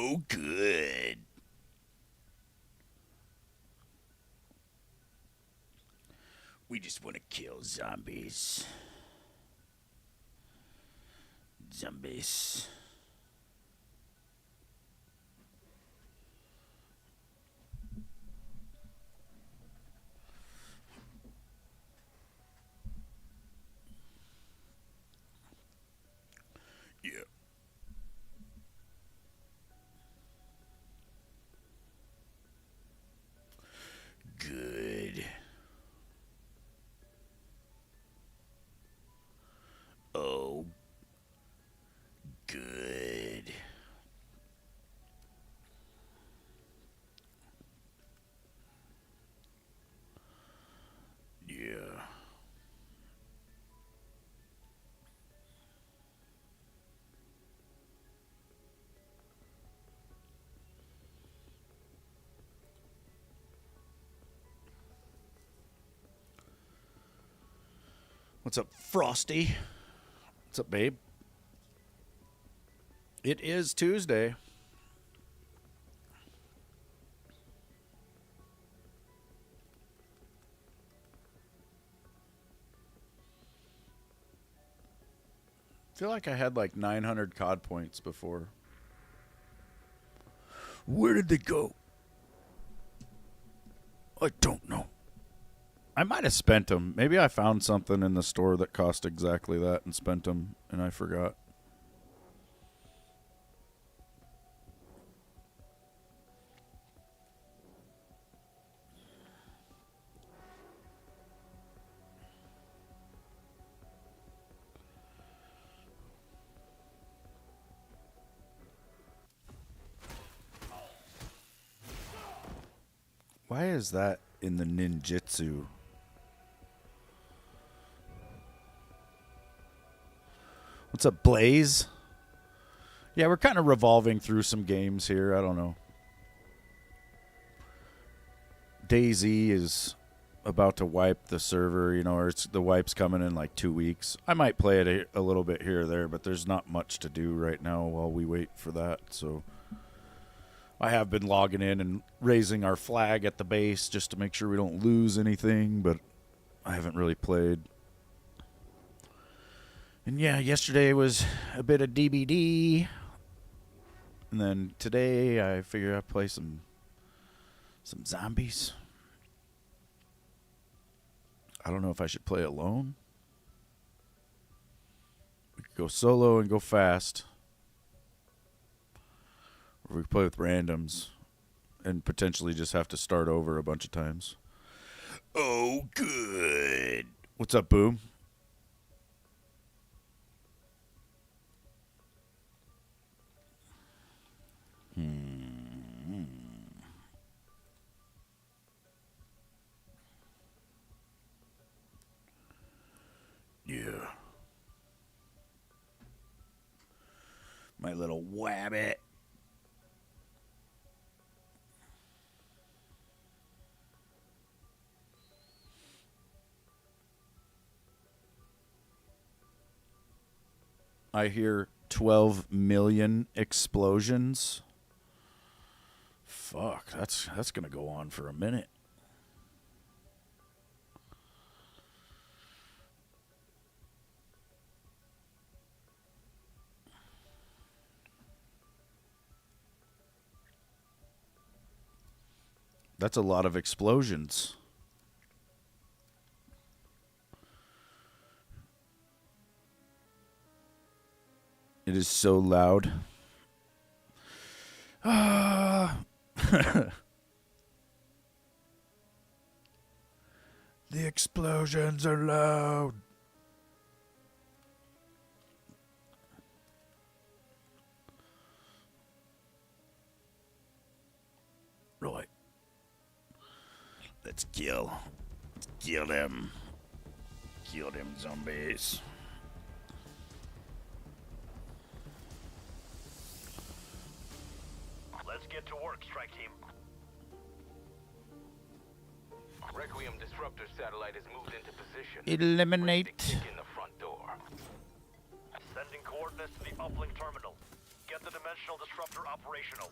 Oh, good. We just want to kill zombies. Zombies. Yeah. Good. Oh, good. Yeah. What's up, Frosty? What's up, babe? It is Tuesday. I feel like I had like 900 COD points before. Where did they go? I don't know. I might have spent them. Maybe I found something in the store that cost exactly that and spent them, and I forgot. Why is that in the ninjutsu? What's up, Blaze? Yeah, we're kind of revolving through some games here. I don't know. DayZ is about to wipe the server, or the wipe's coming in like 2 weeks. I might play it a little bit here or there, but there's not much to do right now while we wait for that. So I have been logging in and raising our flag at the base just to make sure we don't lose anything, but I haven't really played. And yeah, yesterday was a bit of DBD. And then today I figure I'd play some zombies. I don't know if I should play alone. We could go solo and go fast. Or we could play with randoms and potentially just have to start over a bunch of times. Oh, good. What's up, Boom? Yeah. My little wabbit. I hear 12 million explosions. Fuck, that's going to go on for a minute. That's a lot of explosions. It is so loud. Ah. The explosions are loud. Right. Let's kill. Kill them. Kill them zombies. Let's get to work, strike team. Requiem disruptor satellite has moved into position. Eliminate. Ready to kick in the front door. Sending coordinates to the uplink terminal. Get the dimensional disruptor operational.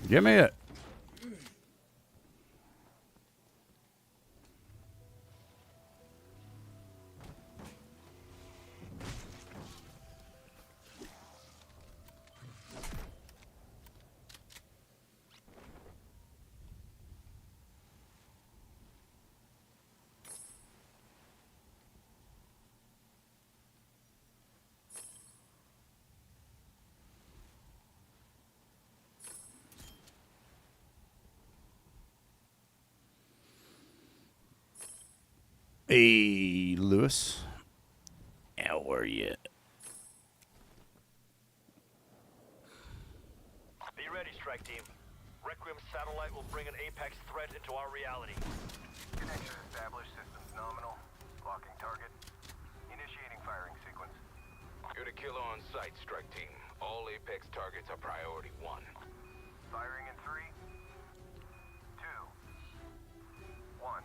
Give me it. Hey, Lewis. How are you? Be ready, strike team. Requiem satellite will bring an Apex threat into our reality. Connection established. Systems nominal. Locking target. Initiating firing sequence. You're the killer on site, strike team. All Apex targets are priority 1. Firing in 3, 2, 1.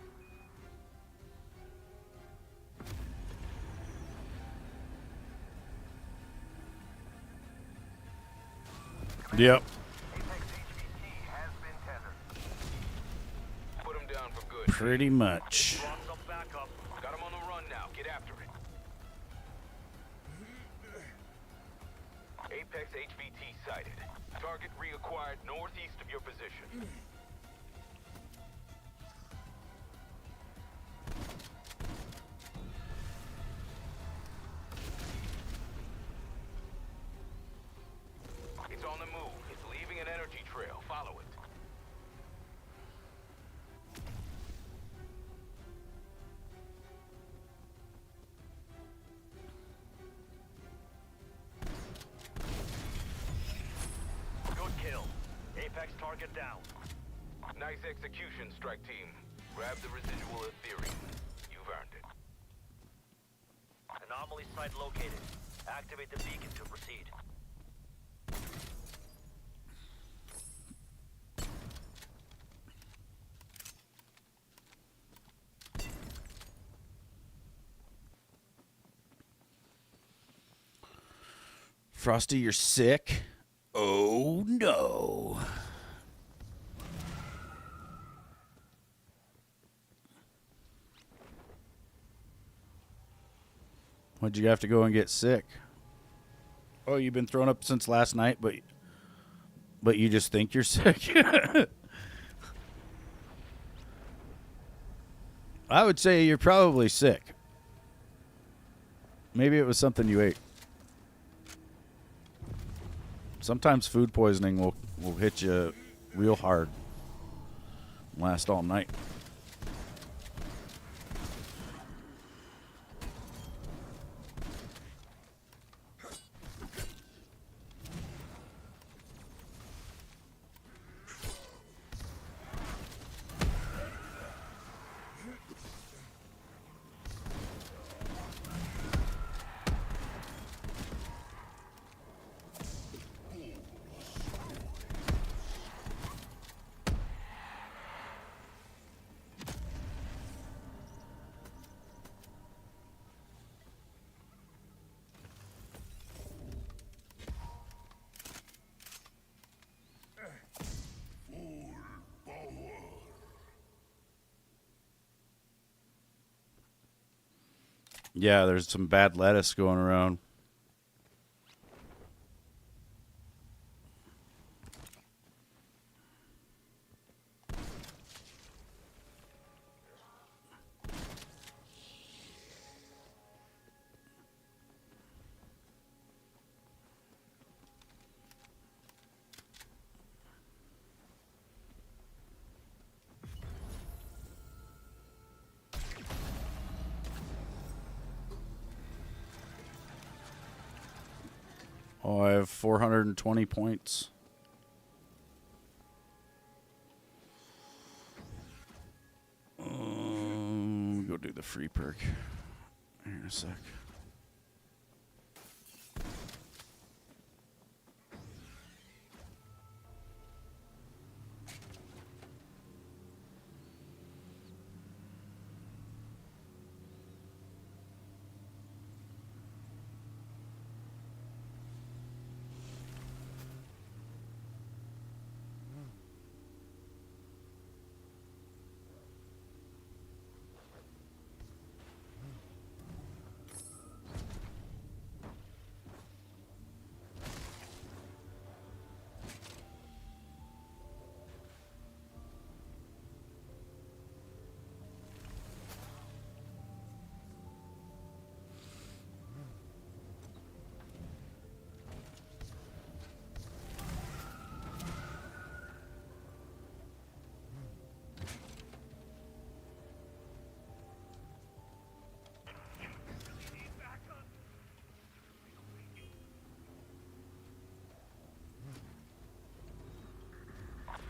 Yep. Apex HVT has been tethered. Put him down for good. Pretty much. Brought some backup. Got him on the run now. Get after it. Apex HVT sighted. Target reacquired northeast of your position. It's on the move. It's leaving an energy trail. Follow it. Good kill. Apex target down. Nice execution, strike team. Grab the residual Ethereum. You've earned it. Anomaly site located. Activate the beacon to proceed. Frosty, you're sick? Oh, no. Why'd you have to go and get sick? Oh, you've been thrown up since last night, but you just think you're sick? I would say you're probably sick. Maybe it was something you ate. Sometimes food poisoning will hit you real hard. Last all night. Yeah, there's some bad lettuce going around. Oh, I have 420 points. Go do the free perk here in a sec.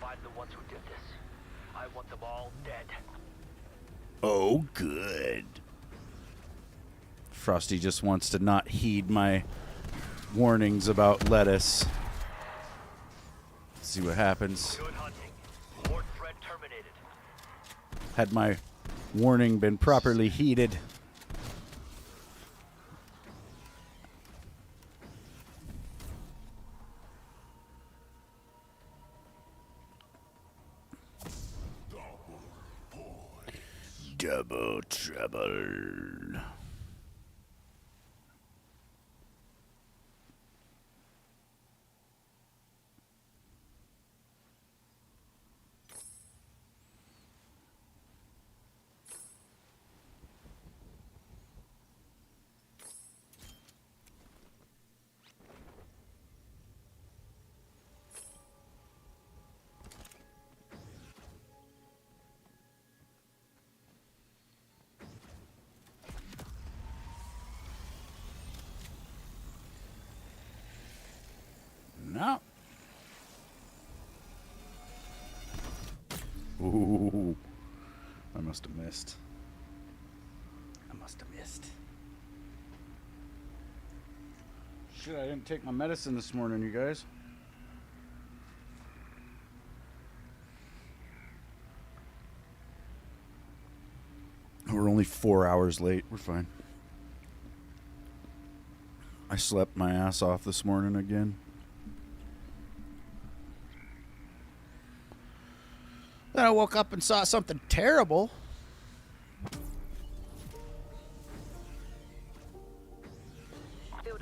Find the ones who did this. I want them all dead. Oh, good. Frosty just wants to not heed my warnings about lettuce. See what happens. Good hunting. Horde threat terminated. Had my warning been properly heeded. Double trouble. No. Ooh. I must have missed. Shit, I didn't take my medicine this morning, you guys. We're only 4 hours late. We're fine. I slept my ass off this morning again. Then I woke up and saw something terrible.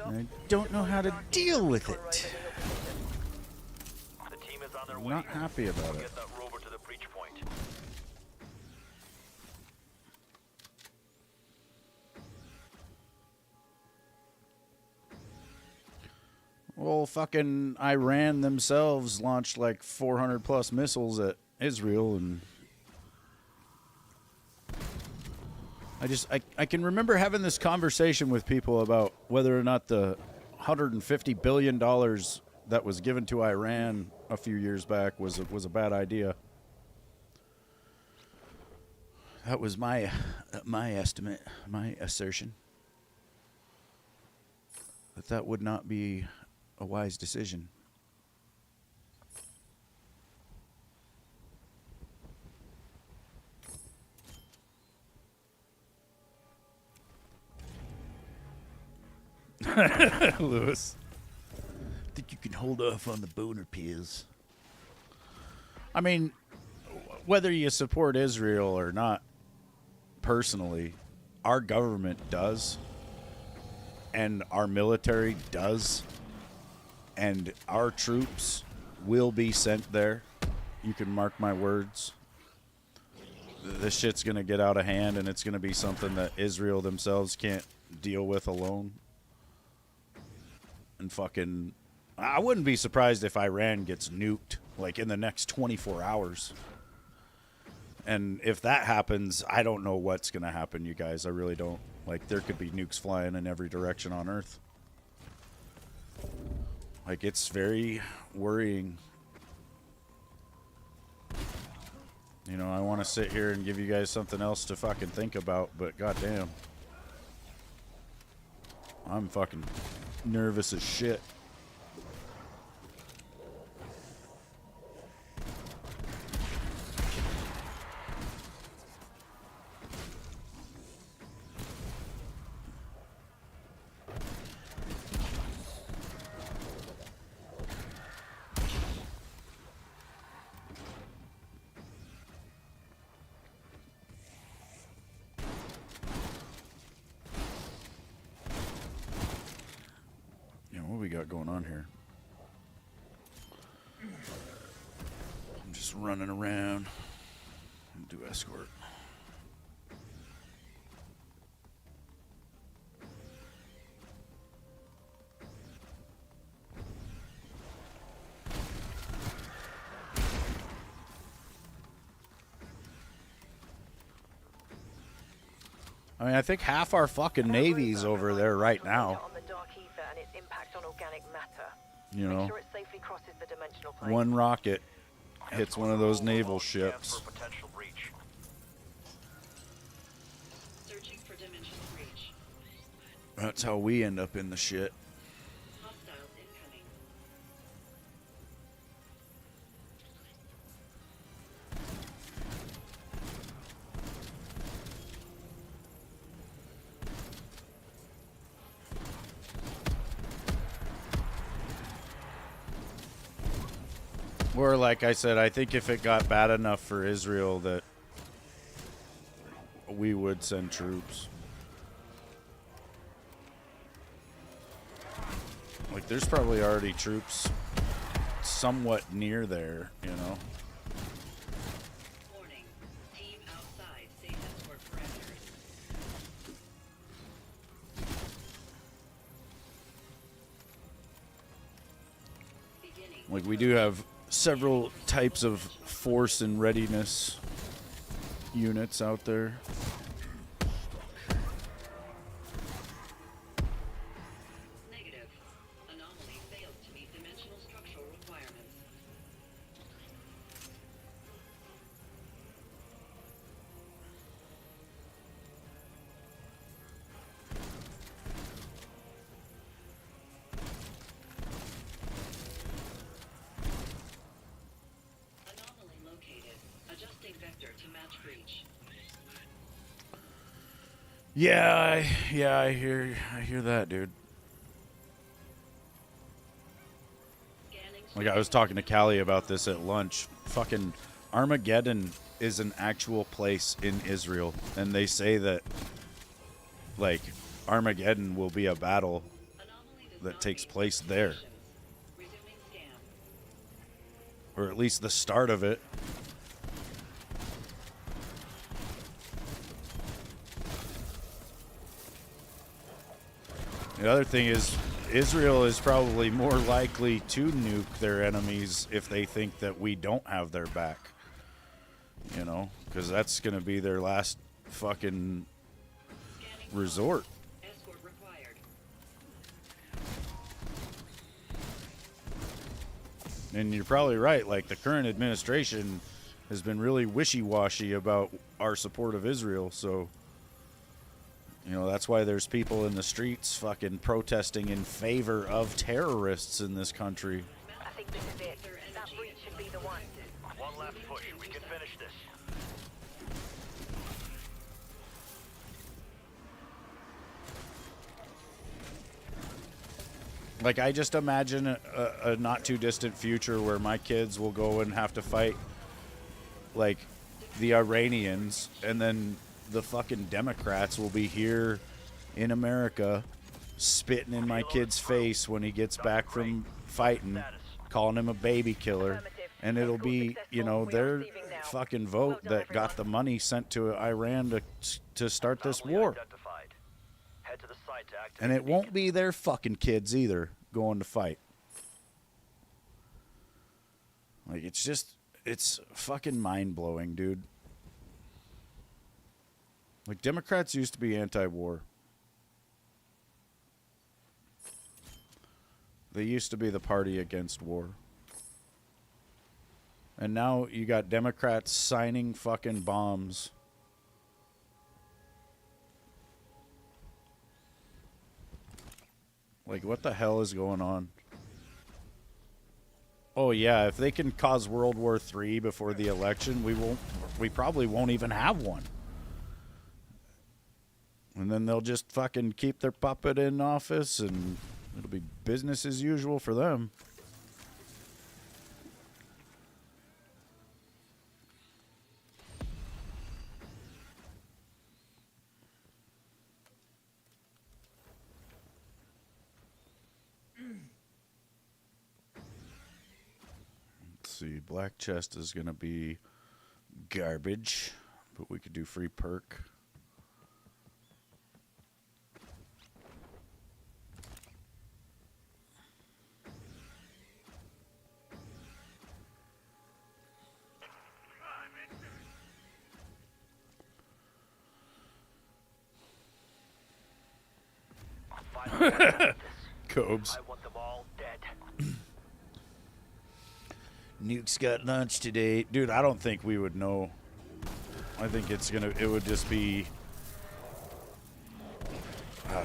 And I don't know how to deal with it. The team is on their I'm way. not happy about it. Get that rover to the breach point. Well, fucking Iran themselves launched like 400 plus missiles at Israel, and I can remember having this conversation with people about whether or not the $150 billion that was given to Iran a few years back was a bad idea. That was my estimate, my assertion, that would not be a wise decision. Lewis, think you can hold off on the boner pills? I mean, whether you support Israel or not, personally, our government does, and our military does, and our troops will be sent there. You can mark my words. This shit's going to get out of hand, and it's going to be something that Israel themselves can't deal with alone. And fucking... I wouldn't be surprised if Iran gets nuked, like, in the next 24 hours. And if that happens, I don't know what's going to happen, you guys. I really don't. Like, there could be nukes flying in every direction on Earth. Like, it's very worrying. You know, I want to sit here and give you guys something else to fucking think about, but goddamn. I'm fucking nervous as shit. What we got going on here? I'm just running around and do escort. I mean, I think half our fucking Navy's over there right now. You know, one rocket hits one of those naval ships. That's how we end up in the shit. Or, like I said, I think if it got bad enough for Israel that we would send troops. Like, there's probably already troops somewhat near there, you know. Warning. Team outside. Safe escort parameters. Like, we do have several types of force and readiness units out there. Negative. Anomaly failed to meet dimensional structural requirements. Anomaly located. Adjusting vector to match breach. Yeah, I hear that, dude. Scanning. Like, I was talking to Callie about this at lunch. Fucking Armageddon is an actual place in Israel, and they say that, like, Armageddon will be a battle Anomaly does that not takes meet place there, Resuming scan. or at least the start of it. The other thing is, Israel is probably more likely to nuke their enemies if they think that we don't have their back. You know, because that's going to be their last fucking Scanning. resort. Escort required. And you're probably right. Like, the current administration has been really wishy-washy about our support of Israel. So, you know, that's why there's people in the streets fucking protesting in favor of terrorists in this country. I think this is it. That breach should be the one. One last push. We can finish this. Like, I just imagine a not too distant future where my kids will go and have to fight, like, the Iranians, and then the fucking Democrats will be here in America spitting in my kid's face when he gets back from fighting, calling him a baby killer. And it'll be, you know, their fucking vote that got the money sent to Iran to start this war. Head to the site to activate And it the won't be their fucking kids either going to fight. Like, it's fucking mind-blowing, dude. Like, Democrats used to be anti-war. They used to be the party against war. And now you got Democrats signing fucking bombs. Like, what the hell is going on? Oh yeah, if they can cause World War III before the election, we probably won't even have one. And then they'll just fucking keep their puppet in office and it'll be business as usual for them. Let's see, Black Chest is going to be garbage, but we could do free perk. Cobes. I want them all dead. Nuke's got lunch today. Dude, I don't think we would know. I think it would just be, you know,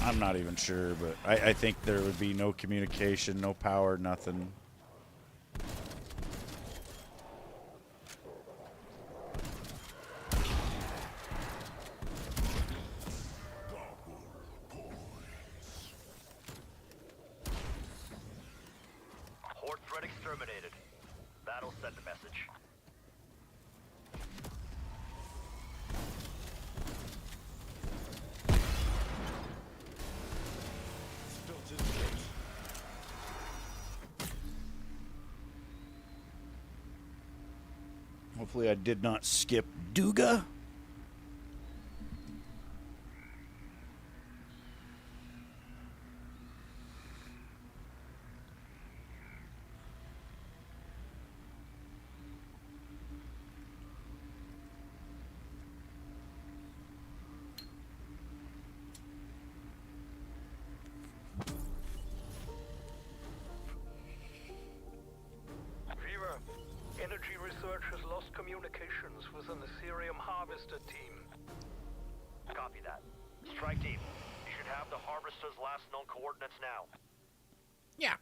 I'm not even sure, but I think there would be no communication, no power, nothing. Horde threat exterminated. That'll send a message. Hopefully I did not skip Duga. Fever, Energy Research has lost communications with an Ethereum Harvester team. Copy that. Strike team, you should have the harvester's last known coordinates now. Yeah.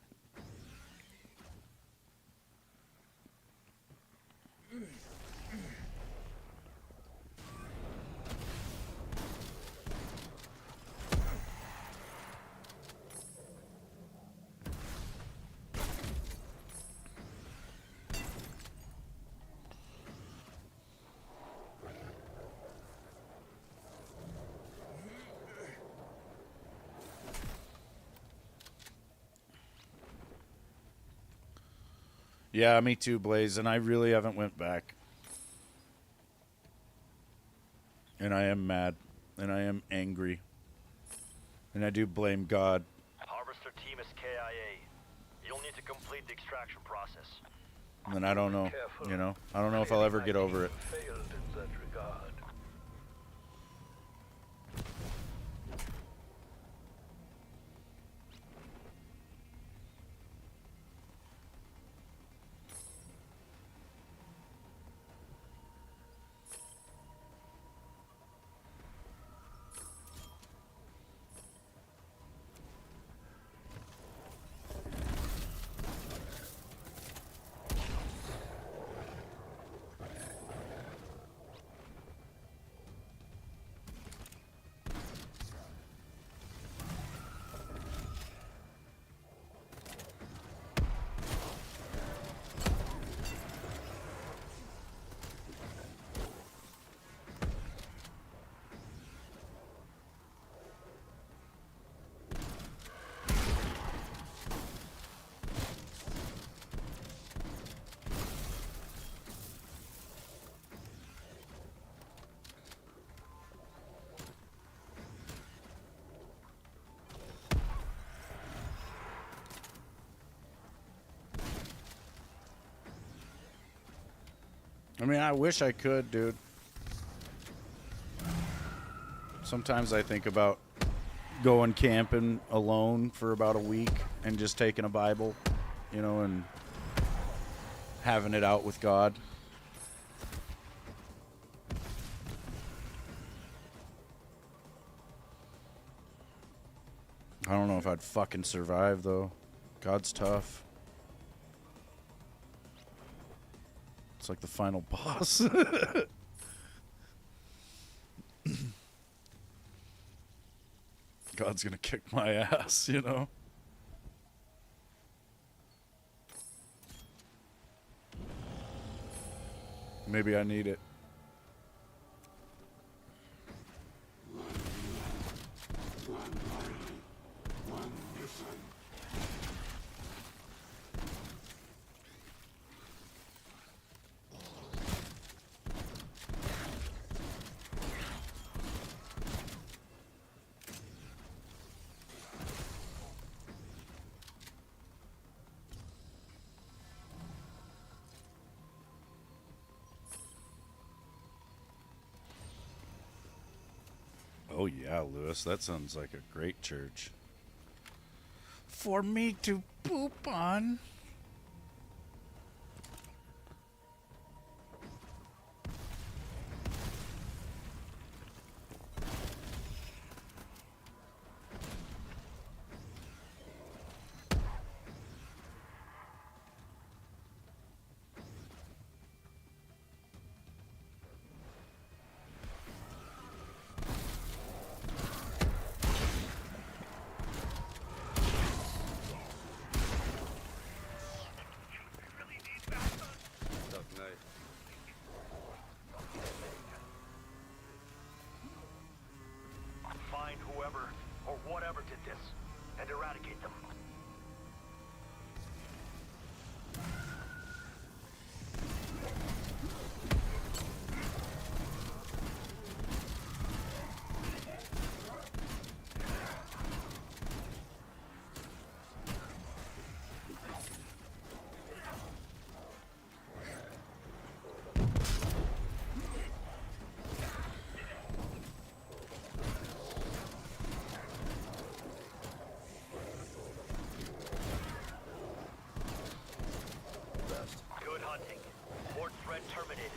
Yeah, me too, Blaze, and I really haven't went back. And I am mad, and I am angry. And I do blame God. Harvester team is KIA. You'll need to complete the extraction process. And I don't know, Careful. you know? I don't know if I'll ever get over it. Failed in that regard. I mean, I wish I could, dude. Sometimes I think about going camping alone for about a week and just taking a Bible, you know, and having it out with God. I don't know if I'd fucking survive, though. God's tough. It's like the final boss. God's gonna kick my ass, you know? Maybe I need it. Oh yeah, Lewis, that sounds like a great church. For me to poop on. Find whoever or whatever did this and eradicate them. Good hunting. Port threat terminated.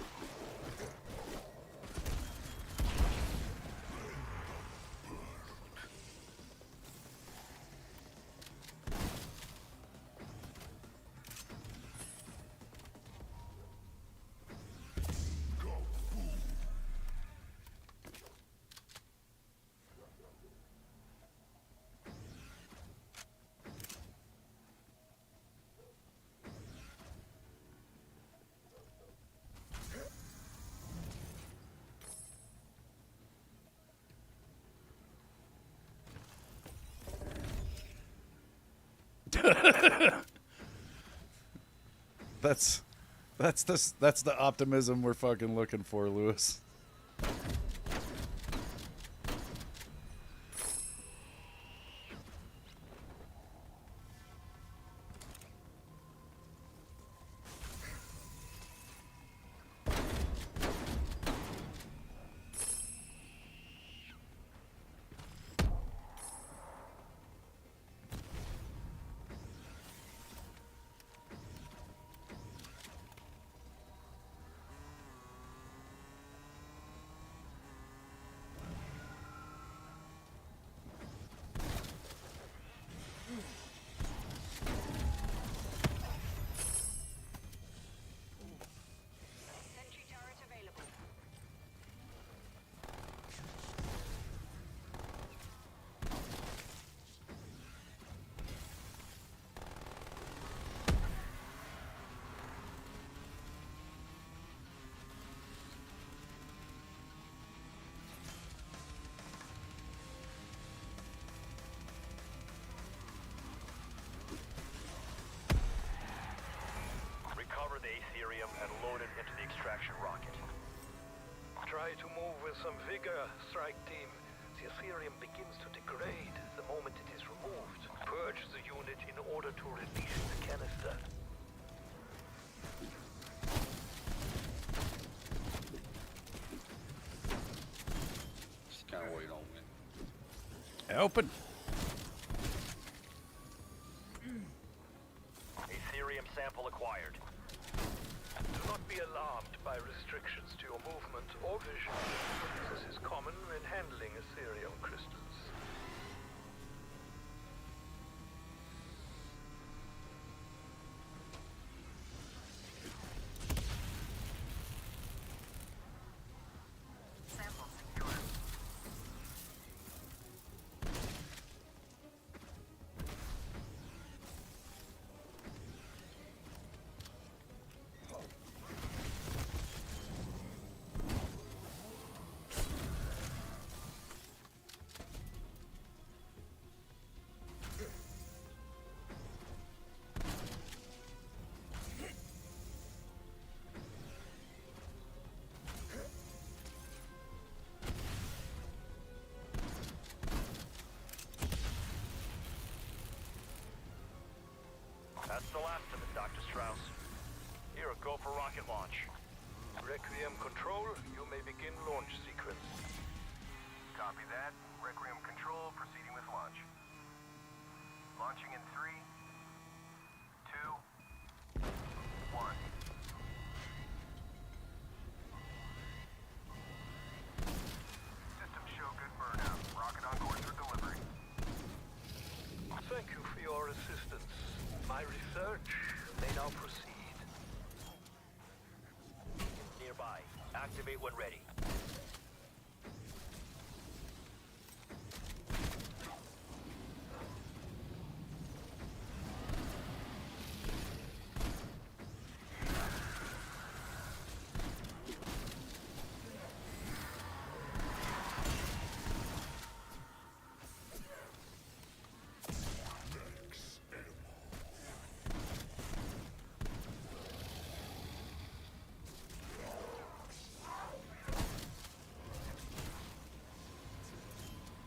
That's the optimism we're fucking looking for, Lewis. Sentry turret available. Recover the Aetherium and load it into the extraction rocket. Try to move with some vigor, strike team. The Ethereum begins to degrade the moment it is removed. Purge the unit in order to release the canister. open. Ethereum sample acquired. Do not be alarmed by restrictions to your movement or vision. This is common when handling Ethereum crystals. Sample secure. That's the last of it, Dr. Strauss. Here, go for rocket launch. Requiem Control, you may begin launch sequence. Copy that. Requiem Control proceeding with launch. Launching in 3, 2, 1. Systems show good burnout. Rocket on course for delivery. Thank you for your assistance. My research may now proceed. Nearby. Activate when ready.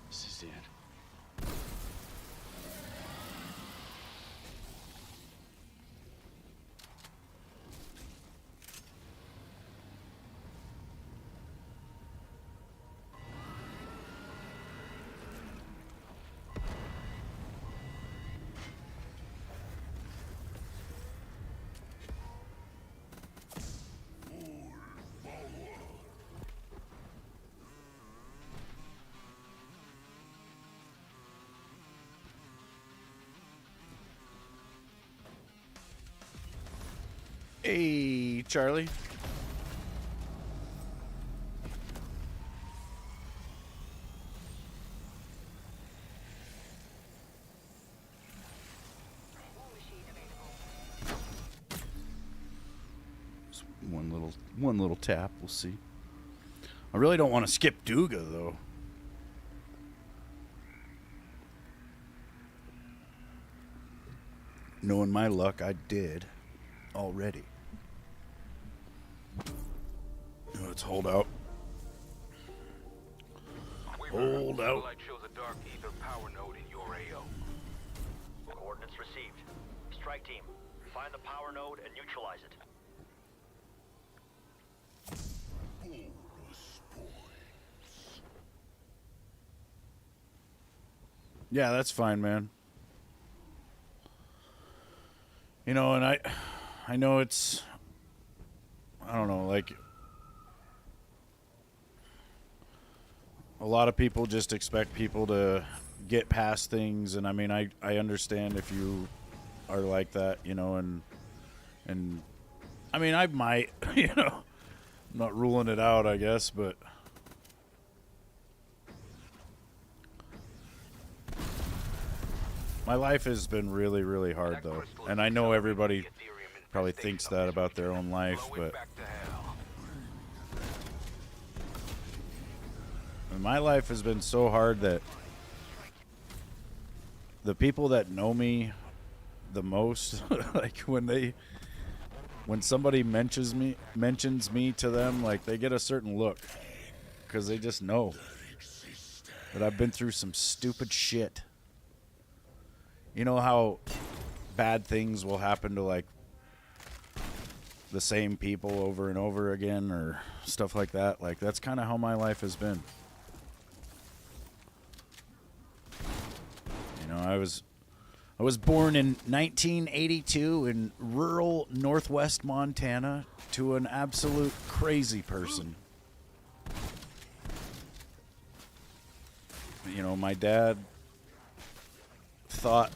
This is it. Hey, Charlie. Just one little tap. We'll see. I really don't want to skip Duga though. Knowing my luck, I did already. Let's hold out. Hold out. Satellite shows a dark ether power node in your AO. Coordinates received. Strike team, find the power node and neutralize it. Yeah, that's fine, man. You know, and I know it's, I don't know, like, a lot of people just expect people to get past things, and I mean, I understand if you are like that, you know, and I mean, I might, you know, I'm not ruling it out, I guess, but my life has been really, really hard, though. And I know everybody probably thinks that about their own life, but my life has been so hard that the people that know me the most, like when somebody mentions me to them, like they get a certain look because they just know that I've been through some stupid shit. You know how bad things will happen to like the same people over and over again or stuff like that? Like that's kind of how my life has been. I was born in 1982 in rural northwest Montana to an absolute crazy person. My dad thought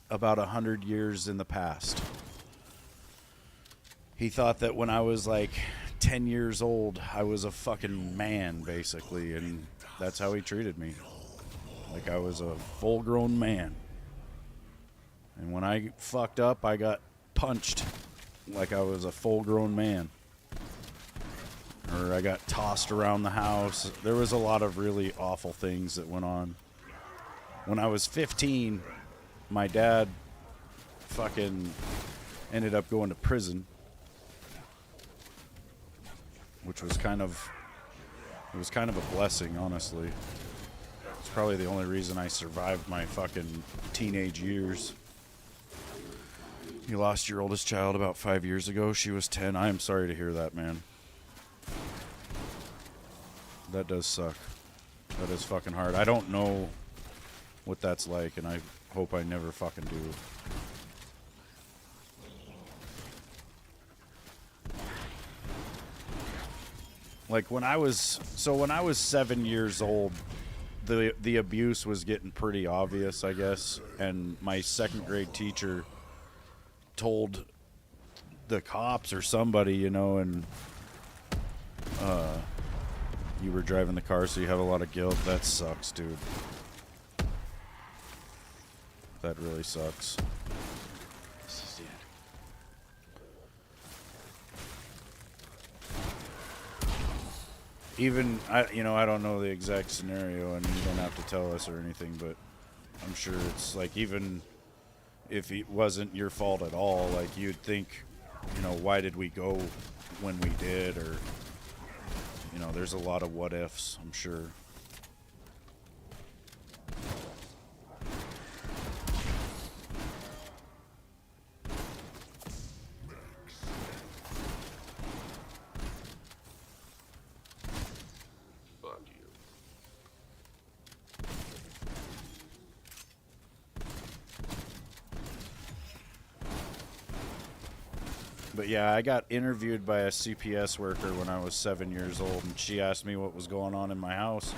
about 100 years in the past. He thought that when I was like 10 years old, I was a fucking man, basically, and that's how he treated me. Like I was a full-grown man. And when I fucked up, I got punched like I was a full-grown man. Or I got tossed around the house. There was a lot of really awful things that went on. When I was 15, my dad fucking ended up going to prison. Which was kind of a blessing, honestly. It's probably the only reason I survived my fucking teenage years. You lost your oldest child about 5 years ago. She was 10. I am sorry to hear that, man. That does suck. That is fucking hard. I don't know what that's like, and I hope I never fucking do. Like when I was 7 years old, the abuse was getting pretty obvious, I guess, and my second grade teacher told the cops or somebody, and you were driving the car, so you have a lot of guilt. That sucks, dude. That really sucks. This is the end. Even I don't know the exact scenario, and you don't have to tell us or anything, but I'm sure it's like, even if it wasn't your fault at all, like you'd think, why did we go when we did, or there's a lot of what ifs, I'm sure. Fuck you. But yeah, I got interviewed by a CPS worker when I was 7 years old, and she asked me what was going on in my house.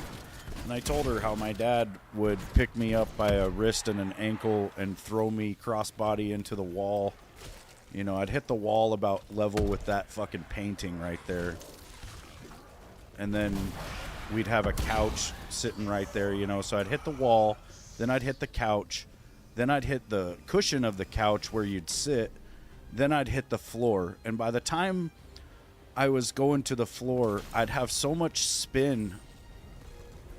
And I told her how my dad would pick me up by a wrist and an ankle and throw me crossbody into the wall. I'd hit the wall about level with that fucking painting right there. And then we'd have a couch sitting right there, So I'd hit the wall, then I'd hit the couch, then I'd hit the cushion of the couch where you'd sit, then I'd hit the floor. And by the time I was going to the floor, I'd have so much spin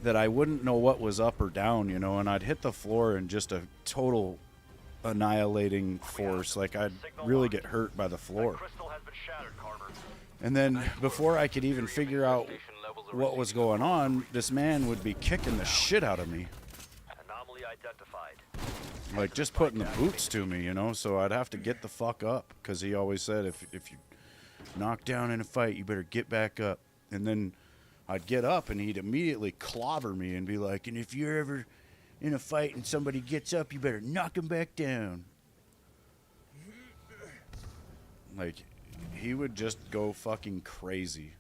that I wouldn't know what was up or down, and I'd hit the floor in just a total annihilating force. Like I'd really get hurt by the floor. Crystal has been shattered, Carter. And then before I could even figure out what was going on, this man would be kicking the shit out of me. Anomaly identified. Like just putting the boots to me, so I'd have to get the fuck up, because he always said if you knock down in a fight, you better get back up. And then I'd get up and he'd immediately clobber me and be like, and if you're ever in a fight and somebody gets up, you better knock him back down. Like, he would just go fucking crazy.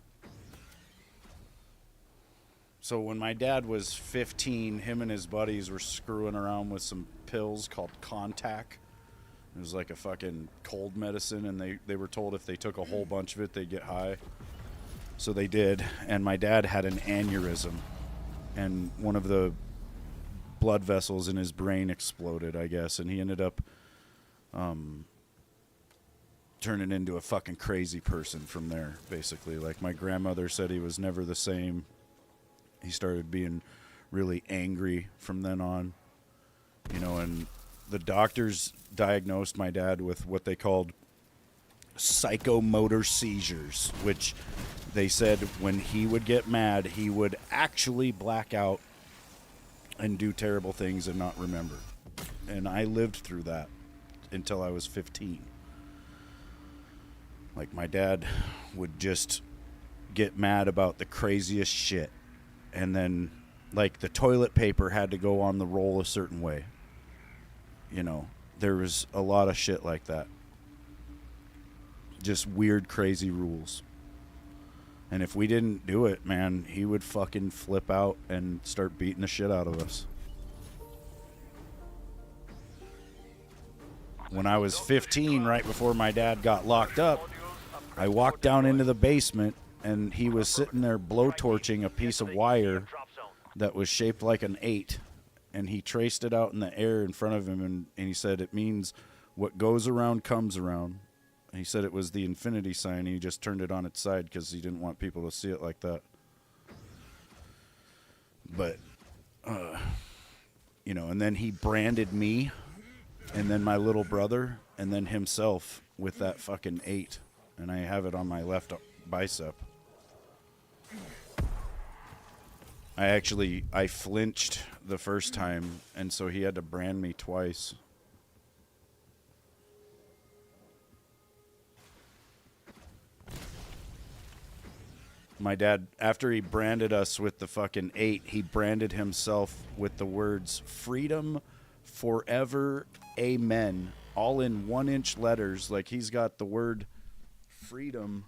So when my dad was 15, him and his buddies were screwing around with some pills called Contact. It was like a fucking cold medicine, and they were told if they took a whole bunch of it, they'd get high. So they did, and my dad had an aneurysm, and one of the blood vessels in his brain exploded, I guess, and he ended up turning into a fucking crazy person from there, basically. Like, my grandmother said he was never the same. He started being really angry from then on, and the doctors diagnosed my dad with what they called psychomotor seizures, which they said when he would get mad, he would actually black out and do terrible things and not remember. And I lived through that until I was 15. Like, my dad would just get mad about the craziest shit. And then, like, the toilet paper had to go on the roll a certain way. You know, there was a lot of shit like that. Just weird, crazy rules. And if we didn't do it, man, he would fucking flip out and start beating the shit out of us. When I was 15, right before my dad got locked up, I walked down into the basement, and he was sitting there blowtorching a piece of wire that was shaped like an 8. And he traced it out in the air in front of him, and he said it means what goes around comes around. And he said it was the infinity sign, and he just turned it on its side because he didn't want people to see it like that. But, you know, and then he branded me, and then my little brother, and then himself with that fucking 8. And I have it on my left bicep. I flinched the first time, and so he had to brand me twice. My dad, after he branded us with the fucking 8, he branded himself with the words freedom, forever, amen, all in 1-inch letters. Like, he's got the word freedom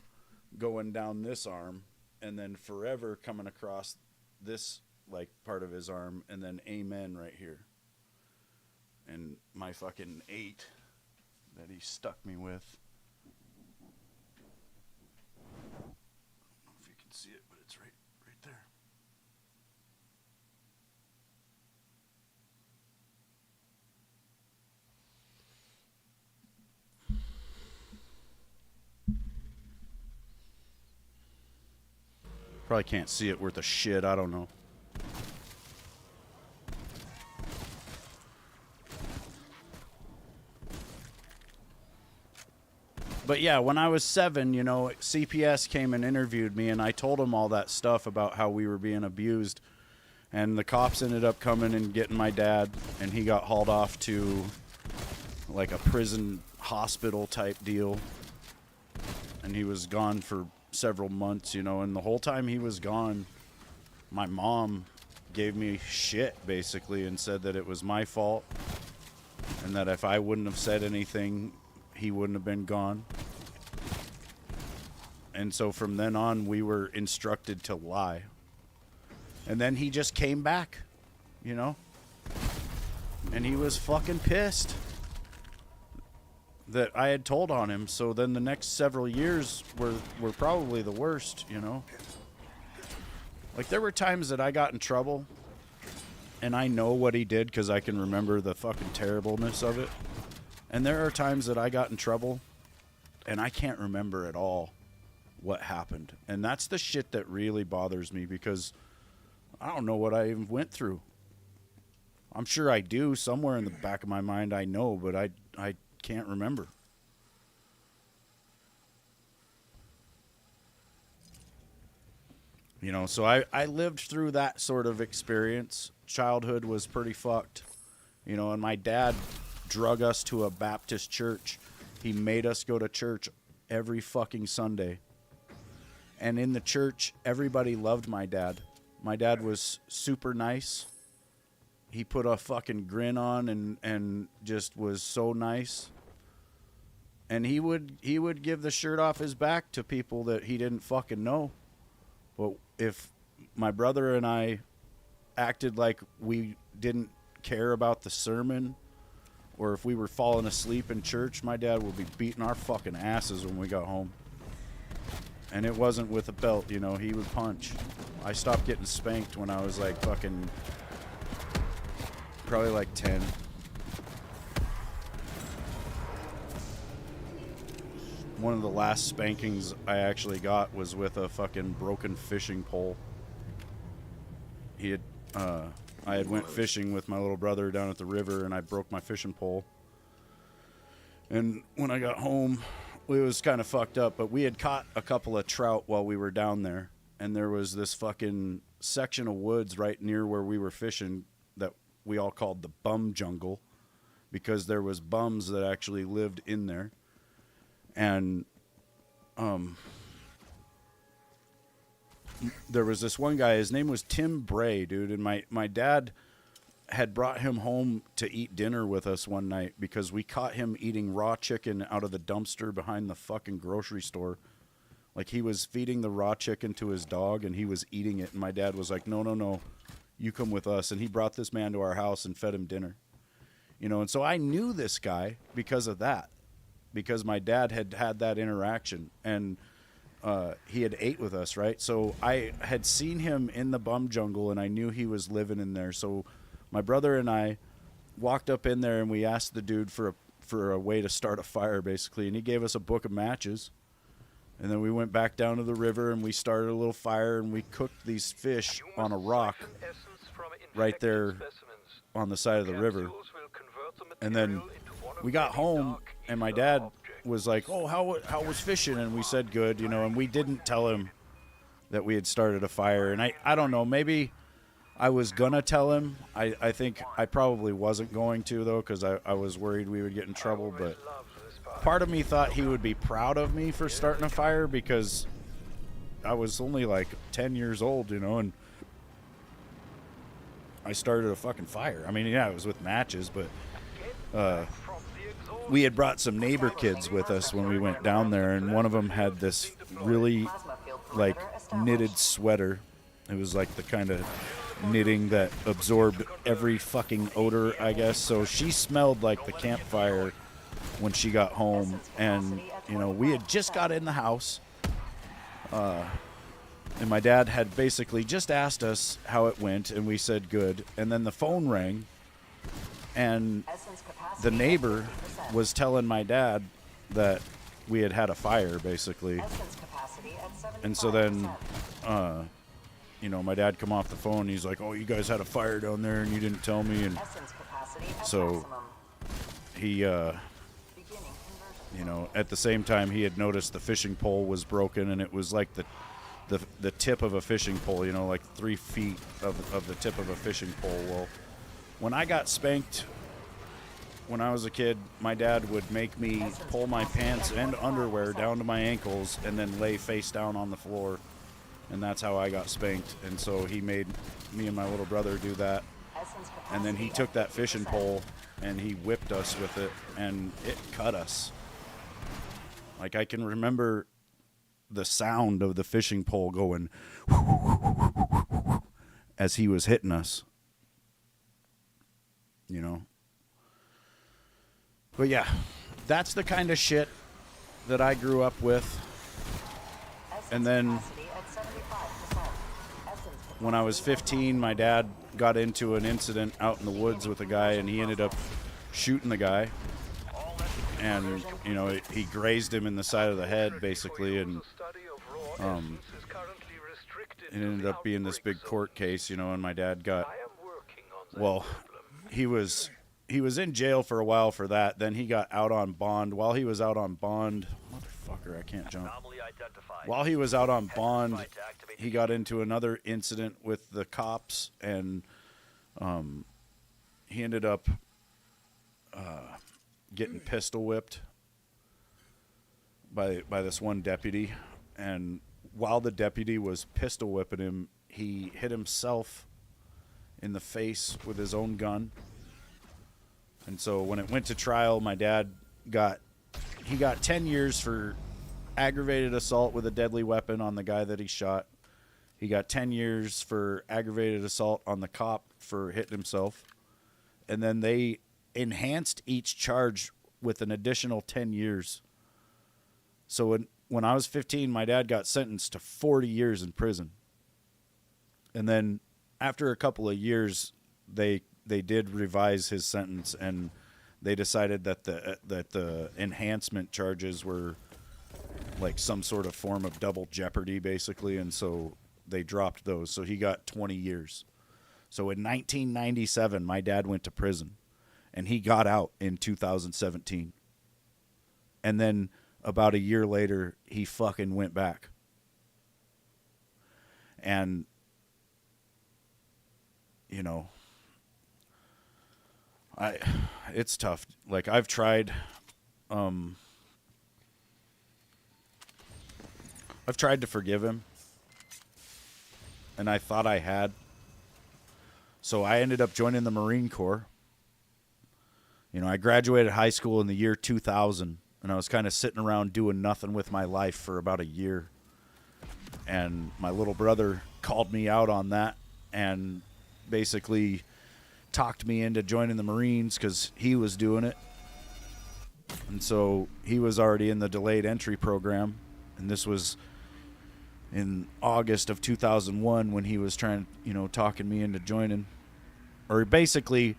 going down this arm, and then forever coming across this like part of his arm, and then amen right here. And my fucking 8 that he stuck me with. I don't know if you can see it, but it's right there. Probably can't see it worth a shit. I don't know. But yeah, when I was 7, you know, CPS came and interviewed me, and I told them all that stuff about how we were being abused. And the cops ended up coming and getting my dad, and he got hauled off to like a prison hospital type deal. And he was gone for several months, you know, and the whole time he was gone, my mom gave me shit basically and said that it was my fault, and that if I wouldn't have said anything, he wouldn't have been gone. And so from then on, we were instructed to lie. And then he just came back, you know, and he was fucking pissed that I had told on him. So then the next several years were probably the worst, you know. Like, there were times that I got in trouble, and I know what he did because I can remember the fucking terribleness of it. And there are times that I got in trouble, and I can't remember at all what happened. And that's the shit that really bothers me, because I don't know what I even went through. I'm sure I do. Somewhere in the back of my mind I know, but I can't remember. You know, so I lived through that sort of experience. Childhood was pretty fucked. You know, and my dad drug us to a Baptist church. He made us go to church every fucking Sunday. And in the church, everybody loved my dad. My dad was super nice. He put a fucking grin on and just was so nice. And he would give the shirt off his back to people that he didn't fucking know. But if my brother and I acted like we didn't care about the sermon, or if we were falling asleep in church, my dad would be beating our fucking asses when we got home. And it wasn't with a belt, you know, he would punch. I stopped getting spanked when I was like fucking, probably like 10. One of the last spankings I actually got was with a fucking broken fishing pole. I had went fishing with my little brother down at the river, and I broke my fishing pole. And when I got home, it was kind of fucked up, but we had caught a couple of trout while we were down there. And there was this fucking section of woods right near where we were fishing that we all called the bum jungle, because there was bums that actually lived in there. And there was this one guy, his name was Tim Bray, dude, and my dad had brought him home to eat dinner with us one night because we caught him eating raw chicken out of the dumpster behind the fucking grocery store. Like, he was feeding the raw chicken to his dog, and he was eating it. And my dad was like, no, you come with us. And he brought this man to our house and fed him dinner. You know, and so I knew this guy because of that, because my dad had that interaction, and he had ate with us, right? So I had seen him in the bum jungle, and I knew he was living in there. So my brother and I walked up in there, and we asked the dude for a way to start a fire, basically, and he gave us a book of matches. And then we went back down to the river, and we started a little fire, and we cooked these fish on a rock right there on the side of the river. And then we got home, and my dad was like, oh, how was fishing? And we said good, you know, and we didn't tell him that we had started a fire. And I don't know, maybe I was going to tell him. I think I probably wasn't going to, though, because I was worried we would get in trouble. But part of me thought he would be proud of me for starting a fire, because I was only like 10 years old, you know, and I started a fucking fire. I mean, yeah, it was with matches, but we had brought some neighbor kids with us when we went down there, and one of them had this really, like, knitted sweater. It was like the kind of knitting that absorbed every fucking odor, I guess. So she smelled like the campfire when she got home, and, you know, we had just got in the house, and my dad had basically just asked us how it went, and we said good, and then the phone rang, and the neighbor was telling my dad that we had had a fire, basically. And so then, you know, my dad come off the phone, and he's like, oh, you guys had a fire down there, and you didn't tell me. And so he, you know, at the same time, he had noticed the fishing pole was broken, and it was like the tip of a fishing pole, you know, like 3 feet of the tip of a fishing pole. Well, when I got spanked when I was a kid, my dad would make me pull my pants and underwear down to my ankles and then lay face down on the floor, and that's how I got spanked. And so he made me and my little brother do that, and then he took that fishing pole and he whipped us with it, and it cut us. Like, I can remember the sound of the fishing pole going as he was hitting us, you know. But yeah, that's the kind of shit that I grew up with. And then when I was 15, my dad got into an incident out in the woods with a guy, and he ended up shooting the guy. And, you know, he grazed him in the side of the head, basically, and it ended up being this big court case, you know, and my dad got, well, he was in jail for a while for that. Then he got out on bond. While he was out on bond, motherfucker, I can't jump. While he was out on bond, he got into another incident with the cops, and he ended up getting pistol whipped by this one deputy. And while the deputy was pistol whipping him, he hit himself in the face with his own gun. And so when it went to trial, my dad got 10 years for aggravated assault with a deadly weapon on the guy that he shot. He got 10 years for aggravated assault on the cop for hitting himself. And then they enhanced each charge with an additional 10 years. So when I was 15, my dad got sentenced to 40 years in prison. And then after a couple of years, they did revise his sentence, and they decided that the enhancement charges were like some sort of form of double jeopardy, basically, and so they dropped those. So he got 20 years. So in 1997, my dad went to prison, and he got out in 2017. And then about a year later, he fucking went back. And, you know, it's tough. Like, I've tried to forgive him, and I thought I had. So I ended up joining the Marine Corps. You know, I graduated high school in the year 2000, and I was kind of sitting around doing nothing with my life for about a year. And my little brother called me out on that and basically talked me into joining the Marines because he was doing it. And so he was already in the delayed entry program, and this was in August of 2001 when he was trying, talking me into joining. Or basically,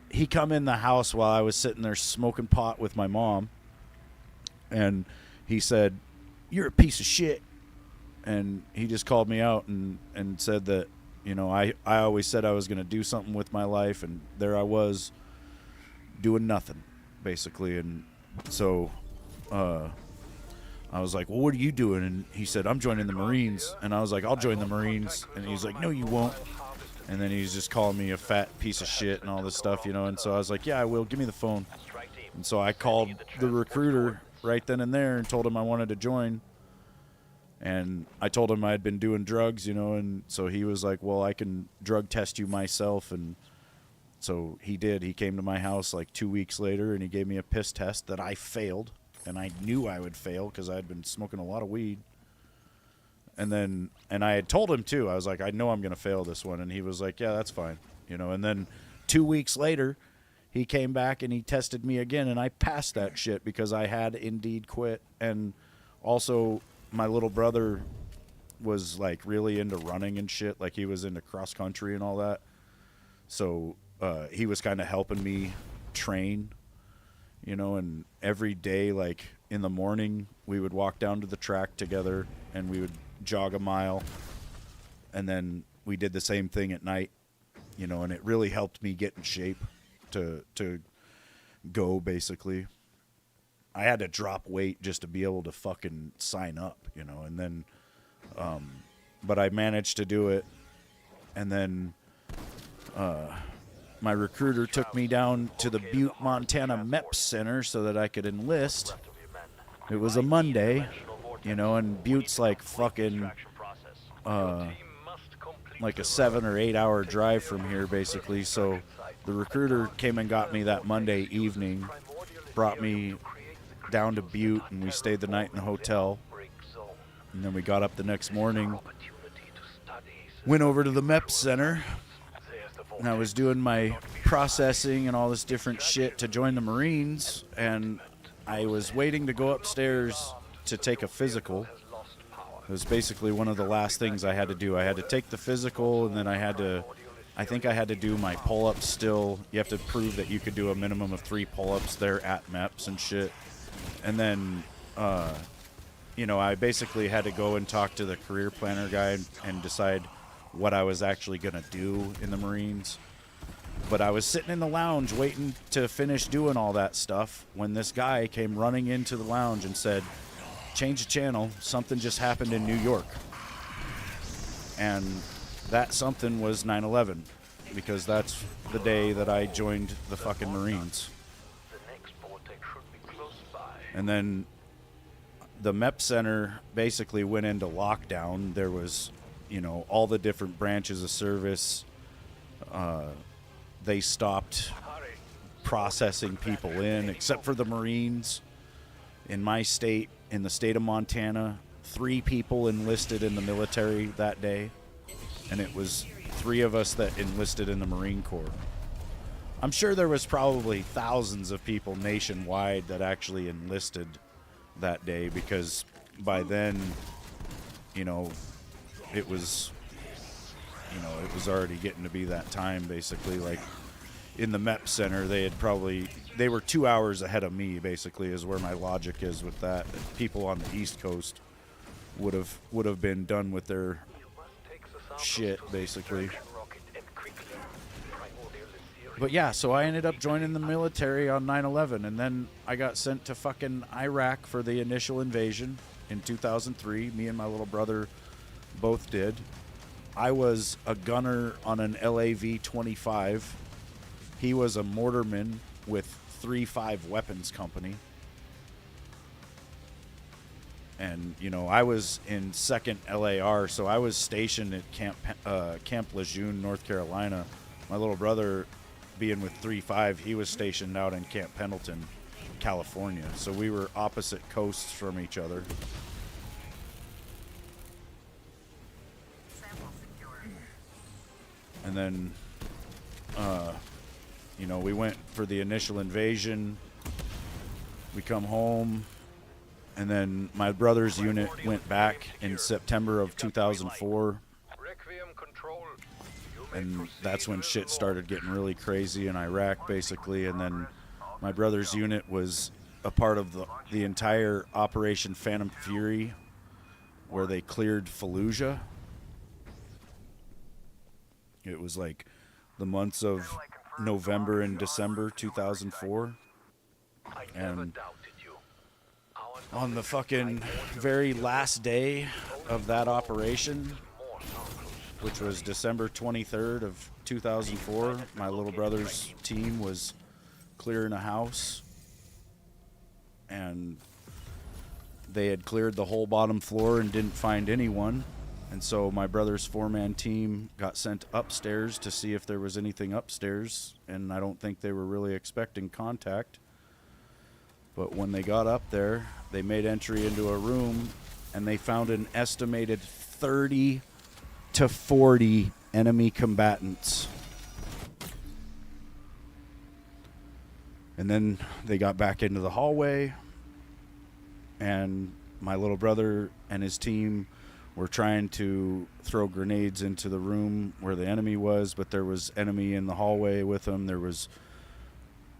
he come in the house while I was sitting there smoking pot with my mom, and he said, "You're a piece of shit." And he just called me out and said that, I always said I was going to do something with my life, and there I was doing nothing, basically. And so I was like, "Well, what are you doing?" And he said, "I'm joining the Marines." And I was like, "I'll join the Marines." And he's like, "No, you won't." And then he's just calling me a fat piece of shit and all this stuff, And so I was like, "Yeah, I will. Give me the phone." And so I called the recruiter right then and there and told him I wanted to join. And I told him I had been doing drugs, and so he was like, "Well, I can drug test you myself." And so he did. He came to my house like 2 weeks later, and he gave me a piss test that I failed. And I knew I would fail because I had been smoking a lot of weed. And I had told him, too. I was like, "I know I'm going to fail this one." And he was like, "Yeah, that's fine." And then 2 weeks later, he came back and he tested me again, and I passed that shit because I had indeed quit. And also, my little brother was, like, really into running and shit. Like, he was into cross country and all that. So he was kind of helping me train, and every day, like, in the morning, we would walk down to the track together, and we would jog a mile, and then we did the same thing at night, and it really helped me get in shape to go, basically. I had to drop weight just to be able to fucking sign up, and then, but I managed to do it, and then, my recruiter took me down to the Butte, Montana MEPS Center so that I could enlist. It was a Monday, and Butte's like fucking, like a 7 or 8 hour drive from here, basically. So the recruiter came and got me that Monday evening, brought me down to Butte, and we stayed the night in the hotel. And then we got up the next morning, went over to the MEPS Center, and I was doing my processing and all this different shit to join the Marines, and I was waiting to go upstairs to take a physical. It was basically one of the last things I had to do. I had to take the physical, and then I think I had to do my pull-ups still. You have to prove that you could do a minimum of 3 pull-ups there at MEPS and shit. And then, I basically had to go and talk to the career planner guy and decide what I was actually going to do in the Marines. But I was sitting in the lounge waiting to finish doing all that stuff when this guy came running into the lounge and said, "Change the channel, something just happened in New York." And that something was 9/11, because that's the day that I joined the fucking Marines. And then the MEP Center basically went into lockdown. There was, all the different branches of service. They stopped processing people in, except for the Marines. In my state, in the state of Montana, 3 people enlisted in the military that day. And it was 3 of us that enlisted in the Marine Corps. I'm sure there was probably thousands of people nationwide that actually enlisted that day, because by then, it was already getting to be that time, basically. Like, in the MEP Center, they were 2 hours ahead of me, basically, is where my logic is with that. People on the East Coast would have been done with their shit, basically. But yeah, so I ended up joining the military on 9/11, and then I got sent to fucking Iraq for the initial invasion in 2003. Me and my little brother both did. I was a gunner on an LAV-25. He was a mortarman with 3-5 Weapons Company. And, I was in 2nd LAR, so I was stationed at Camp Lejeune, North Carolina, My little brother, being with 3-5, he was stationed out in Camp Pendleton, California. So we were opposite coasts from each other. And then, you know, we went for the initial invasion. We come home. And then my brother's unit went back in September of 2004. Requiem control. You may And proceed that's when with shit law. started getting really crazy in Iraq, basically. And then my brother's unit was a part of the entire Operation Phantom Fury, where they cleared Fallujah. It was like the months of November and December 2004. I never And doubted you. Our on the fucking very last day of that operation, more samples. which was December 23rd of 2004, my little brother's team was clearing a house, and they had cleared the whole bottom floor and didn't find anyone. And so my brother's 4-man team got sent upstairs to see if there was anything upstairs, and I don't think they were really expecting contact. But when they got up there, they made entry into a room, and they found an estimated 30 to 40 enemy combatants. And then they got back into the hallway, and my little brother and his team were trying to throw grenades into the room where the enemy was, but there was enemy in the hallway with them. There was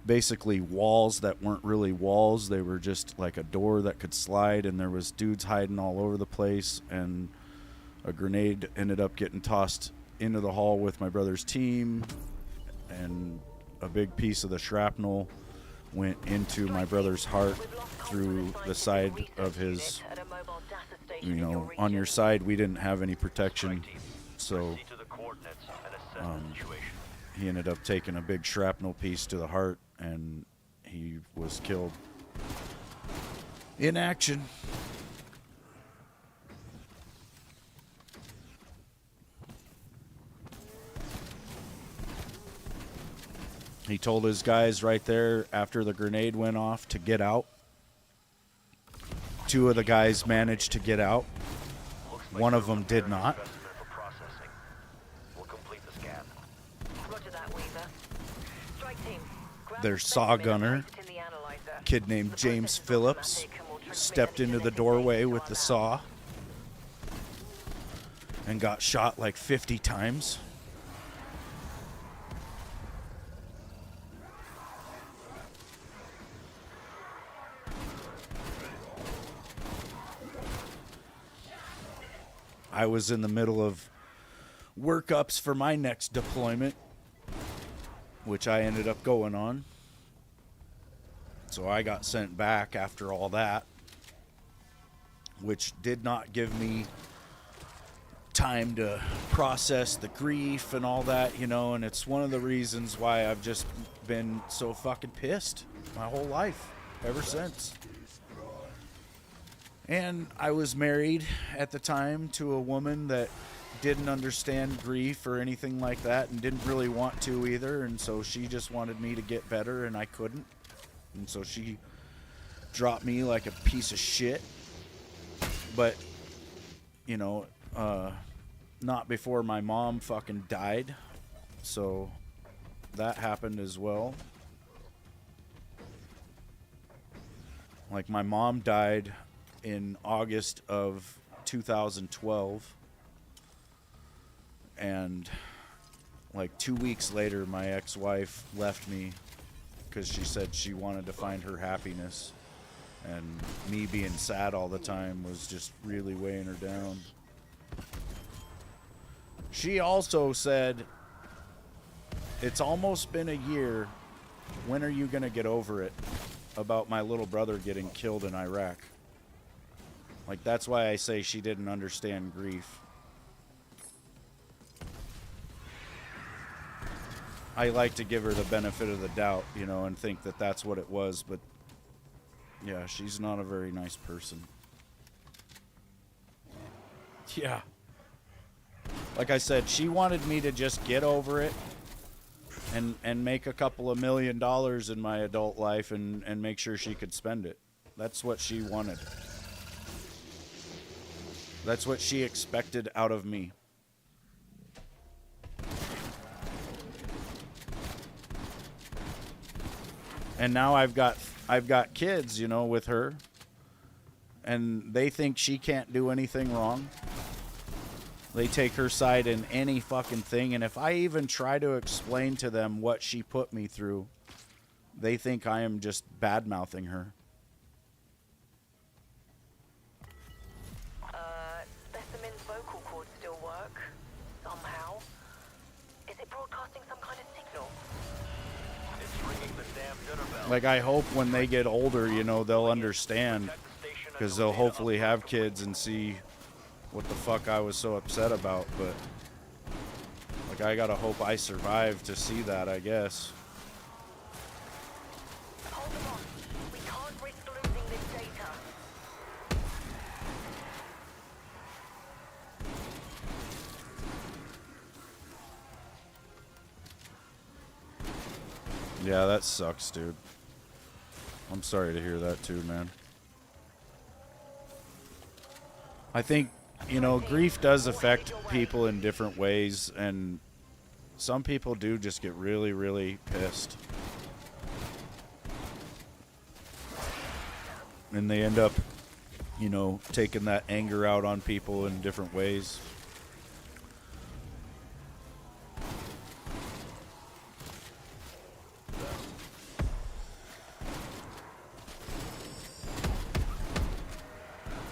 basically walls that weren't really walls. They were just like a door that could slide, and there was dudes hiding all over the place, and a grenade ended up getting tossed into the hall with my brother's team, and a big piece of the shrapnel went into my brother's heart through the side of his, you know, on your side we didn't have any protection, so Proceed to the coordinates and assess the situation. he ended up taking a big shrapnel piece to the heart, and he was killed in action. He told his guys right there after the grenade went off to get out. 2 of the guys managed to get out. Looks like One of we're them did preparing not. a specimen for processing. We'll complete the scan. Roger that, Weaver. Strike team. Grab Their the saw specimen gunner, and place it in the analyzer. Kid named The James process is Phillips, automatic and will transmit stepped any into the genetic doorway data with to the our saw lab. and got shot like 50 times. I was in the middle of workups for my next deployment, which I ended up going on. So I got sent back after all that, which did not give me time to process the grief and all that, you know, and it's one of the reasons why I've just been so fucking pissed my whole life ever since. And I was married at the time to a woman that didn't understand grief or anything like that, and didn't really want to either, and so she just wanted me to get better, and I couldn't. And so she dropped me like a piece of shit. But, you know, not before my mom fucking died. So that happened as well. Like, my mom died in August of 2012. And like 2 weeks later, my ex-wife left me because she said she wanted to find her happiness. And me being sad all the time was just really weighing her down. She also said, "It's almost been a year. When are you going to get over it?" About my little brother getting killed in Iraq. Like, that's why I say she didn't understand grief. I like to give her the benefit of the doubt, you know, and think that that's what it was, but yeah, she's not a very nice person. Yeah. Like I said, she wanted me to just get over it and make a couple of $1 million in my adult life and make sure she could spend it. That's what she wanted. That's what she expected out of me. And now I've got kids, you know, with her, and they think she can't do anything wrong. They take her side in any fucking thing, and if I even try to explain to them what she put me through, they think I am just bad-mouthing her. Specimen's vocal cords still work. Somehow. Is it broadcasting some kind of signal? It's ringing the damn dinner bell. Like, I hope when they get older, you know, they'll understand, because they'll hopefully have kids and see what the fuck I was so upset about. But, like, I gotta hope I survive to see that, I guess. Hold them on. We can't risk losing this data. Yeah, that sucks, dude. I'm sorry to hear that too, man. I think, you know, grief does affect people in different ways, and some people do just get really, really pissed. And they end up, you know, taking that anger out on people in different ways.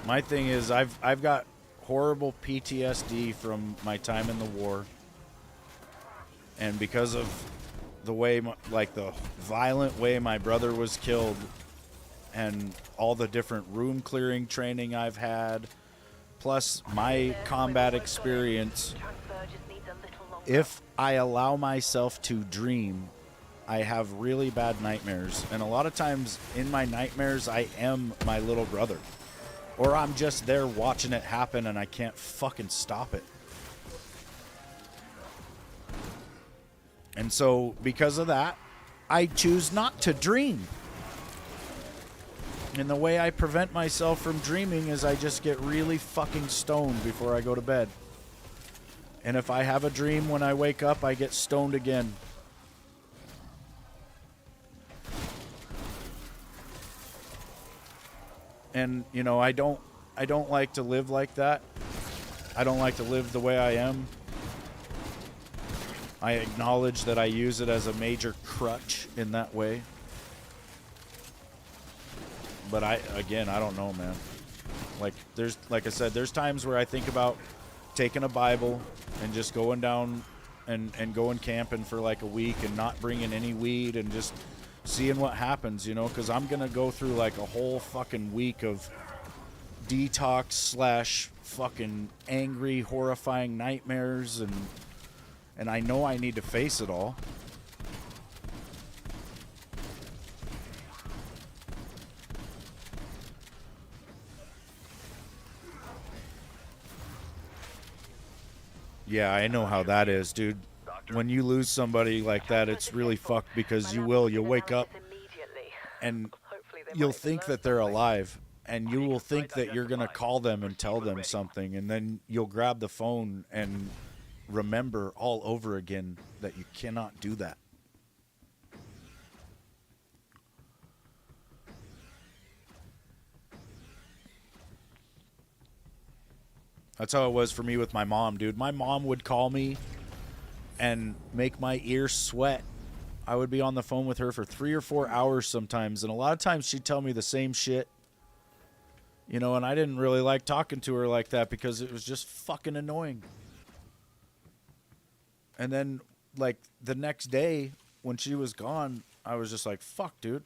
My thing is, I've got horrible PTSD from my time in the war, and because of the way, like the violent way my brother was killed, and all the different room clearing training I've had, plus my combat experience. Transfer just needs a little longer. If I allow myself to dream, I have really bad nightmares, and a lot of times in my nightmares I am my little brother. Or I'm just there watching it happen and I can't fucking stop it. And so, because of that, I choose not to dream. And the way I prevent myself from dreaming is I just get really fucking stoned before I go to bed. And if I have a dream when I wake up, I get stoned again. And, you know, I don't like to live like that. I don't like to live the way I am. I acknowledge that I use it as a major crutch in that way. But I don't know, man. Like I said, there's times where I think about taking a Bible and just going down and going camping for like a week and not bringing any weed and just seeing what happens, you know, because I'm gonna go through like a whole fucking week of detox / fucking angry, horrifying nightmares, and I know I need to face it all. Yeah, I know how that is, dude. When you lose somebody like that, it's really fucked, because you'll wake up and you'll think that they're alive, and you will think that you're going to call them and tell them something, and then you'll grab the phone and remember all over again that you cannot do that. That's how it was for me with my mom, dude. My mom would call me and make my ears sweat. I would be on the phone with her for 3 or 4 hours sometimes, and a lot of times she'd tell me the same shit. You know, and I didn't really like talking to her like that because it was just fucking annoying. And then, like, the next day when she was gone, I was just like, fuck, dude.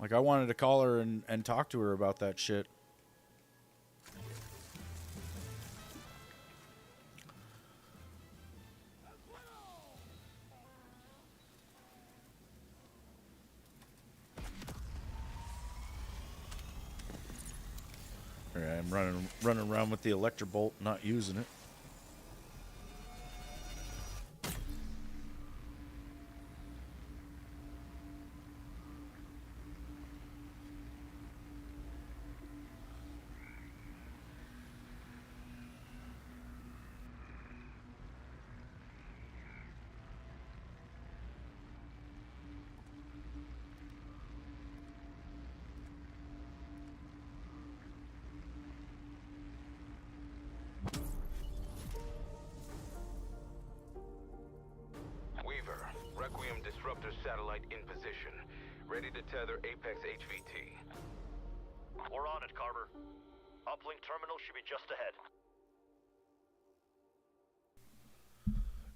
Like, I wanted to call her and talk to her about that shit. I'm running around with the Electrobolt, not using it. satellite in position, ready to tether Apex HVT. We're on it, Carver. Uplink terminal should be just ahead.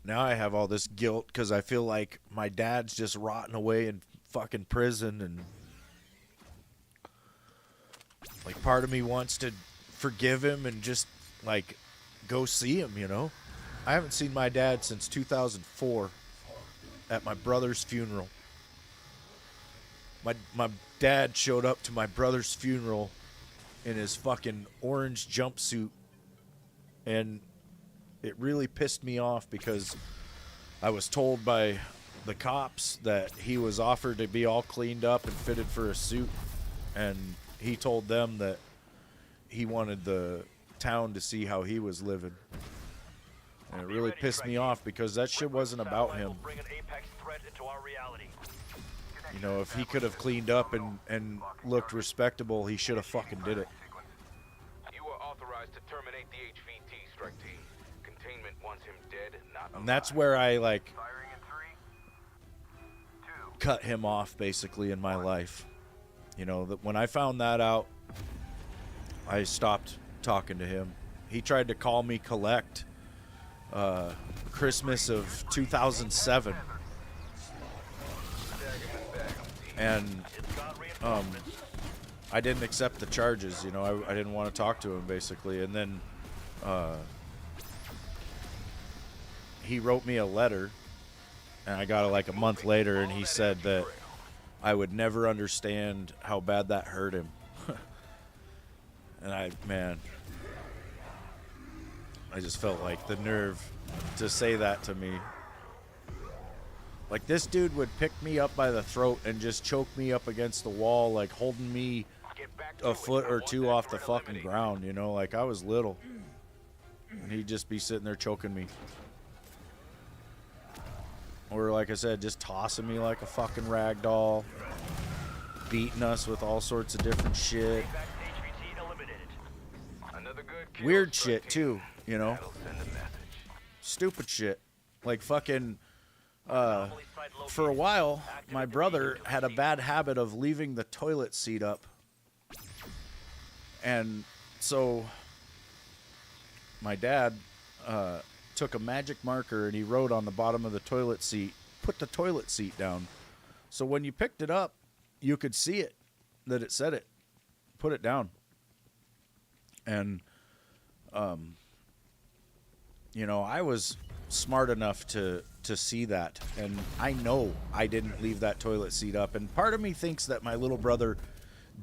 Now I have all this guilt because I feel like my dad's just rotting away in fucking prison, and like part of me wants to forgive him and just like go see him, you know? I haven't seen my dad since 2004 at my brother's funeral. My dad showed up to my brother's funeral in his fucking orange jumpsuit, and it really pissed me off because I was told by the cops that he was offered to be all cleaned up and fitted for a suit, and he told them that he wanted the town to see how he was living. And it really pissed me off because that shit wasn't about him. Bring an Apex threat into our reality. You know, if he could have cleaned up and looked respectable, he should have fucking did it. You are authorized to terminate the HVT, strike team. Containment wants him dead, not alive. And that's where I, like, Firing in 3, 2. cut him off, basically, in my life. You know, that when I found that out, I stopped talking to him. He tried to call me collect Christmas of 2007. And I didn't accept the charges, you know. I didn't want to talk to him, basically. And then he wrote me a letter, and I got it like a month later, and he said that I would never understand how bad that hurt him. And I just felt like the nerve to say that to me. Like, this dude would pick me up by the throat and just choke me up against the wall, like holding me a foot or two off the fucking ground, you know? Like, I was little. And he'd just be sitting there choking me. Or, like I said, just tossing me like a fucking rag doll. Beating us with all sorts of different shit. HVT eliminated. Another good kill, Weird strike shit, team. too, you know? That'll send a message. Stupid shit. Like fucking... for a while, my brother had a bad habit of leaving the toilet seat up. And so my dad took a magic marker and he wrote on the bottom of the toilet seat, "Put the toilet seat down." So when you picked it up, you could see it, that it said it. Put it down. And, you know, I was smart enough to see that, and I know I didn't leave that toilet seat up, and part of me thinks that my little brother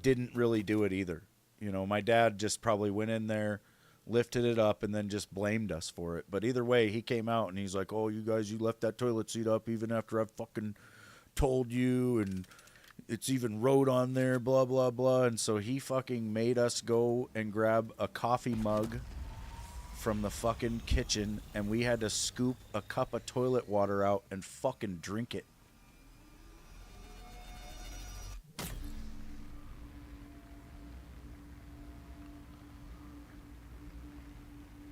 didn't really do it either. You know, my dad just probably went in there, lifted it up, and then just blamed us for it. But either way, he came out and he's like, "Oh, you guys, you left that toilet seat up even after I fucking told you, and it's even wrote on there, blah blah blah." And so he fucking made us go and grab a coffee mug from the fucking kitchen, and we had to scoop a cup of toilet water out and fucking drink it.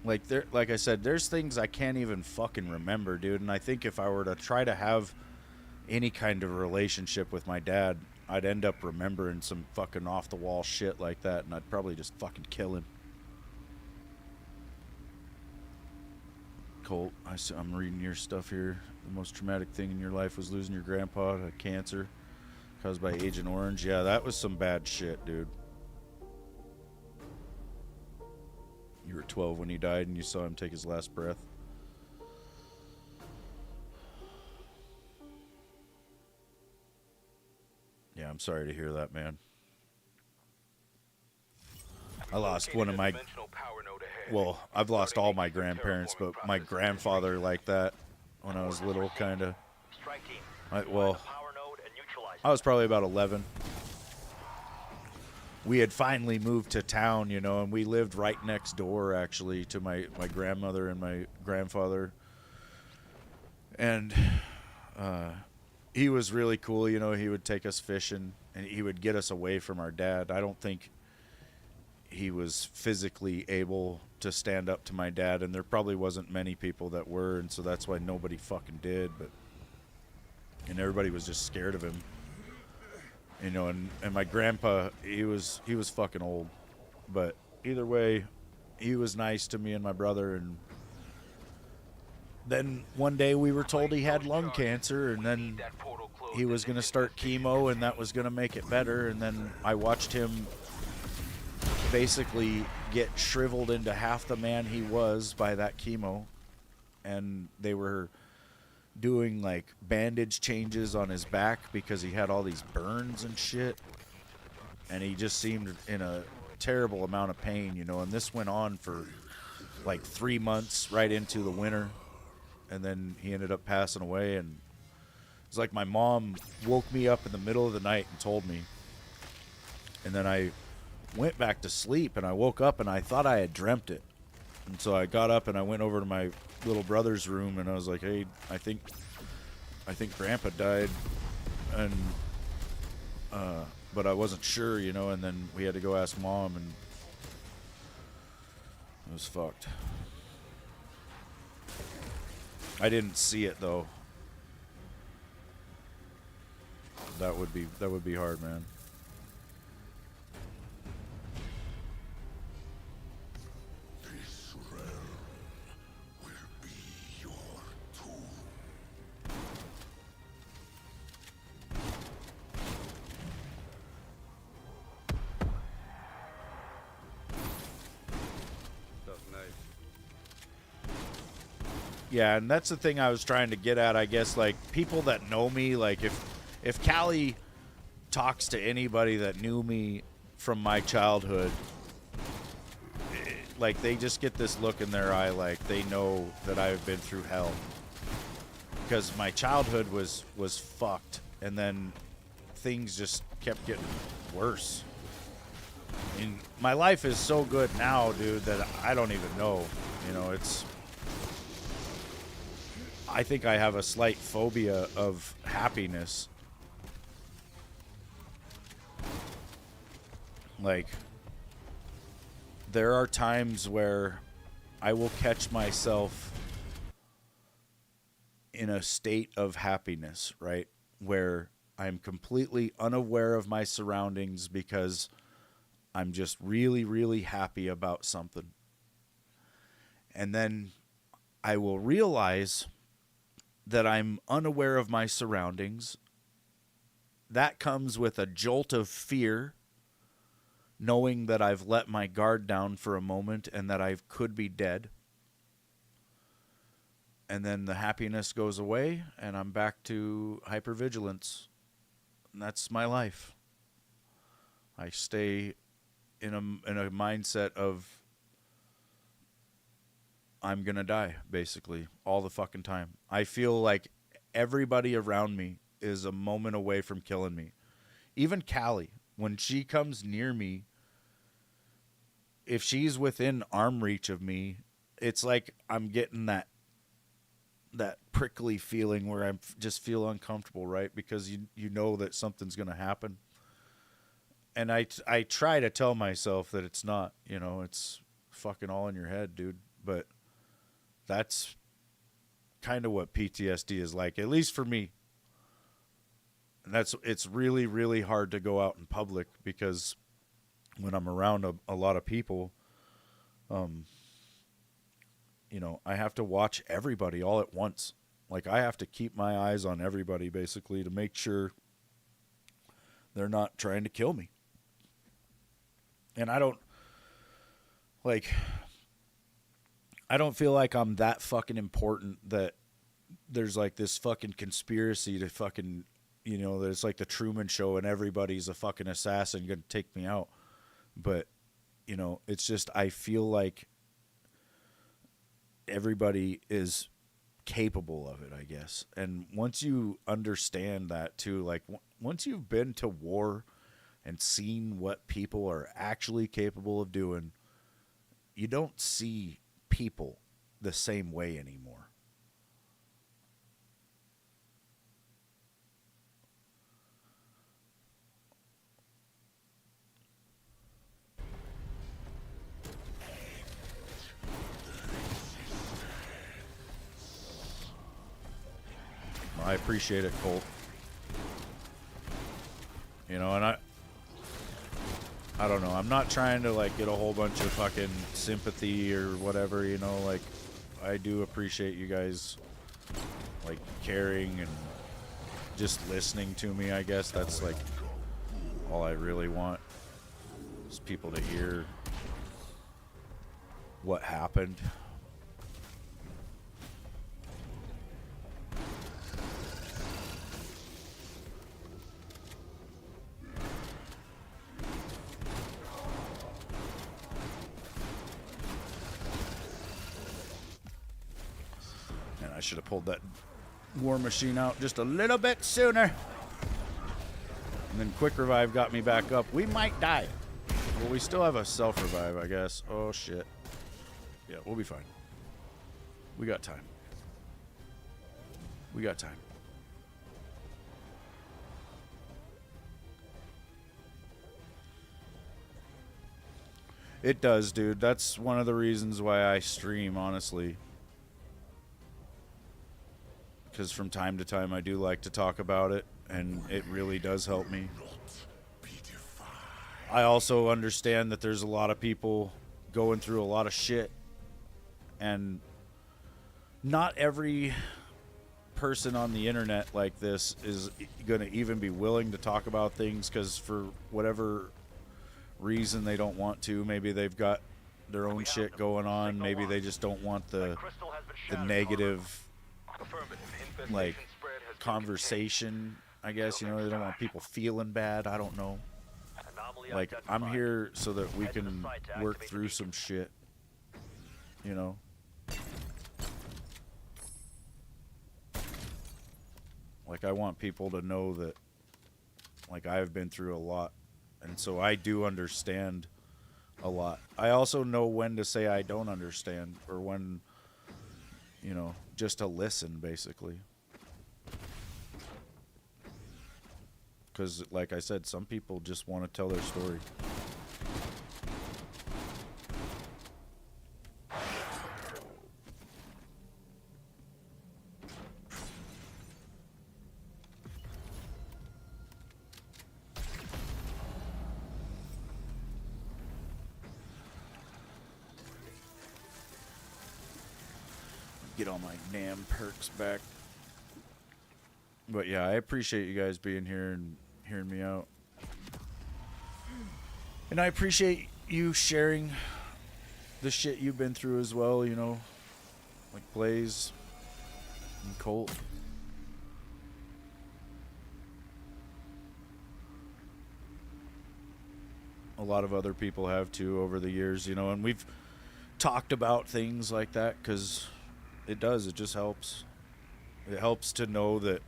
Like I said, there's things I can't even fucking remember, dude. And I think if I were to try to have any kind of relationship with my dad, I'd end up remembering some fucking off the wall shit like that, and I'd probably just fucking kill him. Colt, I'm reading your stuff here. The most traumatic thing in your life was losing your grandpa to cancer caused by Agent Orange. Yeah, that was some bad shit, dude. You were 12 when he died and you saw him take his last breath. Yeah, I'm sorry to hear that, man. I lost one of my... Well, I've lost all my grandparents, but my grandfather like that when I was little, kind of. I was probably about 11. We had finally moved to town, you know, and we lived right next door, actually, to my grandmother and my grandfather. And he was really cool, you know. He would take us fishing, and he would get us away from our dad. I don't think he was physically able to stand up to my dad, and there probably wasn't many people that were, and so that's why nobody fucking did. But and everybody was just scared of him. You know, and my grandpa, he was fucking old, but either way, he was nice to me and my brother. And then one day we were told he had lung cancer, and then he was going to start chemo, and that was going to make it better. And then I watched him basically get shriveled into half the man he was by that chemo, and they were doing like bandage changes on his back because he had all these burns and shit, and he just seemed in a terrible amount of pain, you know. And this went on for like 3 months, right into the winter, and then he ended up passing away. And it's like my mom woke me up in the middle of the night and told me, and then I went back to sleep, and I woke up and I thought I had dreamt it. And so I got up and I went over to my little brother's room, and I was like, hey, I think Grandpa died, and but I wasn't sure, you know. And then we had to go ask Mom, and it was fucked. I didn't see it though. That would be hard, man. This realm will be your tomb. That's nice. Yeah, and that's the thing I was trying to get at, I guess. Like, people that know me, like if Callie talks to anybody that knew me from my childhood, like, they just get this look in their eye, like they know that I've been through hell, because my childhood was fucked, and then things just kept getting worse. I mean, my life is so good now, dude, that I don't even know. You know, I think I have a slight phobia of happiness. Like, there are times where I will catch myself in a state of happiness, right? Where I'm completely unaware of my surroundings because I'm just really, really happy about something. And then I will realize that I'm unaware of my surroundings. That comes with a jolt of fear, knowing that I've let my guard down for a moment and that I could be dead. And then the happiness goes away and I'm back to hypervigilance. And that's my life. I stay in a mindset of I'm going to die, basically, all the fucking time. I feel like everybody around me is a moment away from killing me. Even Callie, when she comes near me, if she's within arm reach of me, it's like I'm getting that prickly feeling where I just feel uncomfortable, right? Because you know that something's going to happen. And I try to tell myself that it's not, you know, it's fucking all in your head, dude. But that's kind of what PTSD is like, at least for me. And it's really, really hard to go out in public because when I'm around a lot of people, you know, I have to watch everybody all at once. Like, I have to keep my eyes on everybody, basically, to make sure they're not trying to kill me. And I don't feel like I'm that fucking important that there's like this fucking conspiracy to fucking, you know, there's like the Truman Show and everybody's a fucking assassin gonna take me out. But, you know, it's just, I feel like everybody is capable of it, I guess. And once you understand that too, like once you've been to war and seen what people are actually capable of doing, you don't see people the same way anymore. I appreciate it, Colt. You know, and I don't know. I'm not trying to like get a whole bunch of fucking sympathy or whatever, you know, like I do appreciate you guys like caring and just listening to me, I guess. That's like all I really want is people to hear what happened. And I should have pulled that war machine out just a little bit sooner. And then quick revive got me back up. We might die. Well, we still have a self revive, I guess. Oh shit. Yeah, we'll be fine. We got time. We got time. It does, dude. That's one of the reasons why I stream, honestly. Because from time to time I do like to talk about it, and it really does help me. I also understand that there's a lot of people going through a lot of shit, and not every person on the internet like this is going to even be willing to talk about things because for whatever reason they don't want to. Maybe they've got their own shit going on. Maybe they just don't want the negative like conversation, I guess, you know. They don't want people feeling bad. I don't know. Like, I'm here so that we can work through some shit, you know. Like, I want people to know that, like, I've been through a lot, and so I do understand a lot. I also know when to say I don't understand, or when, you know, just to listen, basically. Because, like I said, some people just want to tell their story. Get all my NAM perks back. But yeah, I appreciate you guys being here and hearing me out. And I appreciate you sharing the shit you've been through as well, you know. Like Blaze and Colt. A lot of other people have too over the years, you know, and we've talked about things like that because it just helps. It helps to know that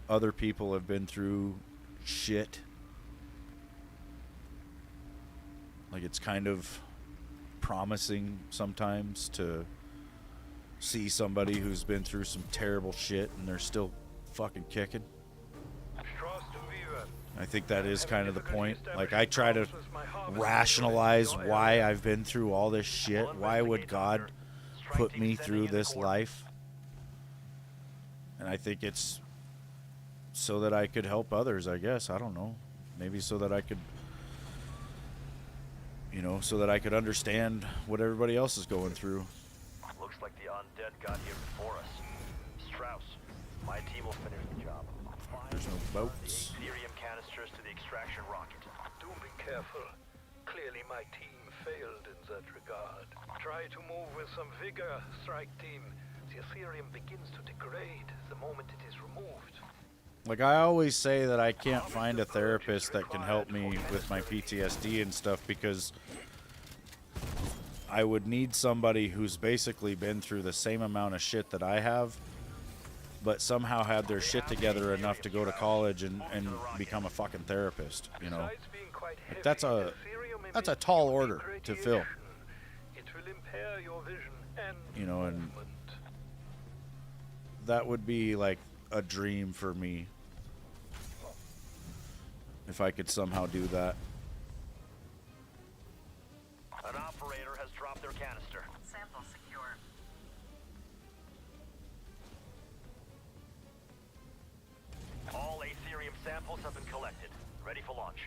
other people have been through shit. Like, it's kind of promising sometimes to see somebody who's been through some terrible shit and they're still fucking kicking. I think that is kind of the point. Like, I try to rationalize why I've been through all this shit. Why would God put me through this life? And I think it's so that I could help others, I guess. I don't know. Maybe so that I could, you know, so that I could understand what everybody else is going through. Looks like the undead got here before us. Strauss, my team will finish the job. There's no boats. The Ethereum canisters to the extraction rocket. Do be careful. Clearly my team failed in that regard. Try to move with some vigor, strike team. The Ethereum begins to degrade the moment it is removed. Like, I always say that I can't find a therapist that can help me with my PTSD and stuff because I would need somebody who's basically been through the same amount of shit that I have, but somehow had their shit together enough to go to college and become a fucking therapist, you know. Like, that's a tall order to fill. It will impair your vision and you know, and that would be like a dream for me if I could somehow do that. An operator has dropped their canister. Sample secure. All Aetherium samples have been collected. Ready ready for launch.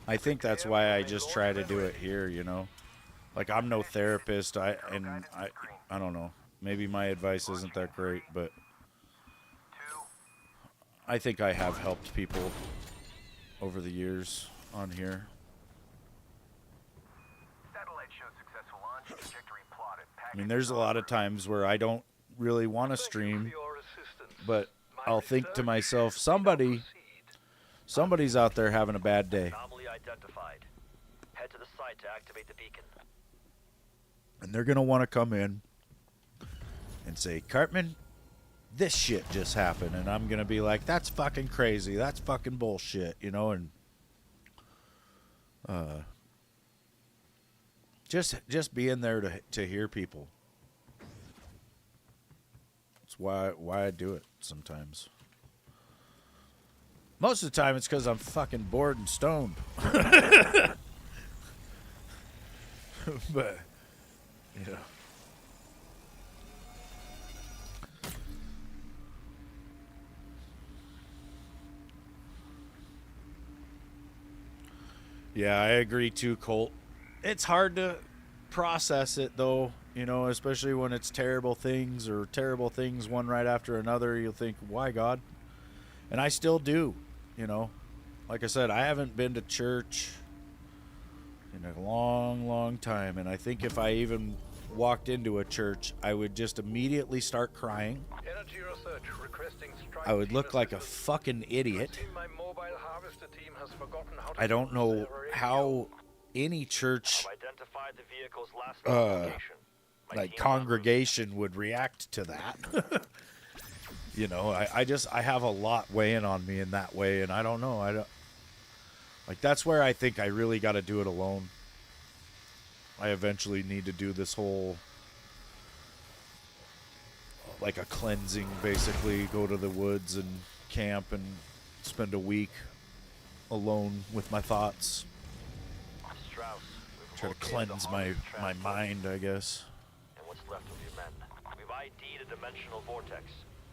I think that's why I just try to do it here, you know. Like, I'm no therapist. I don't know. Maybe my advice isn't that great, but I think I have helped people over the years on here. Satellite shows successful launch. Trajectory plotted. I mean, there's a lot of times where I don't really want to stream, but I'll think to myself, somebody's out there having a bad day. Anomaly identified. Head to the site to activate the beacon. And they're going to want to come in and say, Cartman, this shit just happened. And I'm going to be like, that's fucking crazy. That's fucking bullshit, you know, and just being there to hear people. It's why I do it sometimes. Most of the time it's because I'm fucking bored and stoned. But, you know. Yeah, I agree too, Colt. It's hard to process it, though, you know, especially when it's terrible things one right after another. You'll think, why, God? And I still do, you know. Like I said, I haven't been to church in a long, long time. And I think if I even walked into a church, I would just immediately start crying. Energy research requesting strike I would look team like a assistance. fucking idiot. Seems my mobile harvester team has forgotten how to I don't use know their radio. how any church I've identified the vehicle's last location. My like team congregation would react to that. You know, I have a lot weighing on me in that way, and I don't know. I don't like that's where I think I really got to do it alone. I eventually need to do this whole like a cleansing, basically go to the woods and camp and spend a week alone with my thoughts. Strauss, we've Try to located the cleanse my harvest transport mind, I guess. and what's left of your men. We've ID'd a dimensional vortex.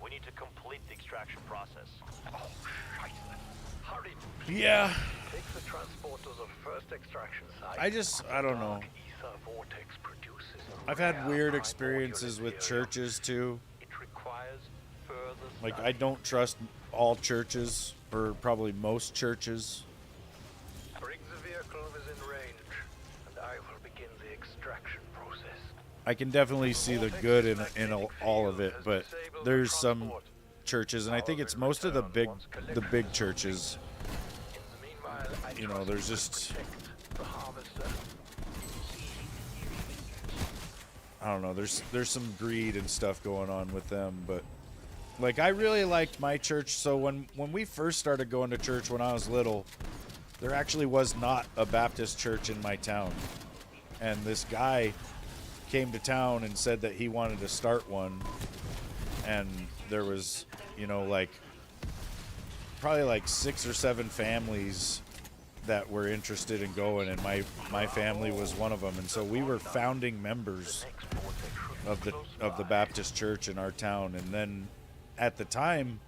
We need to complete the extraction process. Oh, shite. Hurry. Yeah, Take the transport to the first extraction site. I don't know. Dark ether vortex produces a I've had rare weird primordial experiences with material. churches too. It requires further Like, study. I don't trust all churches, or probably most churches. Bring the vehicle within range, and I will begin the extraction process. I can definitely see the good in all of it, but there's some churches, and I think it's most of the big churches. In the meanwhile, I You know, trust there's you just, protect the harvester. I don't know, there's some greed and stuff going on with them, but like, I really liked my church. So when we first started going to church when I was little, there actually was not a Baptist church in my town, and this guy came to town and said that he wanted to start one, and there was, you know, like probably like 6 or 7 families that were interested in going, and my family was one of them, and so we were founding members of the Baptist church in our town. And then at the time,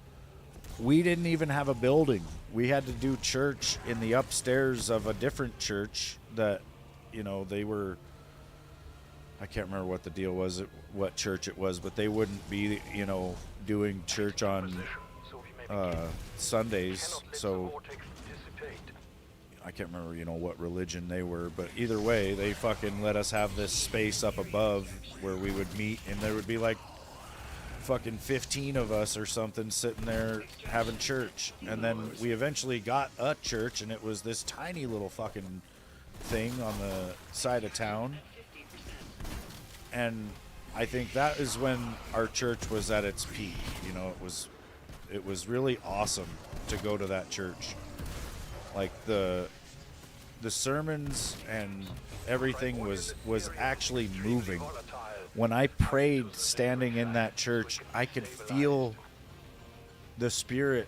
we didn't even have a building. We had to do church in the upstairs of a different church that, you know, they were, I can't remember what the deal was, what church it was, but they wouldn't be, you know, doing church on Sundays. So I can't remember, you know, what religion they were, but either way, they fucking let us have this space up above where we would meet, and there would be like fucking 15 of us or something sitting there having church. And then we eventually got a church, and it was this tiny little fucking thing on the side of town. And I think that is when our church was at its peak. You know, it was really awesome to go to that church. Like the sermons and everything was actually moving. When I prayed standing in that church, I could feel the Spirit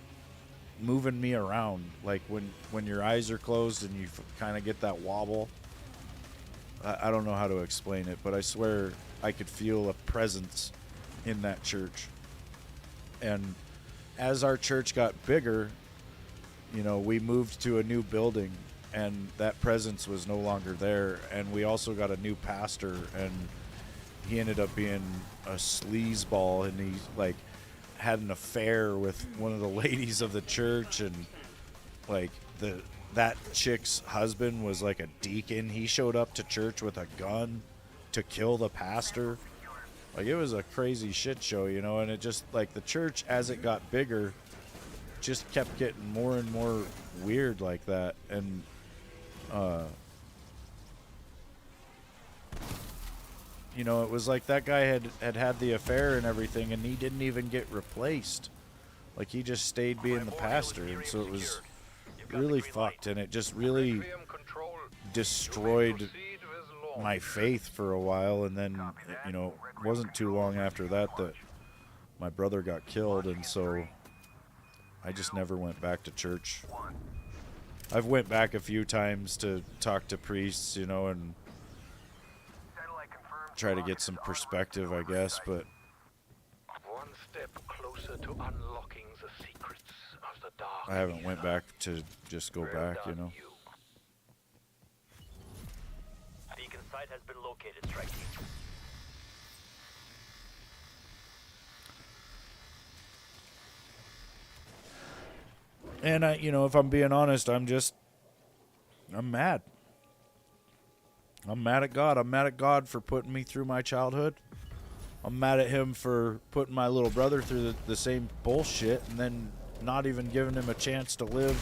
moving me around. Like when your eyes are closed and you kind of get that wobble. I don't know how to explain it, but I swear I could feel a presence in that church. And as our church got bigger, you know, we moved to a new building, and that presence was no longer there. And we also got a new pastor, and he ended up being a sleazeball, and he like had an affair with one of the ladies of the church, and like that chick's husband was like a deacon. He showed up to church with a gun to kill the pastor. Like, it was a crazy shit show, you know, and it just, like, the church, as it got bigger, just kept getting more and more weird like that. And, you know, it was like that guy had the affair and everything, and he didn't even get replaced. Like, he just stayed being the pastor, and so it was really fucked, and it just really destroyed my faith for a while. And then, you know, it wasn't too long after that my brother got killed, and so I just never went back to church. I've went back a few times to talk to priests, you know, and try to get some perspective, I guess, but One step closer to unlocking the secrets of the dark. I haven't went back to just go back, you know. Beacon site has been located, strike team. And you know, if I'm being honest, I'm mad. I'm mad at God. I'm mad at God for putting me through my childhood. I'm mad at him for putting my little brother through the same bullshit and then not even giving him a chance to live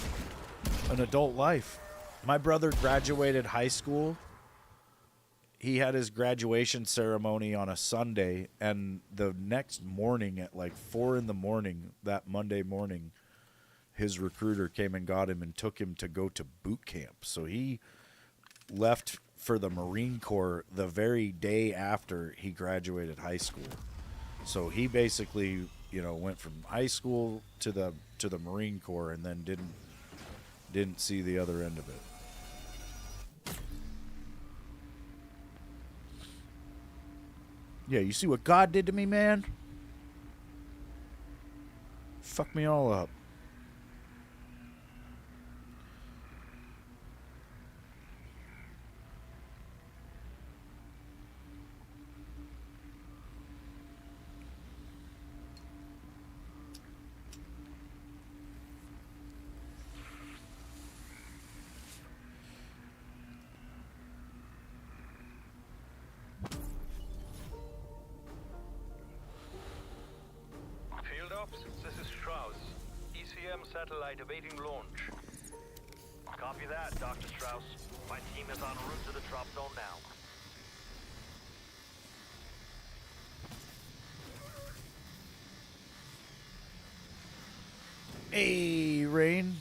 an adult life. My brother graduated high school. He had his graduation ceremony on a Sunday, and the next morning at like 4 a.m, that Monday morning, his recruiter came and got him and took him to go to boot camp. So he left for the Marine Corps the very day after he graduated high school. So he basically, you know, went from high school to the Marine Corps, and then didn't see the other end of it. Yeah, you see what God did to me, man? Fuck me all up. Field Ops, this is Strauss. ECM satellite awaiting launch. Copy that, Dr. Strauss. My team is en route to the drop zone now. Hey, Rain.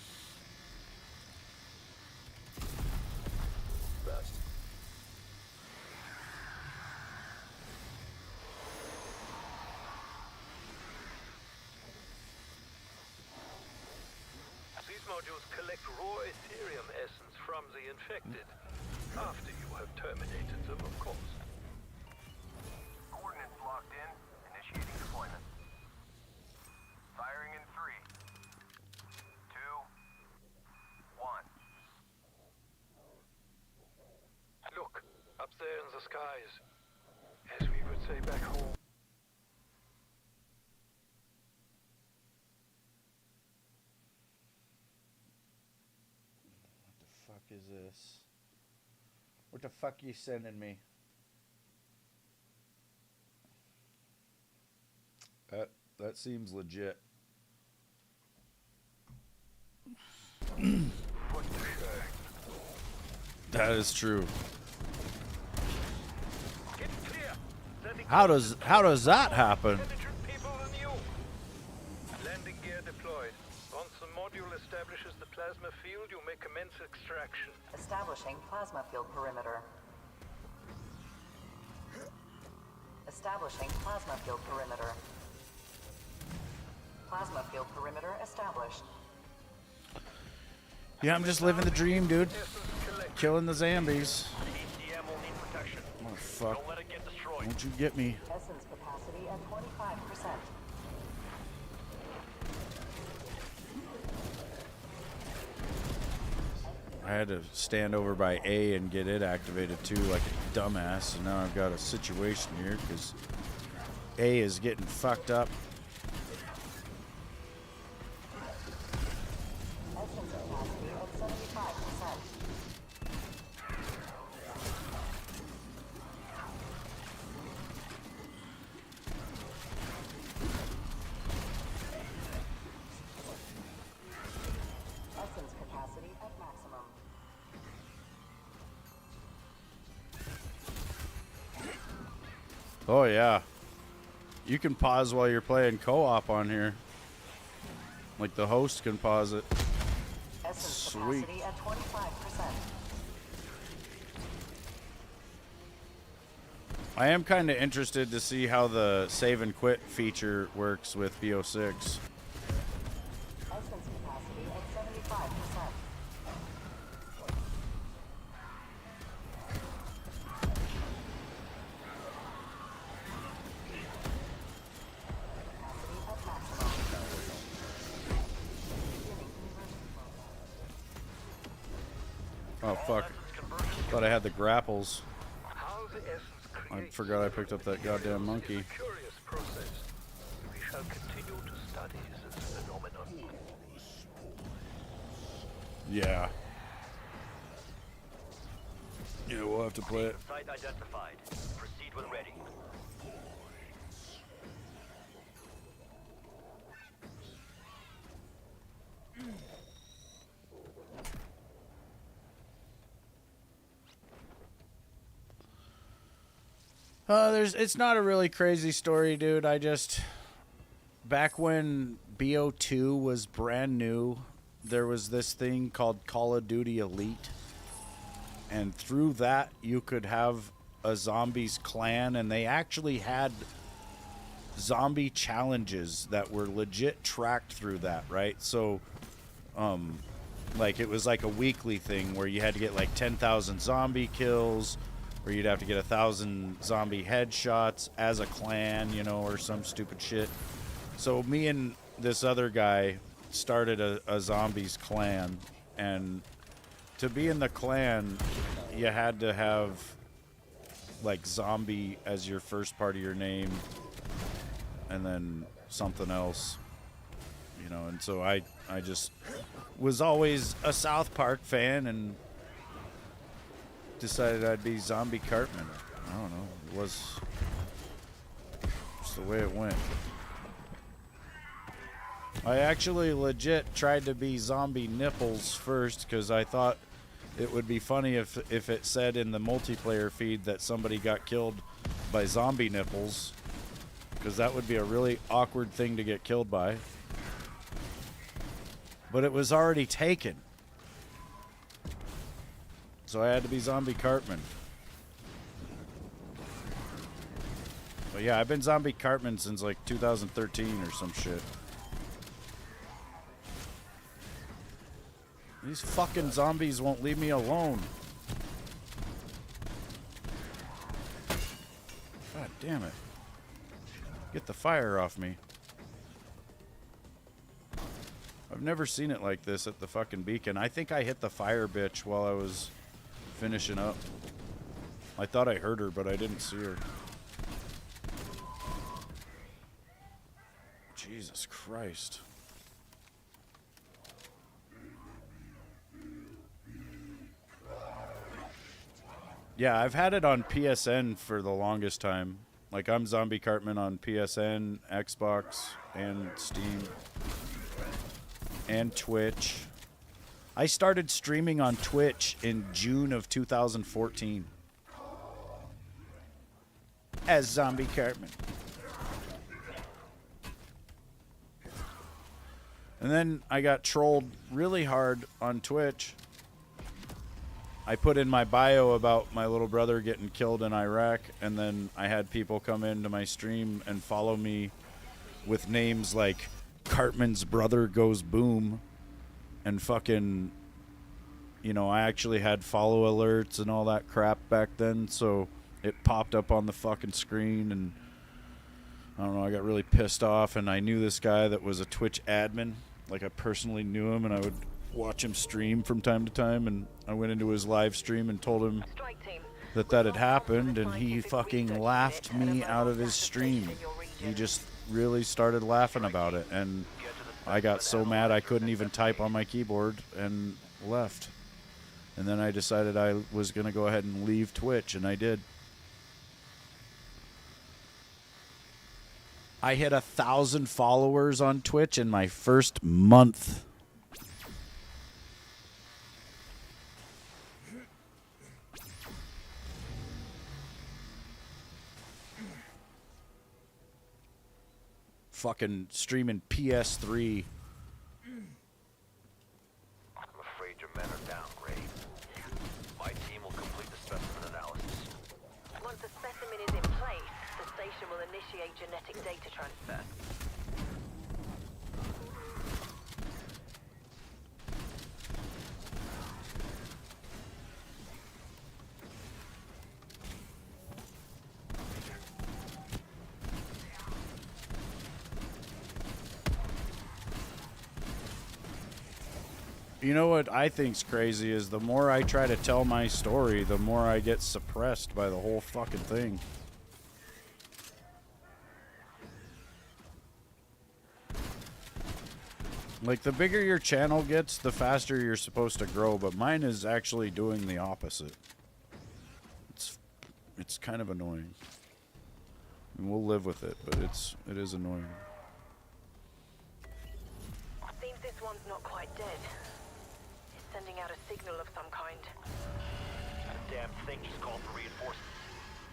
These modules collect raw Ethereum essence from the infected. After you have terminated them, of course. Coordinates locked in. Initiating deployment. Firing in 3, 2, 1. Look, up there in the skies. As we would say back home. What the fuck is this? What the fuck you sending me? That seems legit. That is true. Get clear. How does that happen? Intelligent people than you. Landing gear deployed. Once the module establishes the plasma field, you may commence extraction. Establishing plasma field perimeter. Establishing plasma field perimeter. Plasma field perimeter established. Yeah, I'm just living the dream, dude. Killing the zombies. ECM will need protection. Oh fuck! Don't let it get destroyed. Don't you get me? Essence capacity at 25%. I had to stand over by A and get it activated too, like a dumbass. And now I've got a situation here because A is getting fucked up. Oh yeah, you can pause while you're playing co-op on here. Like the host can pause it. Sweet. I am kind of interested to see how the save and quit feature works with BO6. Oh fuck. Thought I had the grapples. How the essence I creates forgot I picked up that goddamn monkey. is a curious process. We shall continue to study this phenomenon. Yeah. Yeah, we'll have to play it. Site identified. Proceed when ready. It's not a really crazy story, dude. I just, back when BO2 was brand new, there was this thing called Call of Duty Elite. And through that, you could have a zombies clan, and they actually had zombie challenges that were legit tracked through that, right? So, like, it was like a weekly thing where you had to get like 10,000 zombie kills, or you'd have to get 1,000 zombie headshots as a clan, you know, or some stupid shit. So me and this other guy started a zombies clan, and to be in the clan, you had to have like zombie as your first part of your name, and then something else, you know. And so I just was always a South Park fan and decided I'd be Zombie Cartman. I don't know. It was just the way it went. I actually legit tried to be Zombie Nipples first because I thought it would be funny if it said in the multiplayer feed that somebody got killed by Zombie Nipples, because that would be a really awkward thing to get killed by. But it was already taken. So I had to be Zombie Cartman. But yeah, I've been Zombie Cartman since like 2013 or some shit. These fucking zombies won't leave me alone. God damn it. Get the fire off me. I've never seen it like this at the fucking beacon. I think I hit the fire bitch while I was finishing up. I thought I heard her, but I didn't see her. Jesus Christ. Yeah, I've had it on PSN for the longest time. Like, I'm Zombie Cartman on PSN, Xbox, and Steam, and Twitch. I started streaming on Twitch in June of 2014 as Zombie Cartman. And then I got trolled really hard on Twitch. I put in my bio about my little brother getting killed in Iraq, and then I had people come into my stream and follow me with names like Cartman's brother goes boom, and fucking, you know, I actually had follow alerts and all that crap back then, so it popped up on the fucking screen, and I don't know, I got really pissed off, and I knew this guy that was a Twitch admin. Like, I personally knew him, and I would watch him stream from time to time, and I went into his live stream and told him Strike team. that had happened, and he fucking laughed me out of his stream. He just really started laughing about it, and I got so mad I couldn't even type on my keyboard and left. And then I decided I was going to go ahead and leave Twitch, and I did. I hit 1,000 followers on Twitch in my first month. Fucking streaming PS3. I'm afraid your men are down, Ray. My team will complete the specimen analysis. Once the specimen is in place, the station will initiate genetic data transfer. You know what I think's crazy is the more I try to tell my story, the more I get suppressed by the whole fucking thing. Like, the bigger your channel gets, the faster you're supposed to grow, but mine is actually doing the opposite. It's kind of annoying. And we'll live with it, but it is annoying. Seems this one's not quite dead. It's sending out a signal of some kind. The damn thing just called for reinforcements.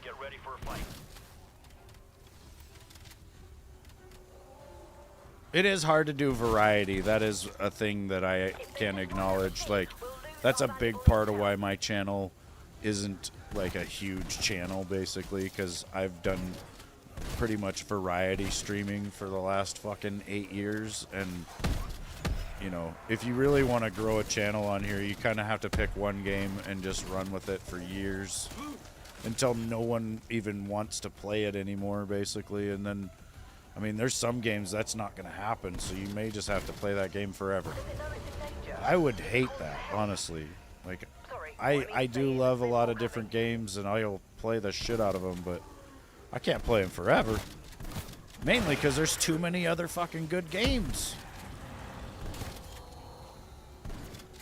Get ready for a fight. It is hard to do variety. That is a thing that I can acknowledge. Like, that's a big part of why my channel isn't like a huge channel, basically, because I've done pretty much variety streaming for the last fucking 8 years. And, you know, if you really want to grow a channel on here, you kind of have to pick one game and just run with it for years until no one even wants to play it anymore, basically. And then, I mean, there's some games that's not going to happen, so you may just have to play that game forever. I would hate that, honestly. Like, I do love a lot of different games, and I'll play the shit out of them, but I can't play them forever. Mainly because there's too many other fucking good games.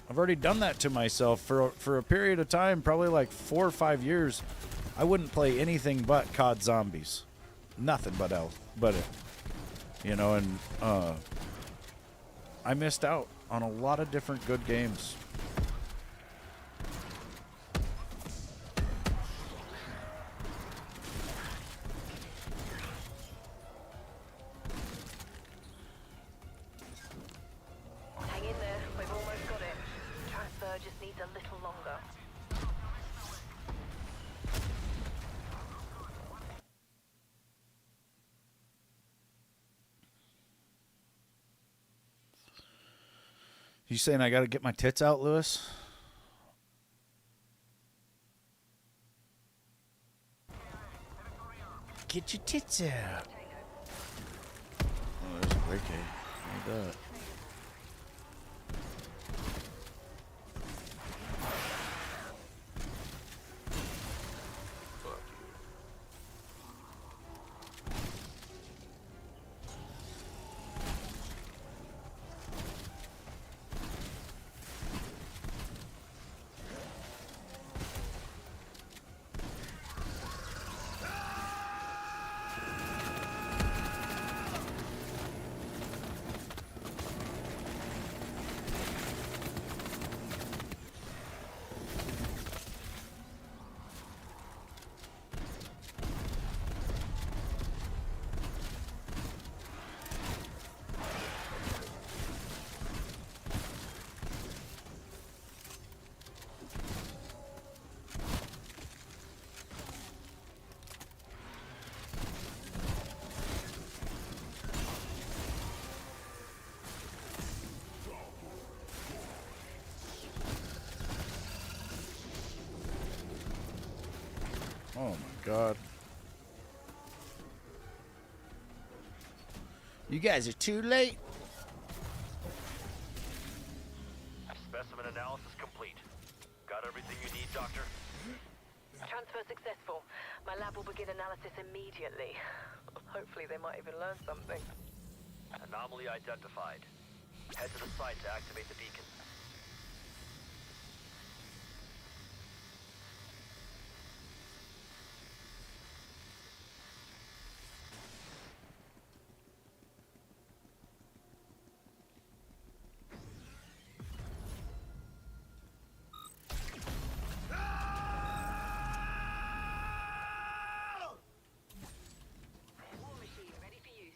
I've already done that to myself for a period of time, probably like 4 or 5 years. I wouldn't play anything but COD Zombies. Nothing but it. You know, and I missed out on a lot of different good games. Hang in there, we've almost got it. Transfer just needs a little longer. You saying I got to get my tits out, Lewis? Get your tits out. Oh, there's a break aid. Like that. Oh my God. You guys are too late. Doctor? Transfer successful. My lab will begin analysis immediately. Hopefully they might even learn something. Anomaly identified. Head to the site to activate the beacon. War machine ready for use.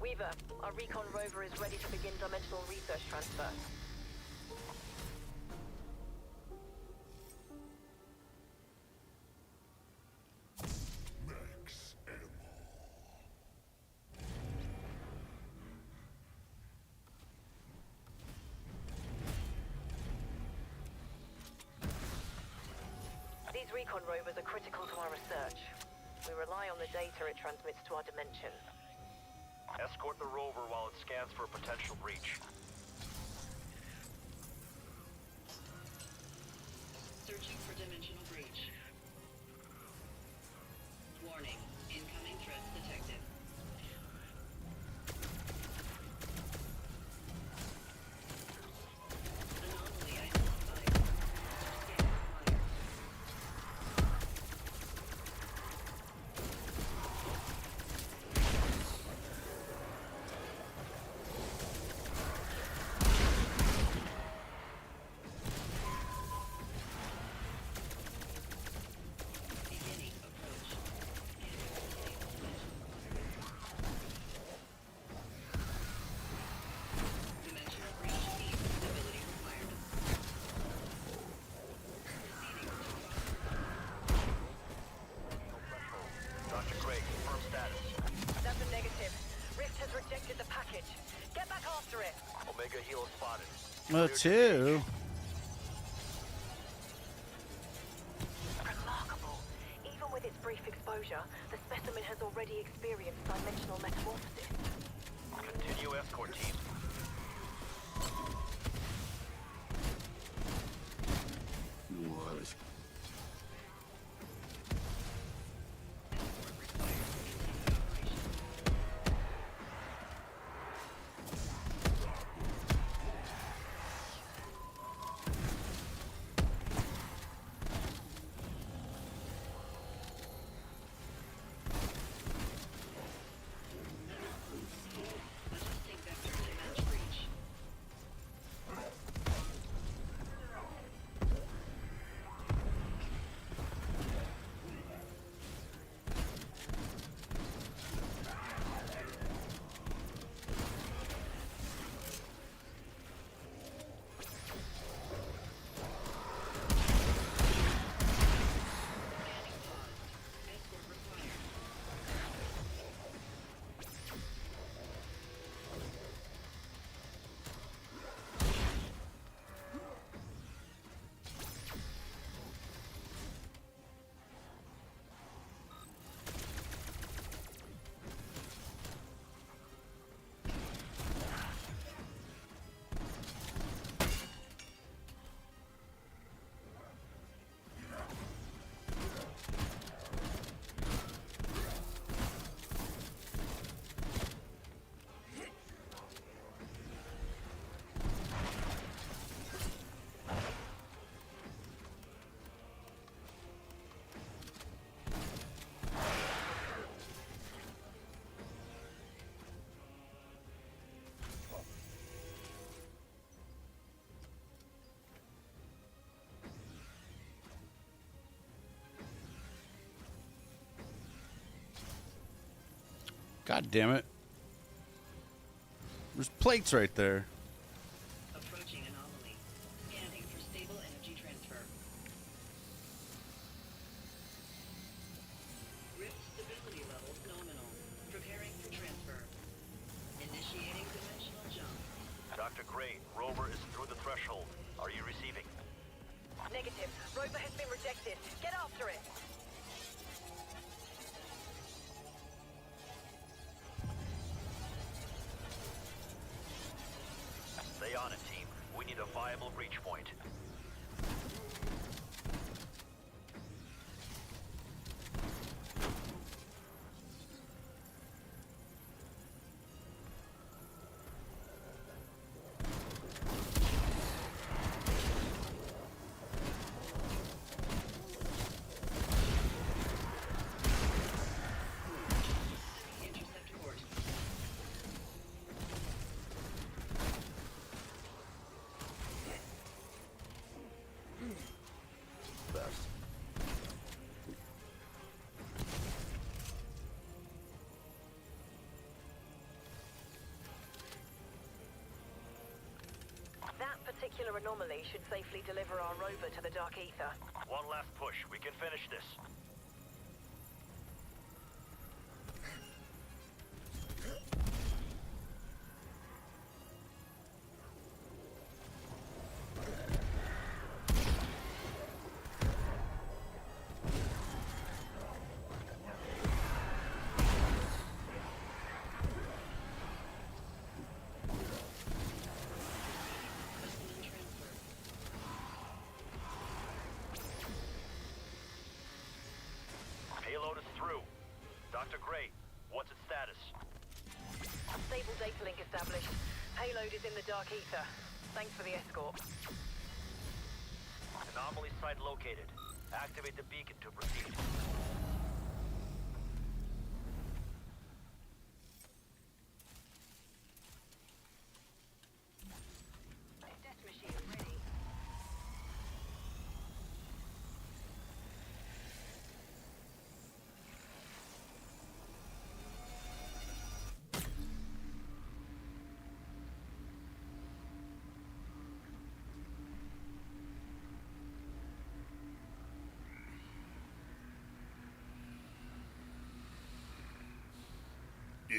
Weaver, our recon rover is ready to begin dimensional research transfer. Max ammo. These recon rovers are critical to our research. We rely on the data it transmits to our dimension. Escort the rover while it scans for a potential breach. Searching for dimensional breach. Warning. Incoming threats detected. Anomaly identified. Scan required. Beginning approach. Dimensional breach meets stability requirements. Proceeding to Dr. Craig, confirm status. That's a negative. Rift has rejected the package. Get back after it. Omega Helo spotted. Two. Remarkable. Even with its brief exposure, the specimen has already experienced dimensional metamorphosis. Continue escort team. God damn it. There's plates right there. Approaching anomaly. Scanning for stable energy transfer. Rift stability levels nominal. Preparing for transfer. Initiating dimensional jump. Dr. Gray, rover is through the threshold. Are you receiving? Negative. Rover has been rejected. Get after it. Stay on it, team. We need a viable breach point. Intercept course. That particular anomaly should safely deliver our rover to the Dark Ether. One last push. We can finish this. Specimen transfer. Payload is through. Dr. Gray, what's its status? Stable data link established. Payload is in the Dark Ether. Thanks for the escort. Anomaly site located. Activate the beacon to proceed. Death machine ready. Yeah.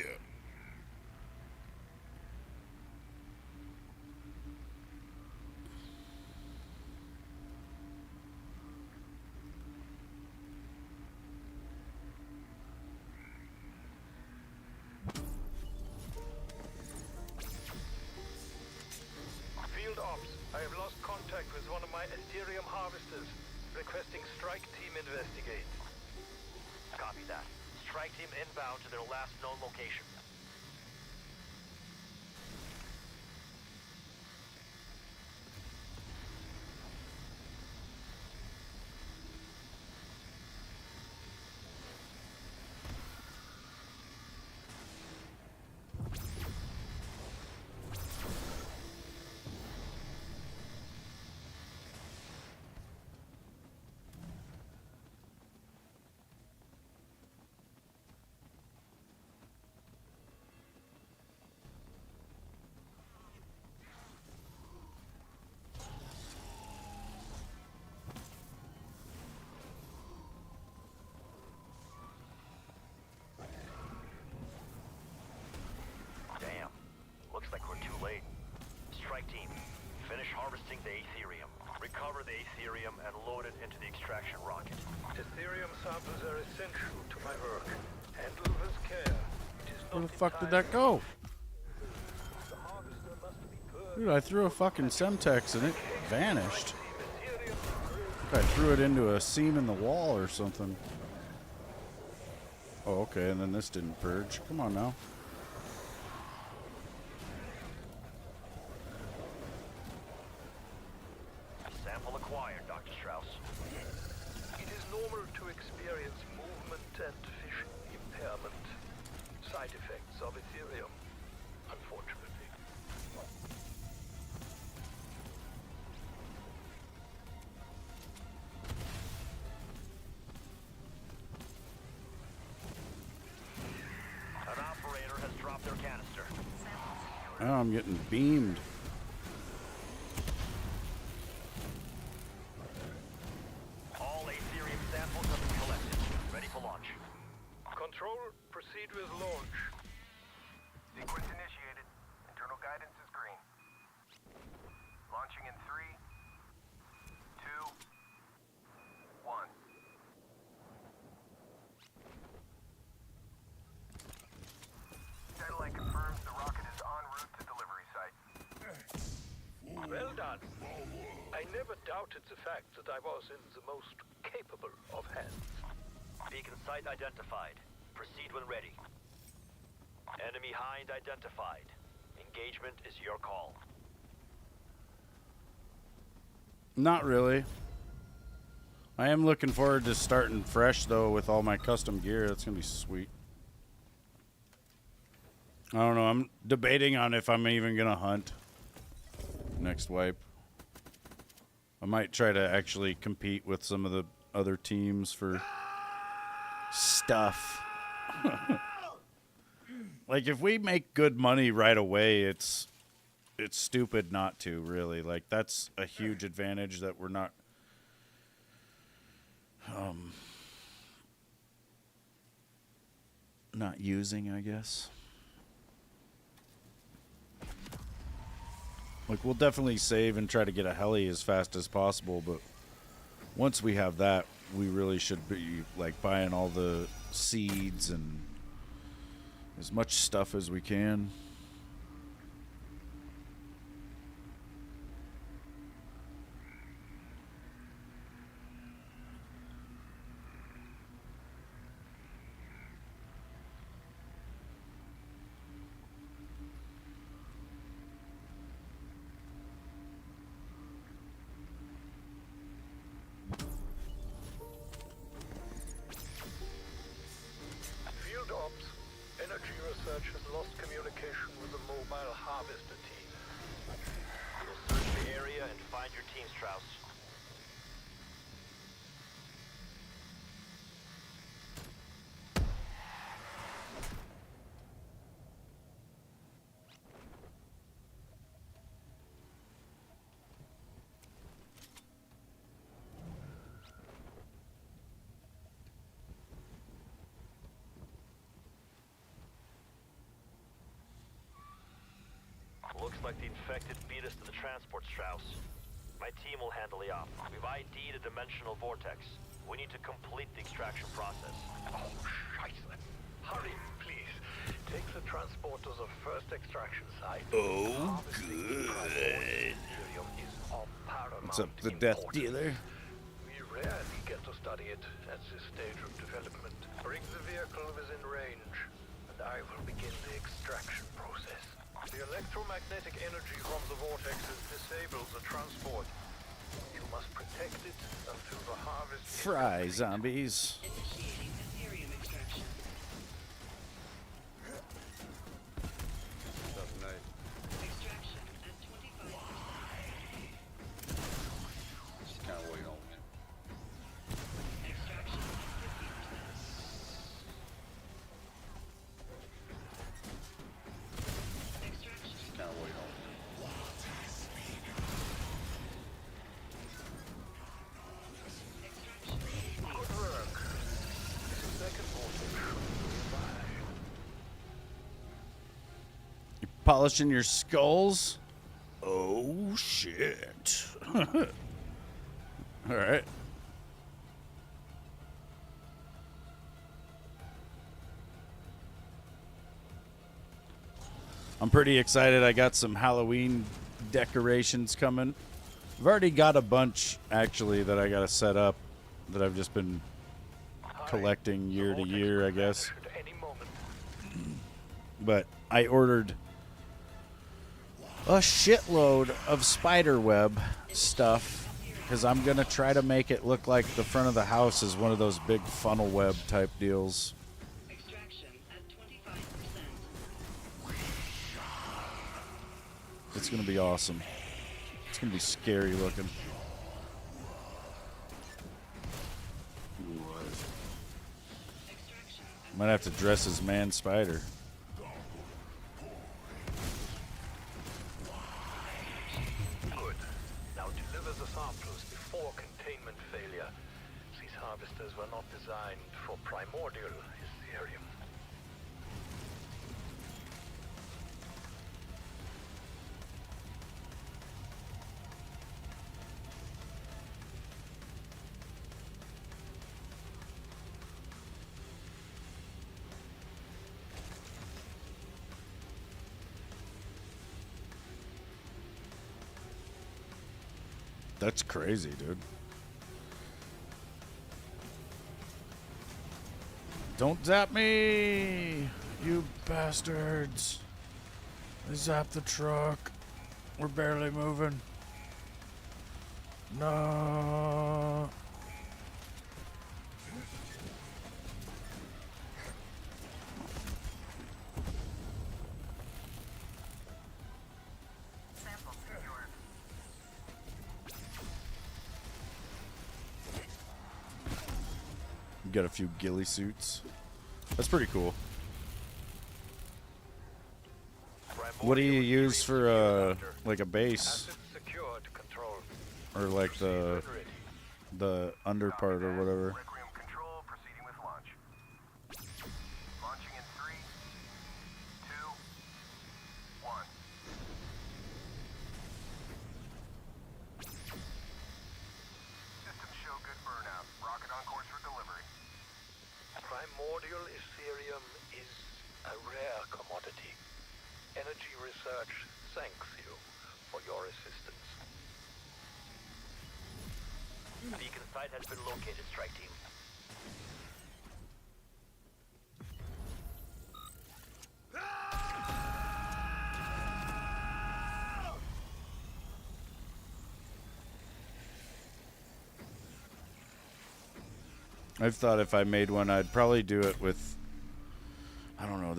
Field ops. I have lost contact with one of my Ethereum harvesters. Requesting strike team investigate. Copy that. Strike team inbound to their last known location. Damn. Looks like we're too late. Strike team, finish harvesting the Aetherium. Recover the Aetherium and load it into the extraction rocket. Ethereum samples are essential to my work. Handle with care. It is Where not the fuck did entirely- that go? The harvester must be burned. Dude, I threw a fucking Semtex and it vanished. Ethereum I threw it into a seam in the wall or something. Oh, okay, and then this didn't purge. Come on now. Sample acquired, Dr. Strauss. It is normal to experience movement and vision impairment. Side effects of Ethereum, unfortunately. An Oh, I'm getting beamed. All Aetherium samples have been collected. Ready for launch. Control, proceed with launch. Sequence initiated. Internal guidance is green. Launching in 3, 2, 1. Satellite confirms the rocket is en route to delivery site. Well done. I never doubted the fact that I was in the most capable of hands. Beacon site identified. Proceed when ready. Enemy hind identified. Engagement is your call. Not really. I am looking forward to starting fresh, though, with all my custom gear. That's going to be sweet. I don't know. I'm debating on if I'm even going to hunt next wipe. I might try to actually compete with some of the other teams for stuff. Like, if we make good money right away, it's stupid not to, really. Like, that's a huge advantage that we're not not using, I guess. Like, we'll definitely save and try to get a heli as fast as possible, but once we have that, we really should be, like, buying all the seeds and as much stuff as we can. Field ops. Energy research has lost communication with the mobile harvester team. We'll search the area and find your team, Strauss. Looks like the infected beat us to the transport, Strauss. My team will handle the op. We've ID'd a dimensional vortex. We need to complete the extraction process. Oh, Scheiße. Hurry, please. Take the transport to the first extraction site. Oh, good. What's up, the death dealer? We rarely get to study it at this stage of development. Bring the vehicle within range, and I will begin the extraction process. The electromagnetic energy from the vortexes disables the transport. You must protect it until the harvest is Fry, complete. zombies. Initiating Ethereum extraction. Doesn't know. Extraction at 25%. Just kind of wait on me. Extraction at 50%. Extraction. Just kind of wait on me. Extraction. Good work. The second vortex should be nearby. You polishing your skulls? Oh, shit. All right. I'm pretty excited. I got some Halloween decorations coming. I've already got a bunch, actually, that I got to set up that I've just been collecting year to year, I guess. At any moment. But I ordered a shitload of spiderweb stuff because I'm going to try to make it look like the front of the house is one of those big funnel web type deals. Extraction at 25%. It's going to be awesome. It's going to be scary looking. Extraction Might have to dress as man spider. the samples before containment failure. These harvesters were not designed for primordial Ethereum. That's crazy, dude. Don't zap me, you bastards. They zapped the truck. We're barely moving. No. Sample secured. Got a few ghillie suits. That's pretty cool. What do you use for like a base Assets secured, control. or like the under part or whatever? Requiem control proceeding with launch. Launching in 3, 2, 1. Systems show good burnout. Rocket on course for delivery. Primordial Ethereum is a rare commodity. Energy Research thanks you for your assistance. Beacon site has been located, strike team. I've thought if I made one, I'd probably do it with, I don't know,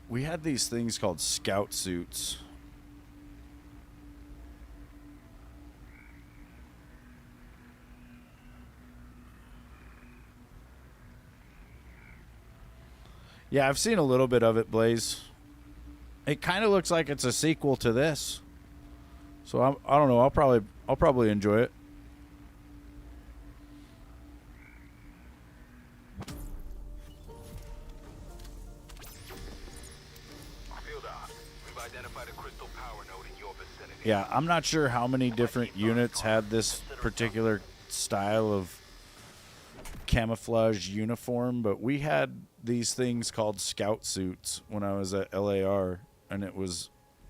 we had these things called scout suits. Yeah, I've seen a little bit of it, Blaze. It kind of looks like it's a sequel to this. So I don't know, I'll probably enjoy it. Field Op, we've identified a crystal power node in your vicinity. Yeah, I'm not sure how many different units had this particular style of camouflage uniform, but we had these things called scout suits when I was at LAR, and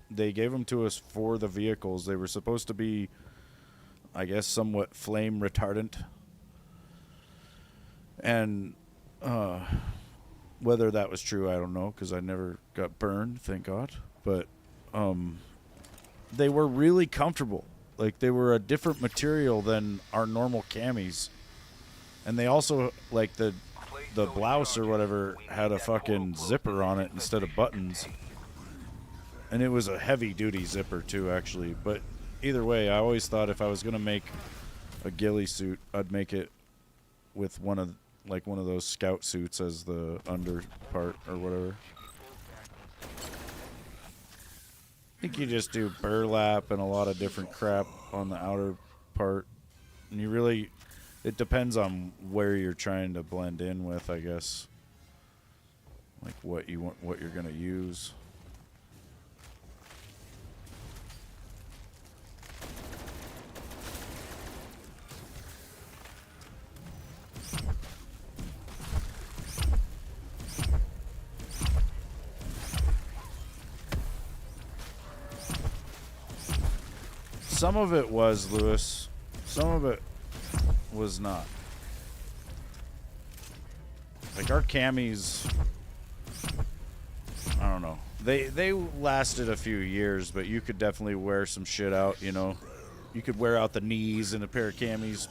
they gave them to us for the vehicles. They were supposed to be, I guess, somewhat flame retardant, and whether that was true, I don't know, because I never got burned, thank God. But they were really comfortable. Like, they were a different material than our normal camis. And they also, like, the blouse or whatever had a fucking zipper on it instead of buttons. And it was a heavy-duty zipper, too, actually. But either way, I always thought if I was going to make a ghillie suit, I'd make it with one of those scout suits as the under part or whatever. I think you just do burlap and a lot of different crap on the outer part. And you really... It depends on where you're trying to blend in with, I guess. Like what you're going to use. Some of it was, Lewis. Some of it was not. Like our camis, I don't know. They lasted a few years, but you could definitely wear some shit out, you know. You could wear out the knees in a pair of camis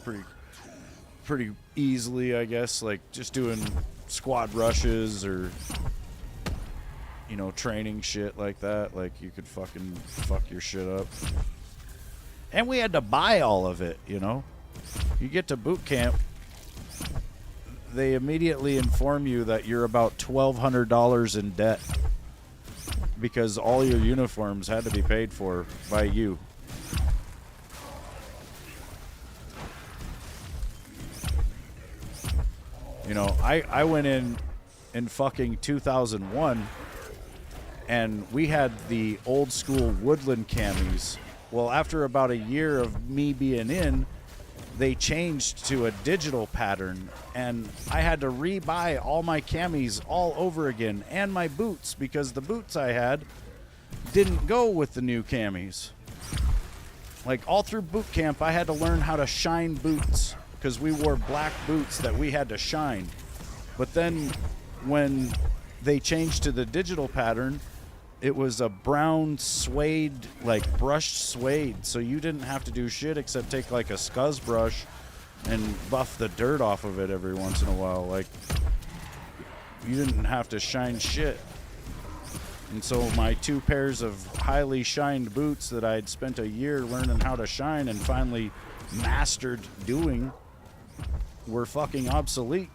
pretty easily, I guess. Like just doing squad rushes or, you know, training shit like that. Like you could fucking fuck your shit up. And we had to buy all of it, you know. You get to boot camp, they immediately inform you that you're about $1,200 in debt because all your uniforms had to be paid for by you. You know, I went in fucking 2001, and we had the old school woodland camis. Well, after about a year of me being in, they changed to a digital pattern, and I had to re-buy all my camis all over again, and my boots, because the boots I had didn't go with the new camis. Like, all through boot camp, I had to learn how to shine boots, because we wore black boots that we had to shine. But then when they changed to the digital pattern, it was a brown suede, like brushed suede, so you didn't have to do shit except take like a scuzz brush and buff the dirt off of it every once in a while. Like, you didn't have to shine shit. And so my 2 pairs of highly shined boots that I'd spent a year learning how to shine and finally mastered doing were fucking obsolete.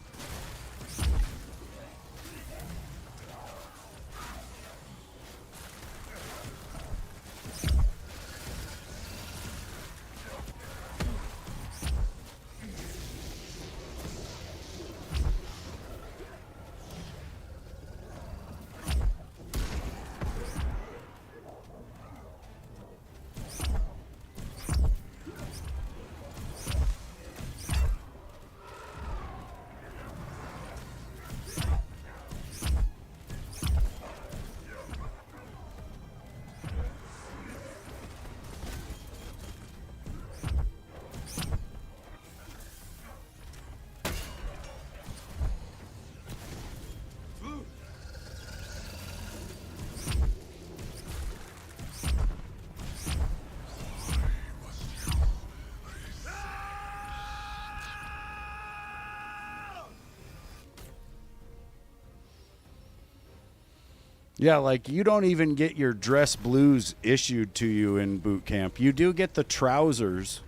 Yeah, like, you don't even get your dress blues issued to you in boot camp. You do get the trousers,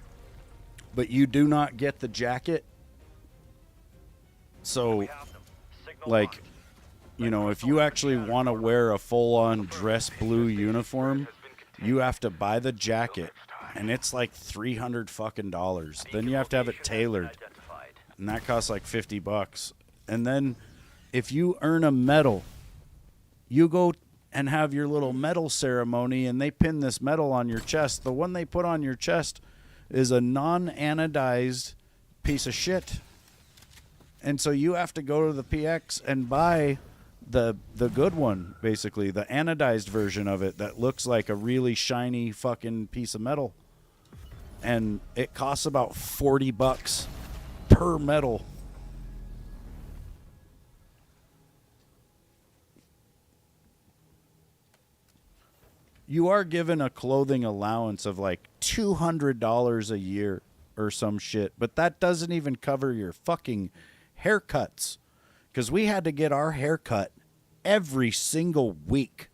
but you do not get the jacket. So, like, you know, if you actually want to wear a full-on dress blue uniform, you have to buy the jacket, and it's like $300 fucking dollars. Then you have to have it tailored, and that costs like $50. And then if you earn a medal, you go and have your little medal ceremony, and they pin this medal on your chest. The one they put on your chest is a non-anodized piece of shit. And so you have to go to the PX and buy the good one, basically, the anodized version of it that looks like a really shiny fucking piece of metal. And it costs about $40 per medal. You are given a clothing allowance of like $200 a year or some shit, but that doesn't even cover your fucking haircuts, because we had to get our hair cut every single week,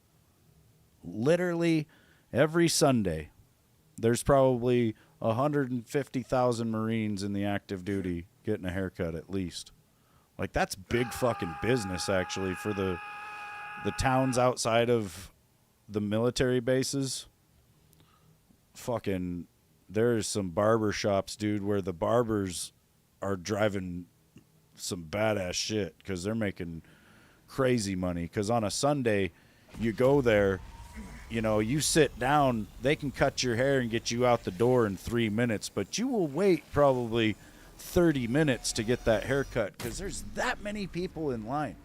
literally every Sunday. There's probably 150,000 Marines in the active duty getting a haircut at least. Like, that's big fucking business, actually, for the towns outside of the military bases. Fucking, there's some barber shops, dude, where the barbers are driving some badass shit because they're making crazy money. Because on a Sunday, you go there, you know, you sit down, they can cut your hair and get you out the door in 3 minutes, but you will wait probably 30 minutes to get that haircut because there's that many people in line.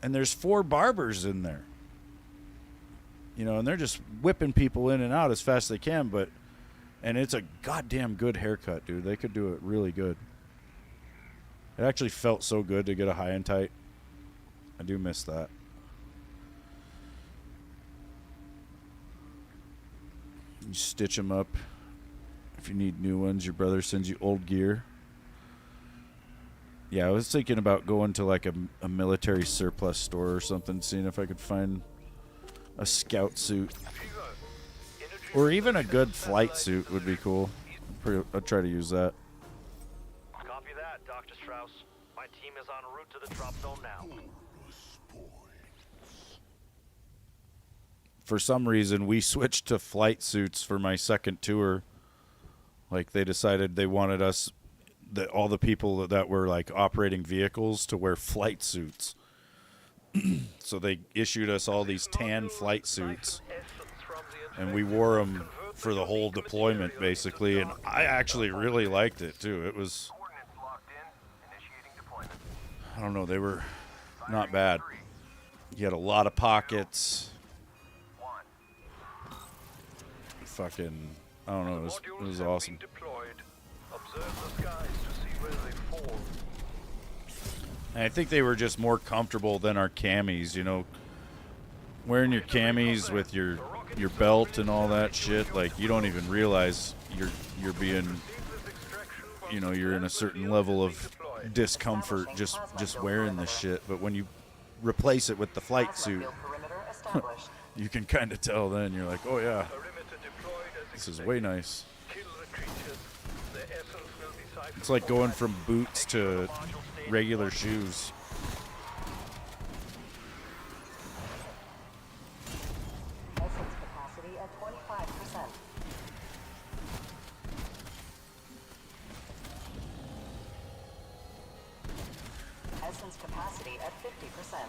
And there's 4 barbers in there. You know, and they're just whipping people in and out as fast as they can, and it's a goddamn good haircut, dude. They could do it really good. It actually felt so good to get a high and tight. I do miss that. You stitch them up. If you need new ones, your brother sends you old gear. Yeah, I was thinking about going to like a military surplus store or something, seeing if I could find a scout suit. Or even a good flight suit would be cool. I'd try to use that. Copy that, Dr. Strauss. My team is en route to the drop zone now. For some reason, we switched to flight suits for my second tour. Like, they decided they wanted us all the people that were like operating vehicles to wear flight suits. So they issued us all these tan flight suits, and we wore them for the whole deployment basically. And I actually really liked it too. It was, Coordinates locked in. Initiating deployment. I don't know, they were not bad. You had a lot of pockets. Fucking, I don't know, it was awesome. Observe the skies to see where they fall. And I think they were just more comfortable than our camis, you know. Wearing your camis with your belt and all that shit, like you don't even realize you're being, you know, you're in a certain level of discomfort just wearing this shit. But when you replace it with the flight suit, you can kind of tell then. You're like, oh yeah, this is way nice. It's like going from boots to regular shoes. Essence capacity at 25%. Essence capacity at 50%.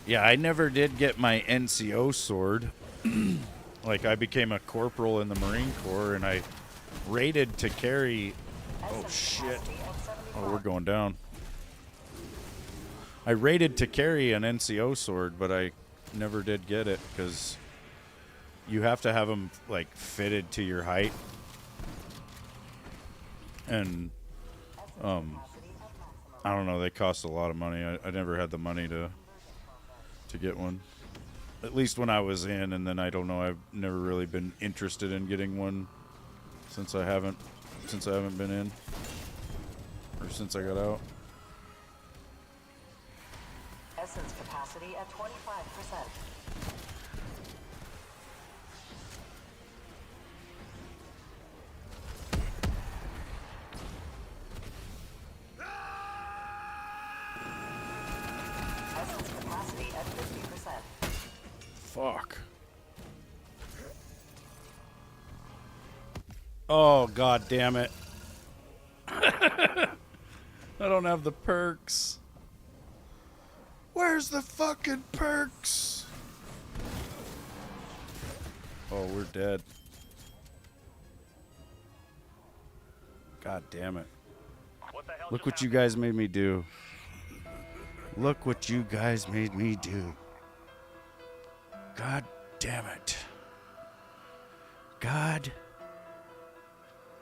Yeah, I never did get my NCO sword. Like, I became a corporal in the Marine Corps, and I rated to carry... Oh, shit. Oh, we're going down. I rated to carry an NCO sword, but I never did get it, because you have to have them, like, fitted to your height. And, I don't know, they cost a lot of money. I never had the money to get one. At least when I was in, and then I don't know, I've never really been interested in getting one since I haven't been in, or since I got out. Essence capacity at 25%. Essence capacity at 50%. Fuck. Oh, god damn it. I don't have the perks. Where's the fucking perks? Oh, we're dead. God damn it. Look what you guys made me do. Look what you guys made me do. God damn it. God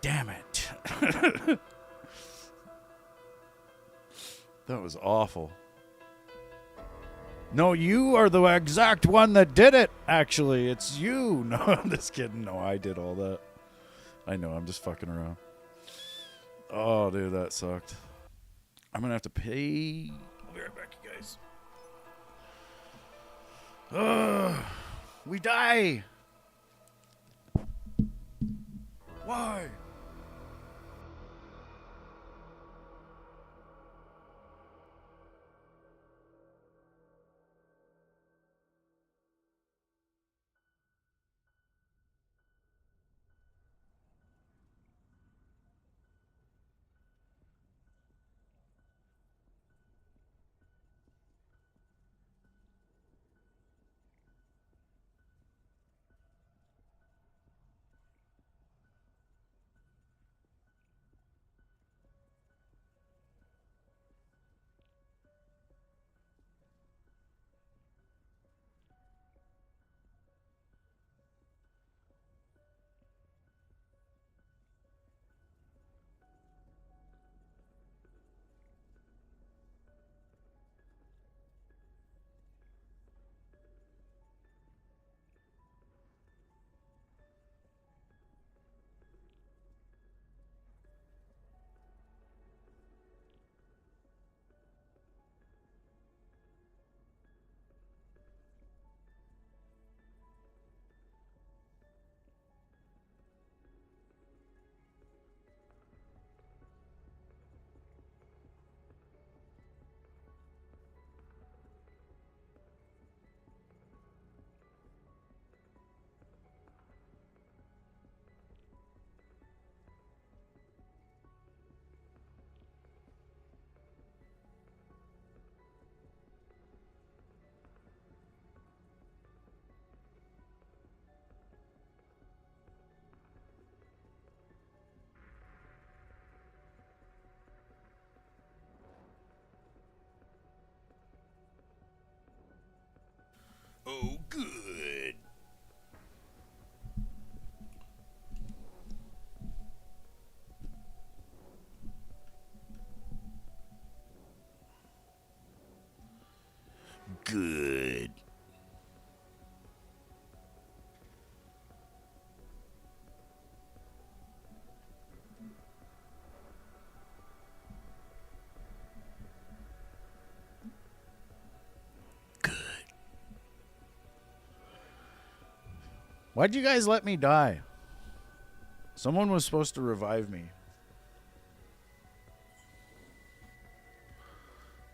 damn it. That was awful. No, you are the exact one that did it, actually. It's you. No, I'm just kidding. No, I did all that. I know, I'm just fucking around. Oh, dude, that sucked. I'm going to have to pay. I'll be right back, you guys. We die. Why? Oh, good. Good. Why'd you guys let me die? Someone was supposed to revive me.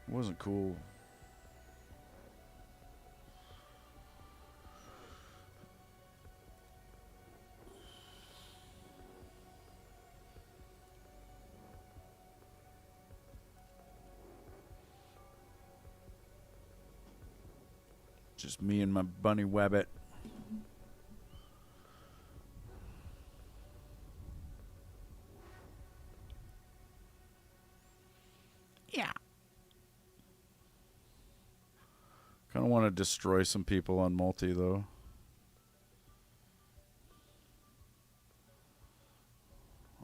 It wasn't cool. Just me and my bunny wabbit. Yeah. Kind of want to destroy some people on multi, though.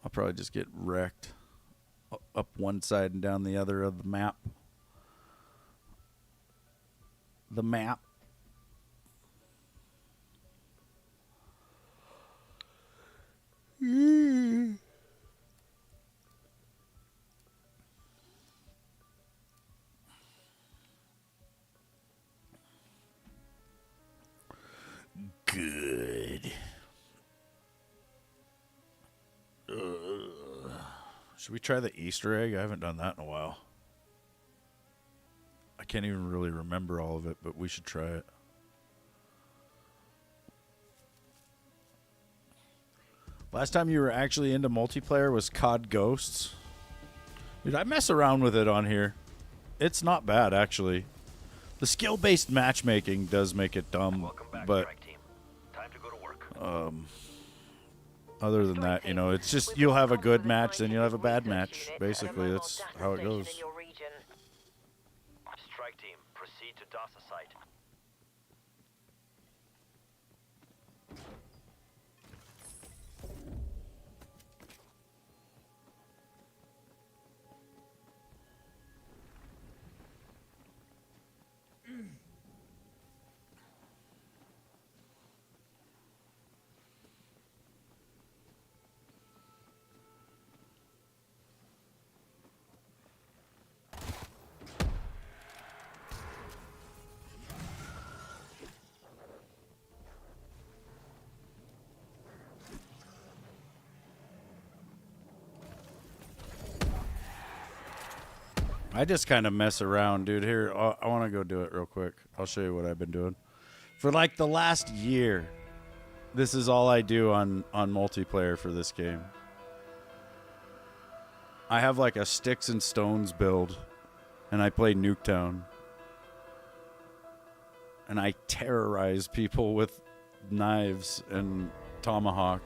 I'll probably just get wrecked up one side and down the other of the map. The map. Good. Should we try the Easter egg? I haven't done that in a while. I can't even really remember all of it, but we should try it. Last time you were actually into multiplayer was COD Ghosts. Dude, I mess around with it on here. It's not bad, actually. The skill-based matchmaking does make it dumb, Welcome back, but strike team. Time to go to work. other than that, you know, it's just you'll have a good match, then you'll have a bad match. Basically, that's how it goes. Strike team, proceed to DASA site. I just kind of mess around, dude. Here, I want to go do it real quick. I'll show you what I've been doing. For like the last year, this is all I do on multiplayer for this game. I have like a sticks and stones build, and I play Nuketown. And I terrorize people with knives and tomahawk.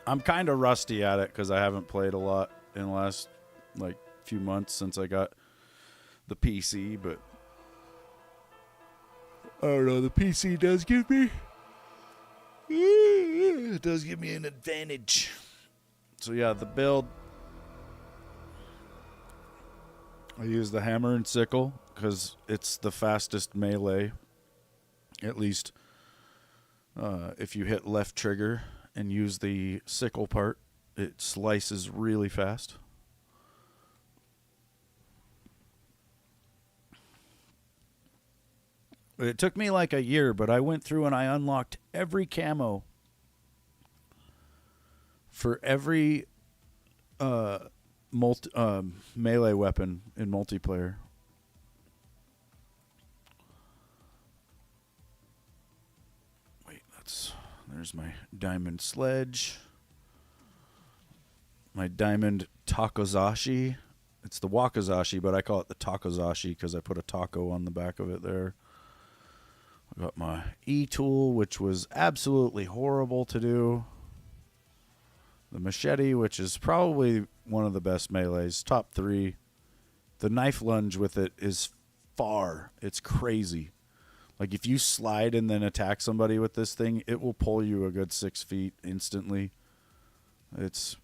I'm kind of rusty at it because I haven't played a lot in the last like few months since I got the PC, but I don't know, the PC does give me an advantage. So yeah, the build, I use the hammer and sickle because it's the fastest melee, at least if you hit left trigger and use the sickle part, it slices really fast. It took me like a year, but I went through and I unlocked every camo for every melee weapon in multiplayer. Wait, there's my diamond sledge. My diamond takozashi. It's the wakizashi, but I call it the takozashi because I put a taco on the back of it there. I got my E-tool, which was absolutely horrible to do. The machete, which is probably one of the best melees. Top 3 The knife lunge with it is far. It's crazy. Like if you slide and then attack somebody with this thing, it will pull you a good 6 feet instantly. It's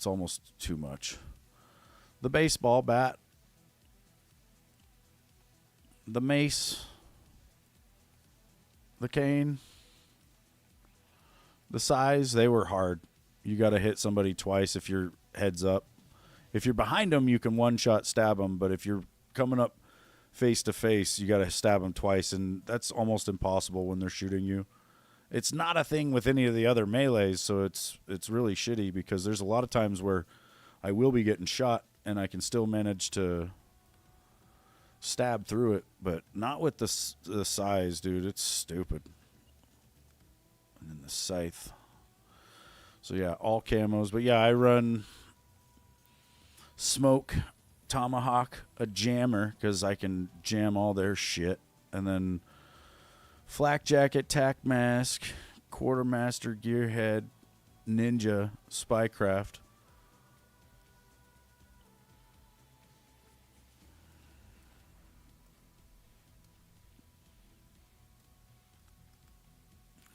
almost too much. The baseball bat, the mace, the cane, the size, they were hard. You got to hit somebody twice if your head's up. If you're behind them, you can one-shot stab them, but if you're coming up face to face, you got to stab them twice, and that's almost impossible when they're shooting you. It's not a thing with any of the other melees, so it's really shitty because there's a lot of times where I will be getting shot and I can still manage to stab through it, but not with the size, dude. It's stupid. And then the scythe. So yeah, all camos, but yeah, I run smoke, tomahawk, a jammer because I can jam all their shit, and then flak jacket, tack mask, quartermaster, gearhead, ninja, spycraft.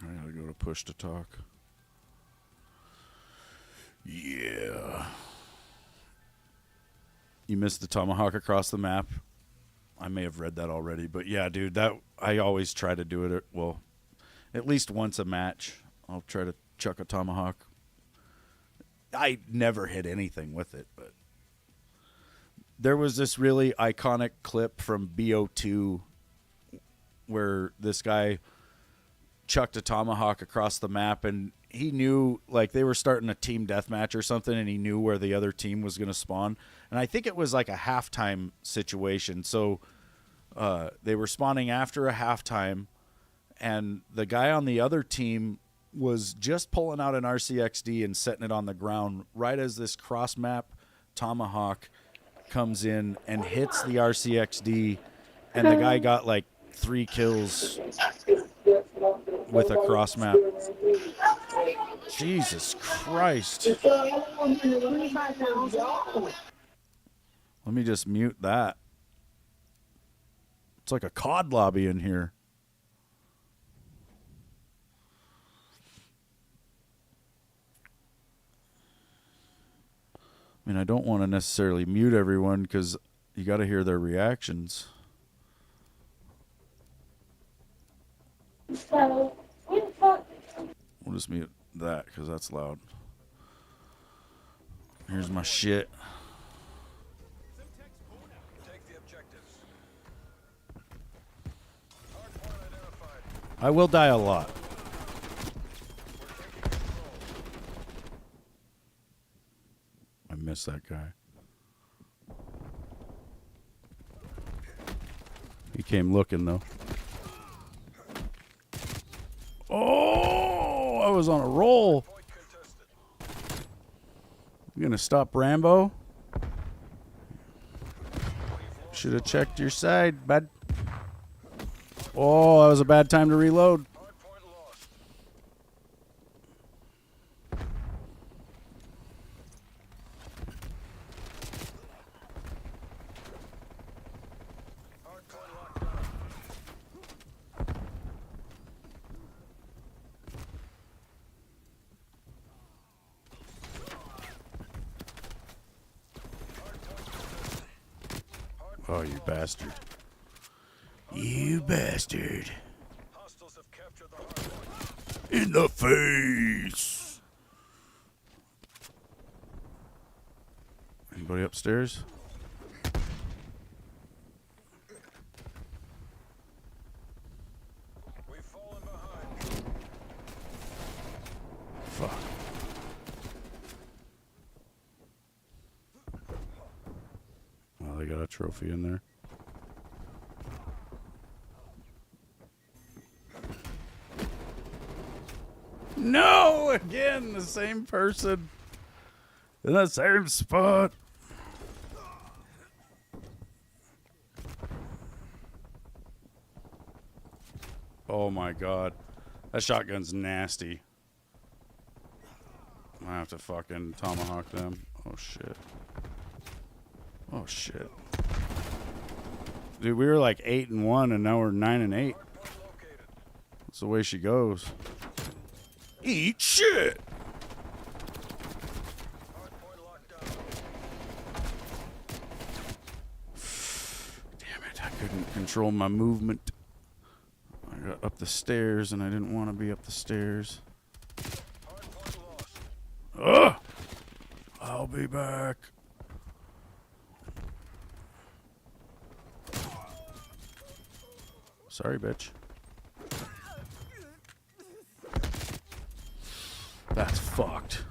I gotta go to push to talk. Yeah. You missed the tomahawk across the map. I may have read that already, but yeah, dude, that I always try to do it. Well, at least once a match, I'll try to chuck a tomahawk. I never hit anything with it, but there was this really iconic clip from BO2 where this guy chucked a tomahawk across the map, and he knew, like, they were starting a team deathmatch or something, and he knew where the other team was going to spawn. And I think it was like a halftime situation. So they were spawning after a halftime, and the guy on the other team was just pulling out an RCXD and setting it on the ground right as this cross-map tomahawk comes in and hits the RCXD, and the guy got like 3 kills with a cross map. Jesus Christ. Let me just mute that. It's like a COD lobby in here. I mean, I don't want to necessarily mute everyone because you got to hear their reactions. We'll just mute that because that's loud. Here's my shit. I will die a lot. I miss that guy. He came looking though. Oh, I was on a roll. You gonna stop Rambo? Should have checked your side, bud. Oh, that was a bad time to reload. Oh, you bastard. You bastard. In the face. Anybody upstairs? Fuck. Well, they got a trophy in there. No! Again, the same person. In the same spot. Oh my god. That shotgun's nasty. I have to fucking tomahawk them. Oh shit. Oh Oh shit. Dude, we were like 8-1 and now we're 9-8. That's the way she goes. Eat shit. Damn it, I couldn't control my movement. I got up the stairs and I didn't want to be up the stairs. Ugh! I'll be back. Sorry, bitch. That's fucked.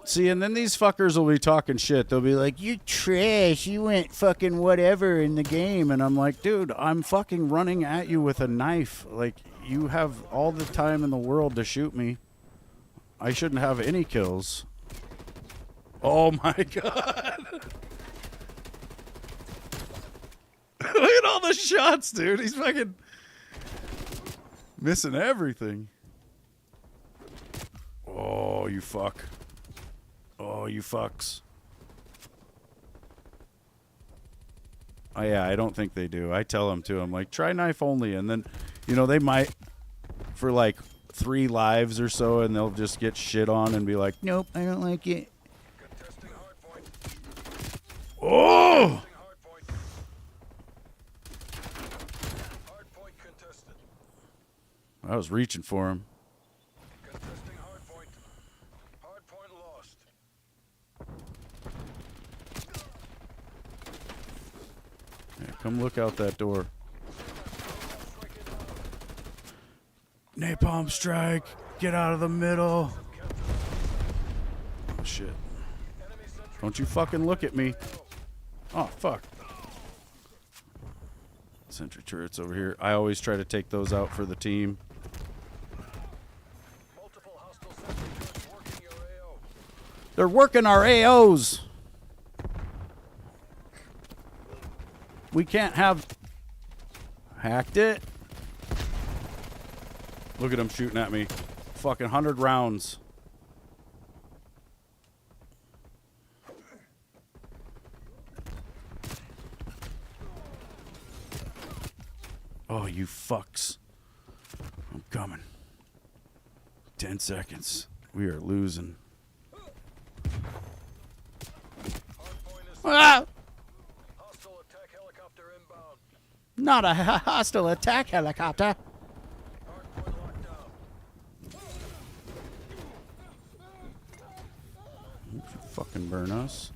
See, and then these fuckers will be talking shit. They'll be like, you trash. You went fucking whatever in the game. And I'm like, dude, I'm fucking running at you with a knife. Like, you have all the time in the world to shoot me. I shouldn't have any kills. Oh my god. Look at all the shots, dude. He's fucking missing everything. Oh, you fuck. Oh, you fucks. Oh, yeah, I don't think they do. I tell them to. I'm like, try knife only. And then, you know, they might for like 3 lives or so, and they'll just get shit on and be like, nope, I don't like it. Oh! I was reaching for him. Yeah, come look out that door. Napalm strike. Get out of the middle. Oh, shit. Don't you fucking look at me. Oh, fuck. Sentry turrets over here. I always try to take those out for the team. They're working our AOs. We can't have... Hacked it. Look at him shooting at me. Fucking 100 rounds. Oh, you fucks. I'm coming. 10 seconds. We are losing. Ah! Not a hostile attack helicopter. Fucking burn us.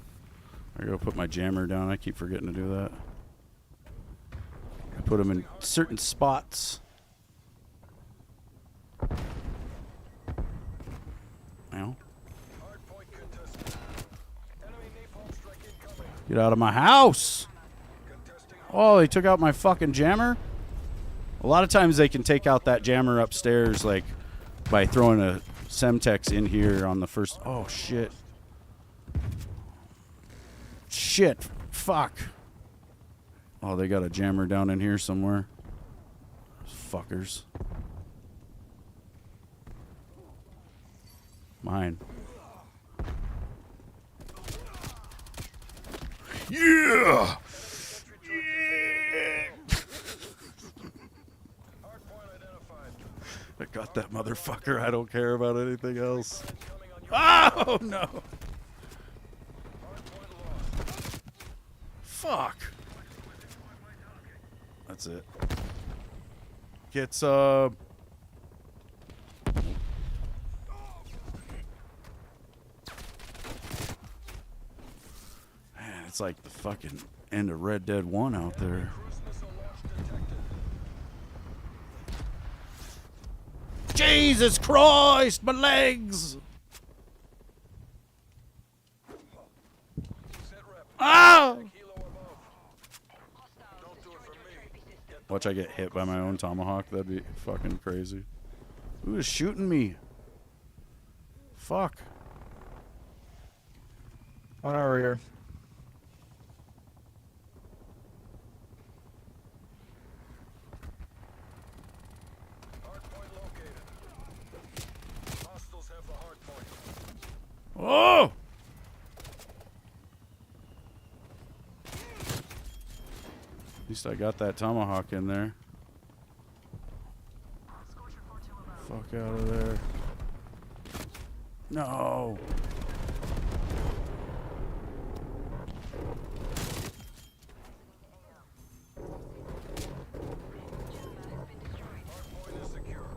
I gotta put my jammer down. I keep forgetting to do that. I put them in certain spots. Now. Get out of my house! Oh, they took out my fucking jammer? A lot of times they can take out that jammer upstairs, like, by throwing a Semtex in here on the first... Oh, shit. Shit. Fuck. Oh, they got a jammer down in here somewhere. Those fuckers. Mine. Yeah! I got that motherfucker. I don't care about anything else. Oh, no. Fuck. That's it. Get some. Man, it's like the fucking end of Red Dead 1 out there. Jesus Christ, my legs! Ah! Watch I get hit by my own tomahawk. That'd be fucking crazy. Who is shooting me? Fuck. On our rear. Hardpoint located. Hostiles have the hardpoint. Oh! At least I got that tomahawk in there. Fuck out of there. No. Hardpoint is secure.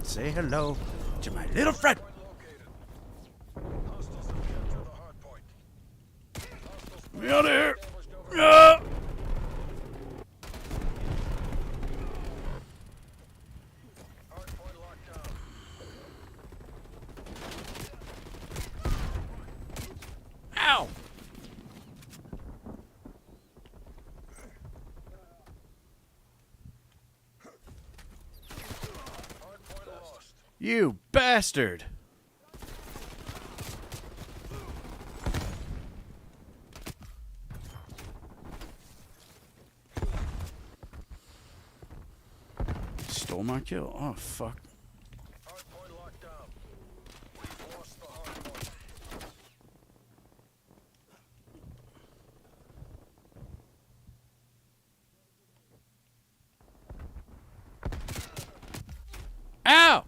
Say hello to my little friend. Hostiles have captured the hardpoint. Hostiles Get me out of here. established over. Ah! Hardpoint locked down. Ow! Hardpoint lost. You bastard! Stole my kill. Oh, fuck. Hardpoint locked down. We've lost the hardpoint. Ow!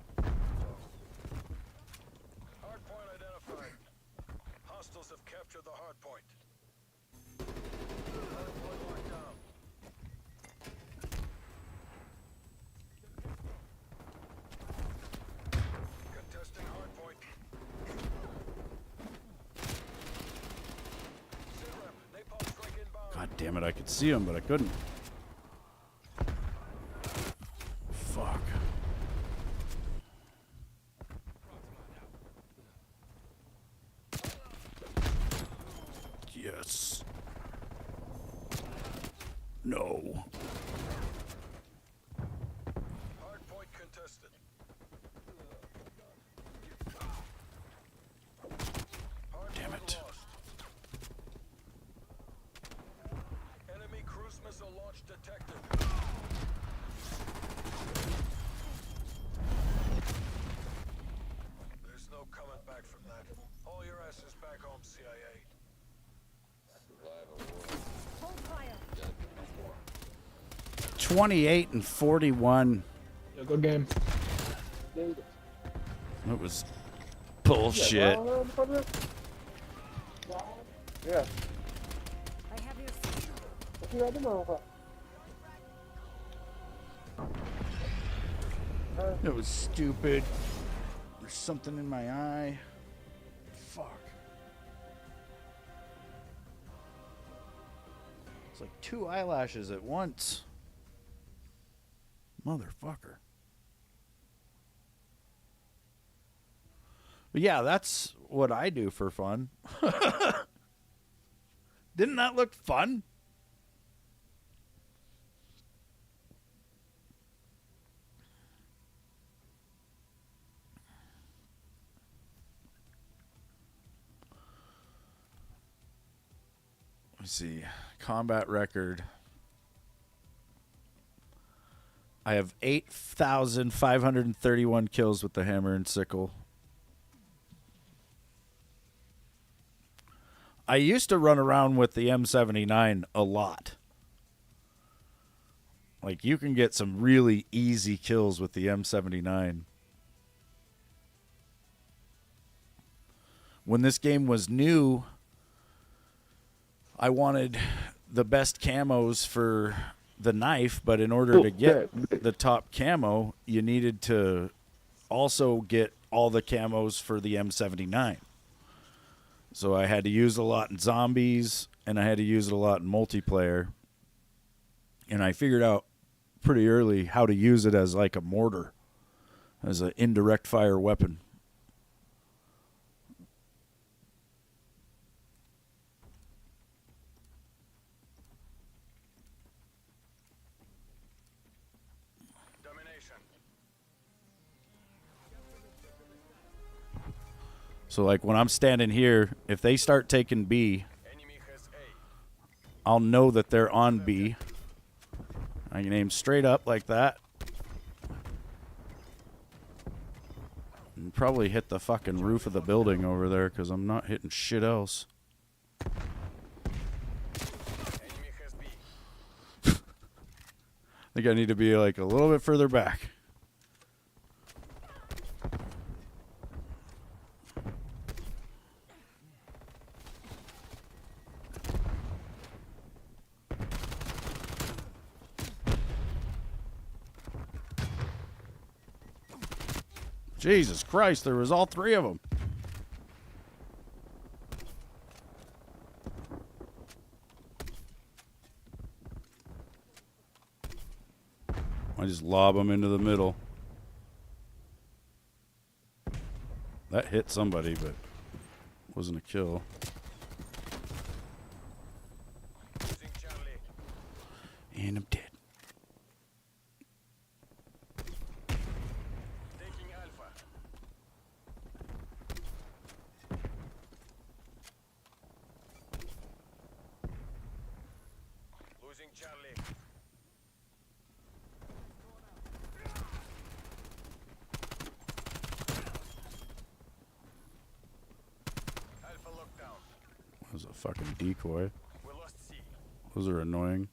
Hardpoint identified. Hostiles have captured the hardpoint. Hardpoint locked down. Contesting hardpoint. SITREP, napalm strike inbound. God damn it, I could see him, but I couldn't. Fuck. Yes. No. Hardpoint contested. Damn Hardpoint it. lost. Enemy cruise missile launch detected. There's no coming back from that. Haul your asses back home, CIA. 28 and 41. Yeah, good game. It was bullshit. Yeah. It was stupid. There's something in my eye. Fuck. It's like 2 eyelashes at once. Motherfucker. But yeah, that's what I do for fun. Didn't that look fun? Let's see. Combat record. I have 8,531 kills with the hammer and sickle. I used to run around with the M79 a lot. Like, you can get some really easy kills with the M79. When this game was new, I wanted the best camos for the knife, but in order to get the top camo, you needed to also get all the camos for the M79. So I had to use a lot in zombies and I had to use it a lot in multiplayer. And I figured out pretty early how to use it as like a mortar, as an indirect fire weapon. So like when I'm standing here, if they start taking B, I'll know that they're on B. I can aim straight up like that. And probably hit the fucking roof of the building over there because I'm not hitting shit else. I think I need to be like a little bit further back. Jesus Christ, there was all three of them. I just lob them into the middle. That hit somebody, but wasn't a kill. And I'm dead. That was a fucking decoy. Those are annoying.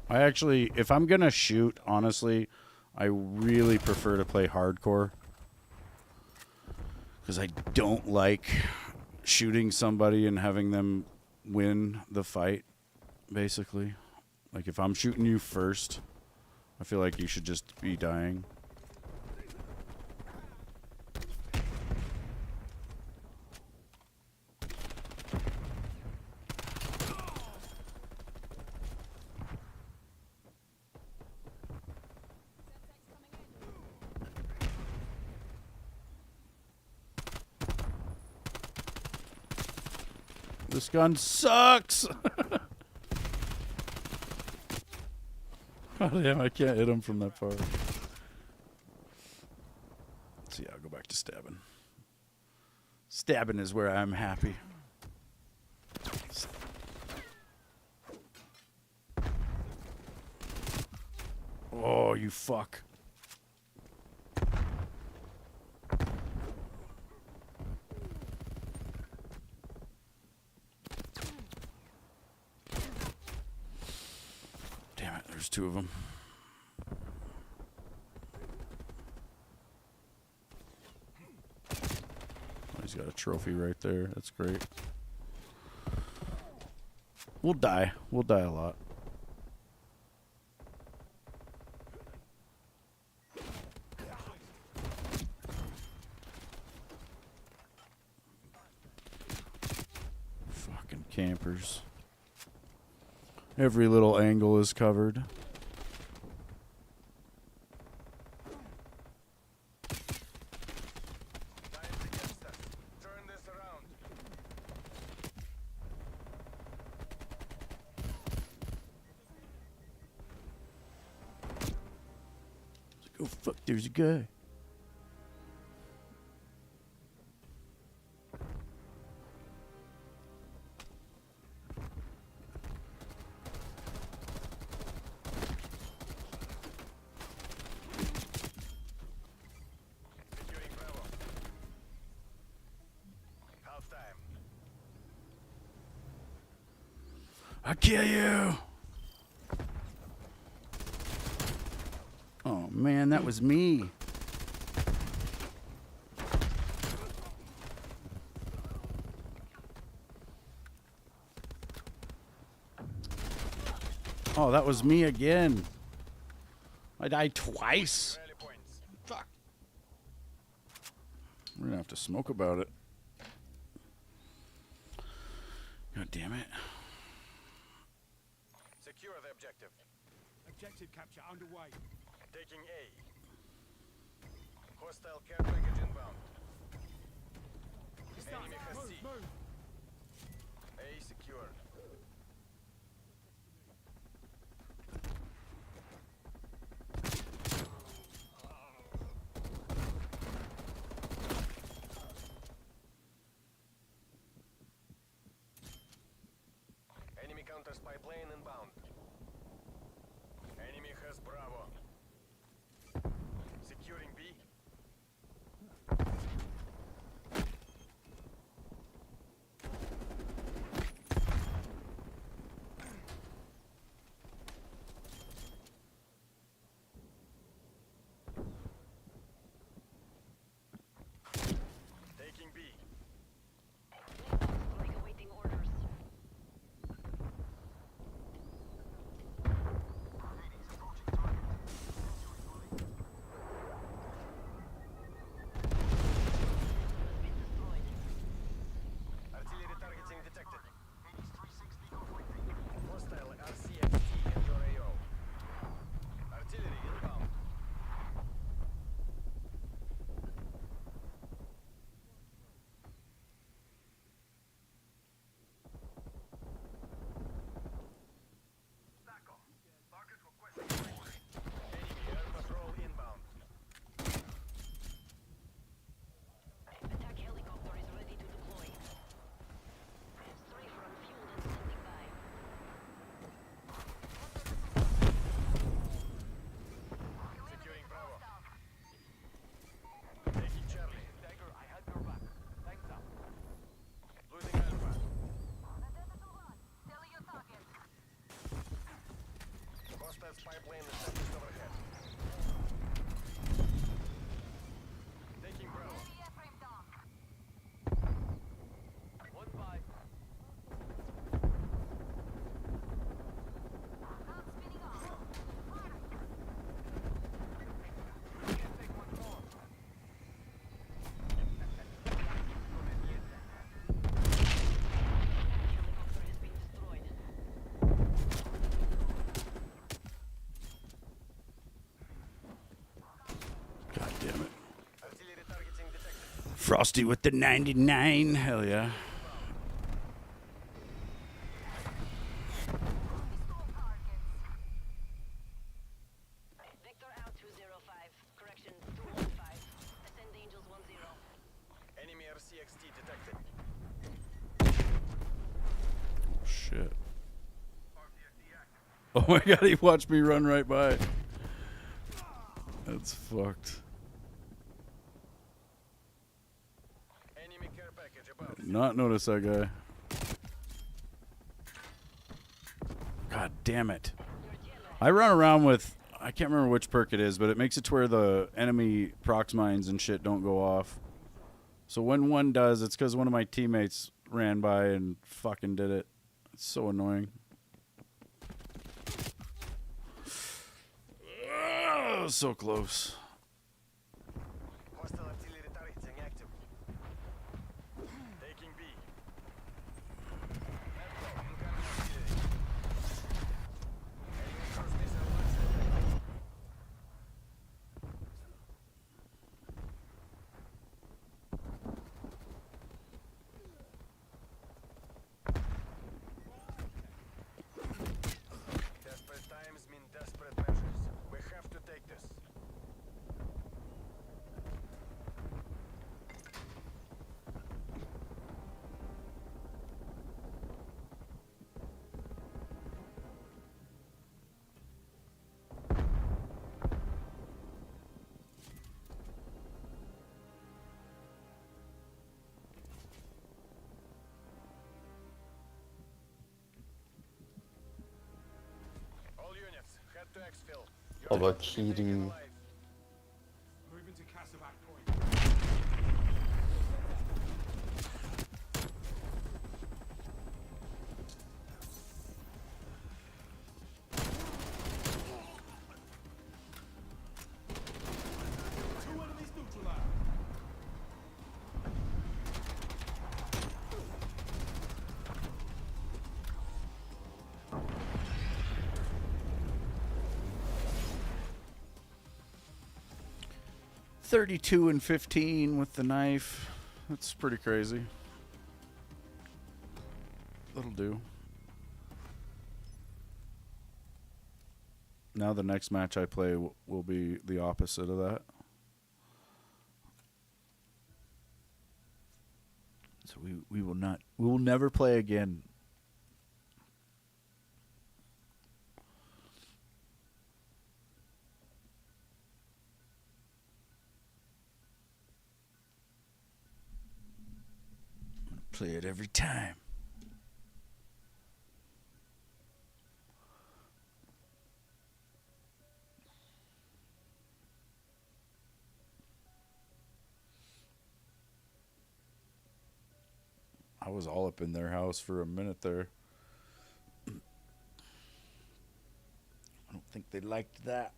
I actually, if I'm gonna shoot, honestly, I really prefer to play hardcore. Because I don't like shooting somebody and having them win the fight, basically. Like, if I'm shooting you first, I feel like you should just be dying. This gun sucks! Oh, damn, I can't hit him from that far. So, yeah, I'll go back to stabbing. Stabbing is where I'm happy. Oh, you fuck. Damn it, there's two of them. Oh, he's got a trophy right there. That's great. We'll die. We'll die a lot. Fucking campers. Every little angle is covered. Oh fuck, there's a guy. I'll kill you. Oh man, that was me. Oh, that was me again. I died twice. Rally points. Fuck. We're gonna have to smoke about it. God damn it. Secure the objective. Objective capture underway. Taking A. Hostile care package inbound. Enemy has C. A secure. Enemy counter spy plane inbound. Enemy has Bravo. Securing B. Taking B. Strike awaiting orders. Artillery targeting detected. Hostile RCXT in your AO. Artillery inbound. Enemy air patrol inbound. Attack helicopter is ready to deploy. Strafe run fueled and standing by. Securing Bravo. Taking Charlie. Dagger, I have your back. Thanks up. Losing Alpha. Hostile spy plane established overhead. Taking Bravo. One by. Helicopter has been destroyed. God damn it. Artillery targeting detected. Frosty with the 99. Hell yeah. Victor out 205. Correction 215. Ascend Angels 10. Enemy RCXT detected. Oh, shit. Oh my god, he watched me run right by. That's fucked. Enemy care package above. Did not notice that guy. God damn it. I run around with, I can't remember which perk it is, but it makes it to where the enemy prox mines and shit don't go off. So when one does, it's because one of my teammates ran by and fucking did it. It's so annoying. Oh, so close. Hostile artillery targeting active. Taking B. Left incoming artillery. Enemy cruise missile launch detected. Desperate times mean desperate measures. We have to take this. All units, head to exfil. Your Baba objective is taken Kiri. alive. Moving to Castlemac Point. 32 and 15 with the knife. That's pretty crazy. That'll do. Now the next match I play will be the opposite of that. So we will never play again. I'm gonna play it every time. I was all up in their house for a minute there. I don't think they liked that.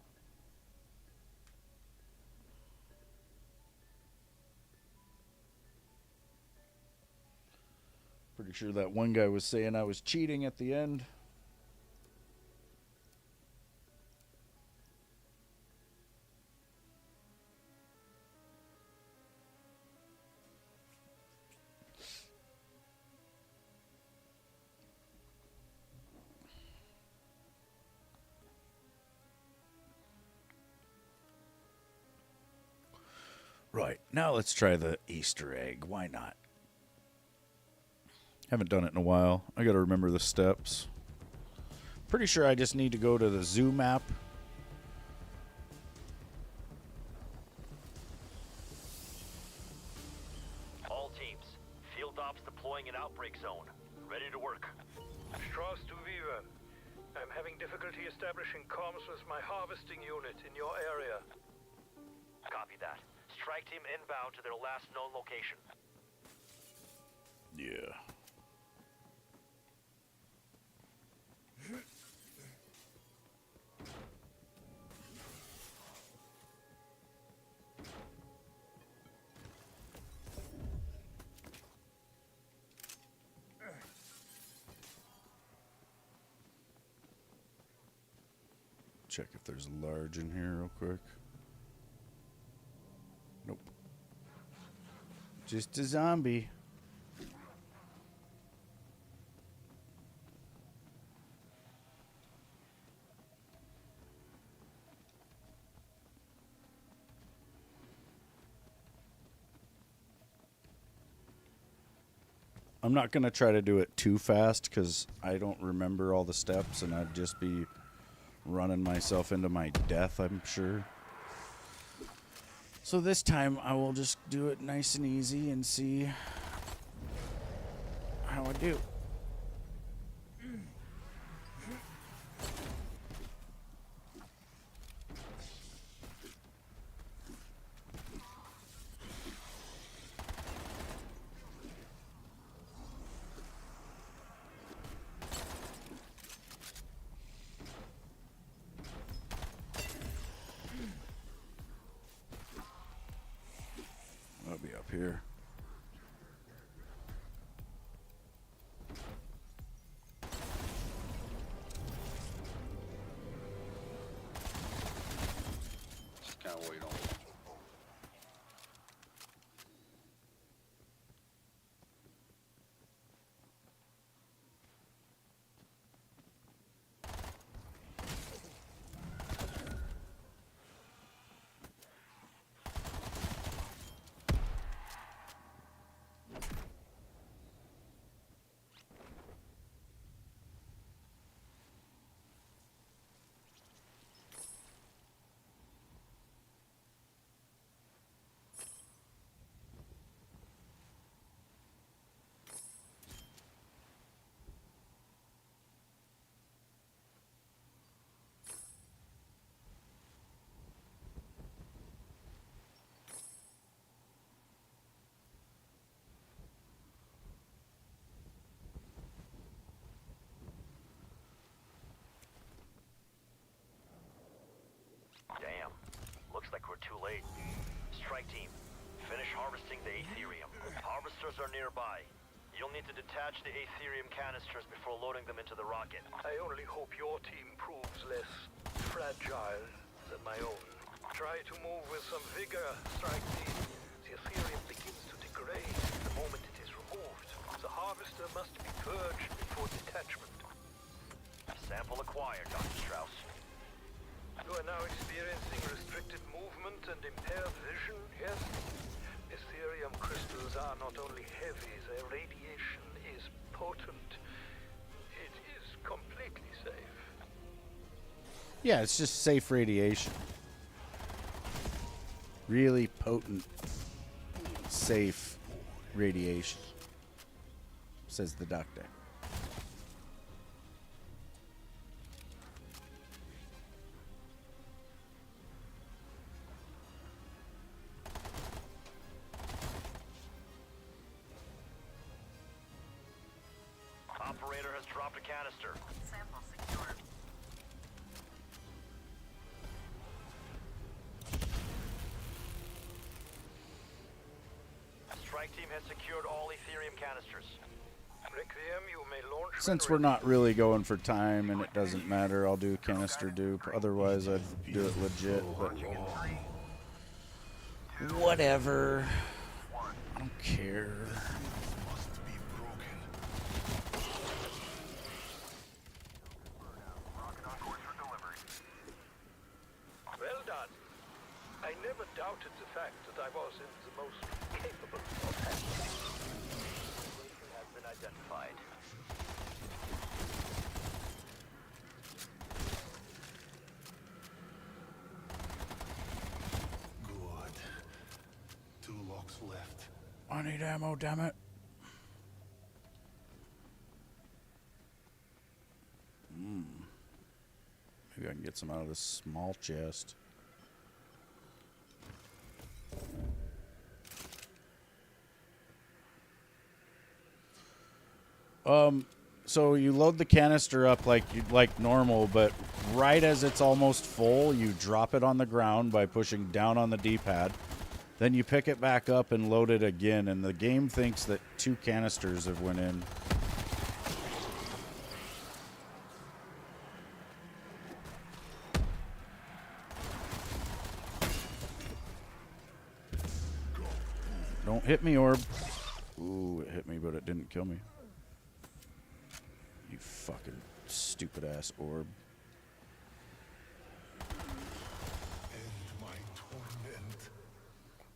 Pretty sure that one guy was saying I was cheating at the end. Right, now let's try the Easter egg. Why not? Haven't done it in a while. I gotta remember the steps. Pretty sure I just need to go to the zoo map. All teams, field ops deploying an outbreak zone. Ready to work. Strauss to Viva. I'm having difficulty establishing comms with my harvesting unit in your area. Copy that. Strike team inbound to their last known location. Yeah. Check if there's a large in here real quick. Nope. Just a zombie. I'm not going to try to do it too fast because I don't remember all the steps and I'd just be running myself into my death, I'm sure. So this time I will just do it nice and easy and see how I do. I'll be up here. Just kind of wait on it. Damn. Looks like we're too late. Strike team, finish harvesting the Aetherium. Harvesters are nearby. You'll need to detach the Aetherium canisters before loading them into the rocket. I only hope your team proves less fragile than my own. Try to move with some vigor, strike team. The Ethereum begins to degrade the moment it is removed. The harvester must be purged before detachment. Sample acquired, Dr. Strauss. You are now experiencing restricted movement and impaired vision, yes? Ethereum crystals are not only heavy, their radiation is potent. It is completely safe. Yeah, it's just safe radiation. Really potent, safe radiation, says the doctor. Operator has dropped a canister. Sample secured. Strike team has secured all Ethereum canisters. Requiem, you may launch. Since we're not really going for time and it doesn't matter, I'll do canister dupe. Otherwise, I'd do it legit, but whatever. I don't care. Well done. I never doubted the fact that I was in the most capable of hands. Situation has been identified. Good. 2 locks left. I need ammo, damn it. Maybe I can get some out of this small chest. So you load the canister up like normal, but right as it's almost full, you drop it on the ground by pushing down on the D-pad. Then you pick it back up and load it again, and the game thinks that 2 canisters have went in. Don't hit me, orb. Ooh, it hit me, but it didn't kill me. You fucking stupid ass orb. End my torment.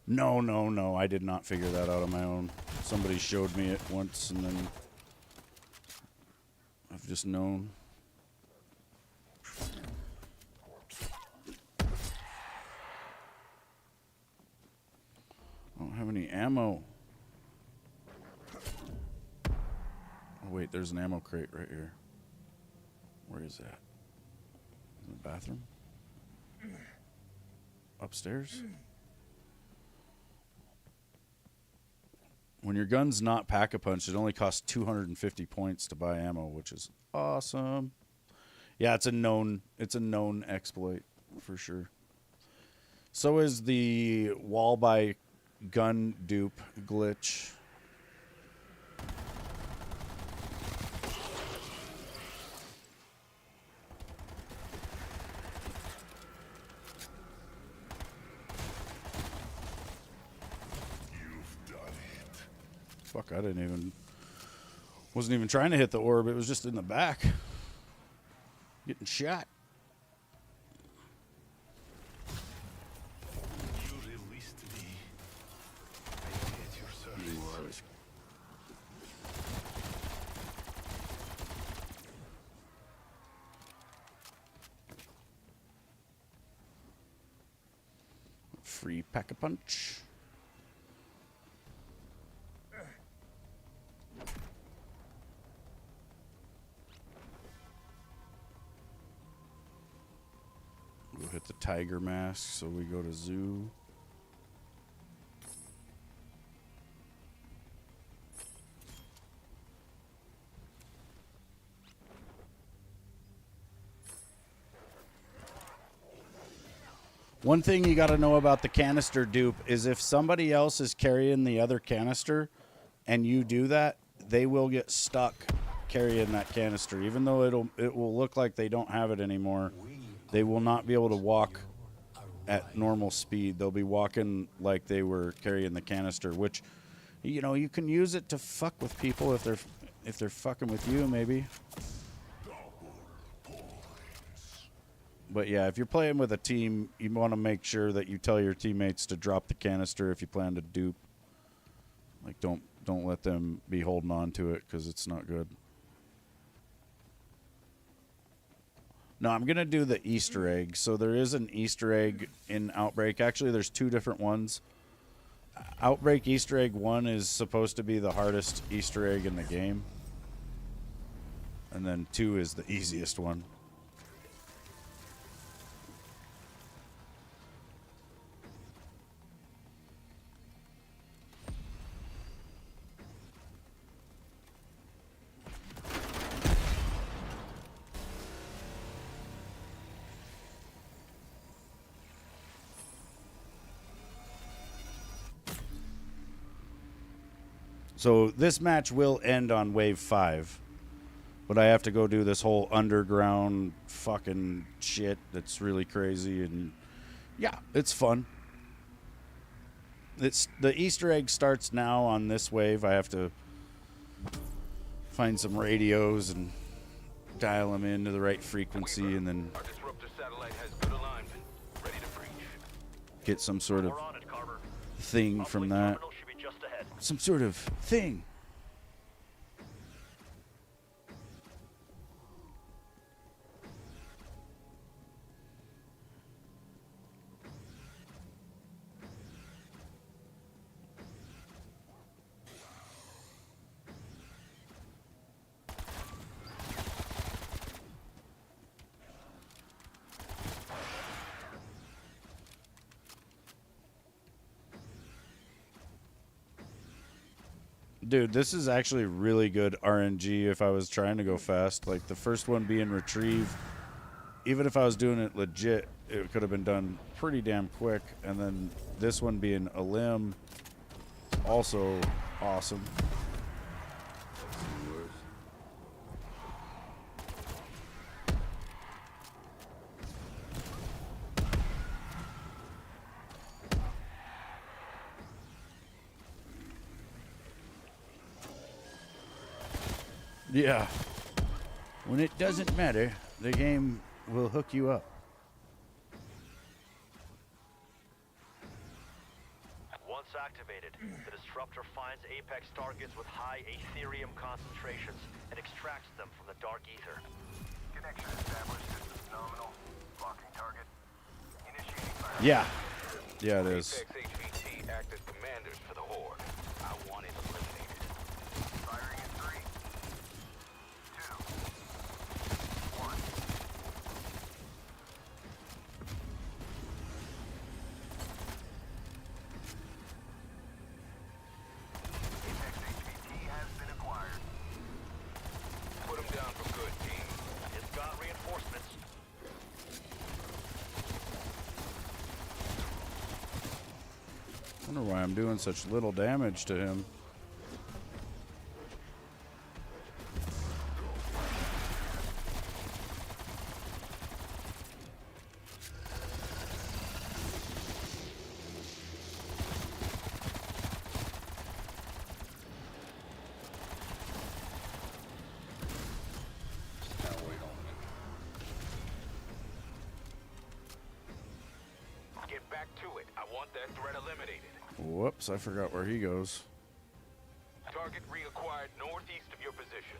No. I did not figure that out on my own. Somebody showed me it once, and then I've just known. I don't have any ammo. Oh, wait, there's an ammo crate right here. Where is that? In the bathroom? Upstairs? When your gun's not pack-a-punch, it only costs 250 points to buy ammo, which is awesome. Yeah, it's a known exploit for sure. So is the wall by gun dupe glitch. You've done it. Fuck, wasn't even trying to hit the orb. It was just in the back. Getting shot. You released me. I need your service. Free pack-a-punch. We'll hit the tiger mask, so we go to zoo. One thing you got to know about the canister dupe is if somebody else is carrying the other canister and you do that, they will get stuck carrying that canister. Even though it will look like they don't have it anymore, they will not be able to walk at normal speed. They'll be walking like they were carrying the canister, which, you know, you can use it to fuck with people if they're fucking with you, maybe. But yeah, if you're playing with a team, you want to make sure that you tell your teammates to drop the canister if you plan to dupe. Like, don't let them be holding on to it, because it's not good. No, I'm going to do the Easter egg. So there is an Easter egg in Outbreak. Actually, there's two different ones. Outbreak Easter egg 1 is supposed to be the hardest Easter egg in the game. And then 2 is the easiest one. So this match will end on wave 5, but I have to go do this whole underground fucking shit that's really crazy, and yeah, it's fun. It's the Easter egg starts now on this wave. I have to find some radios and dial them into the right frequency, and then Our disruptor satellite has good alignment. Ready to breach. get some sort of We're on it, Carver. thing from that. Terminal should be just ahead. Some sort of thing. Dude, this is actually really good RNG if I was trying to go fast. Like, the first one being retrieve, even if I was doing it legit, it could have been done pretty damn quick. And then this one being a limb, also awesome. Yeah. When it doesn't matter, the game will hook you up. Once activated, the disruptor finds apex targets with high Aetherium concentrations and extracts them from the dark ether. Connection established. Distance nominal. Blocking target. Initiating fire. Yeah. Yeah, it is. Apex HVT act as commanders for the Horde. I want it eliminated. Firing in 3, 2, 1. Apex HVT has been acquired. Put them down for good, team. It's got reinforcements. I wonder why I'm doing such little damage to him. Kind of wait on it. Get back to it. I want that threat eliminated. Whoops, I forgot where he goes. Target reacquired northeast of your position.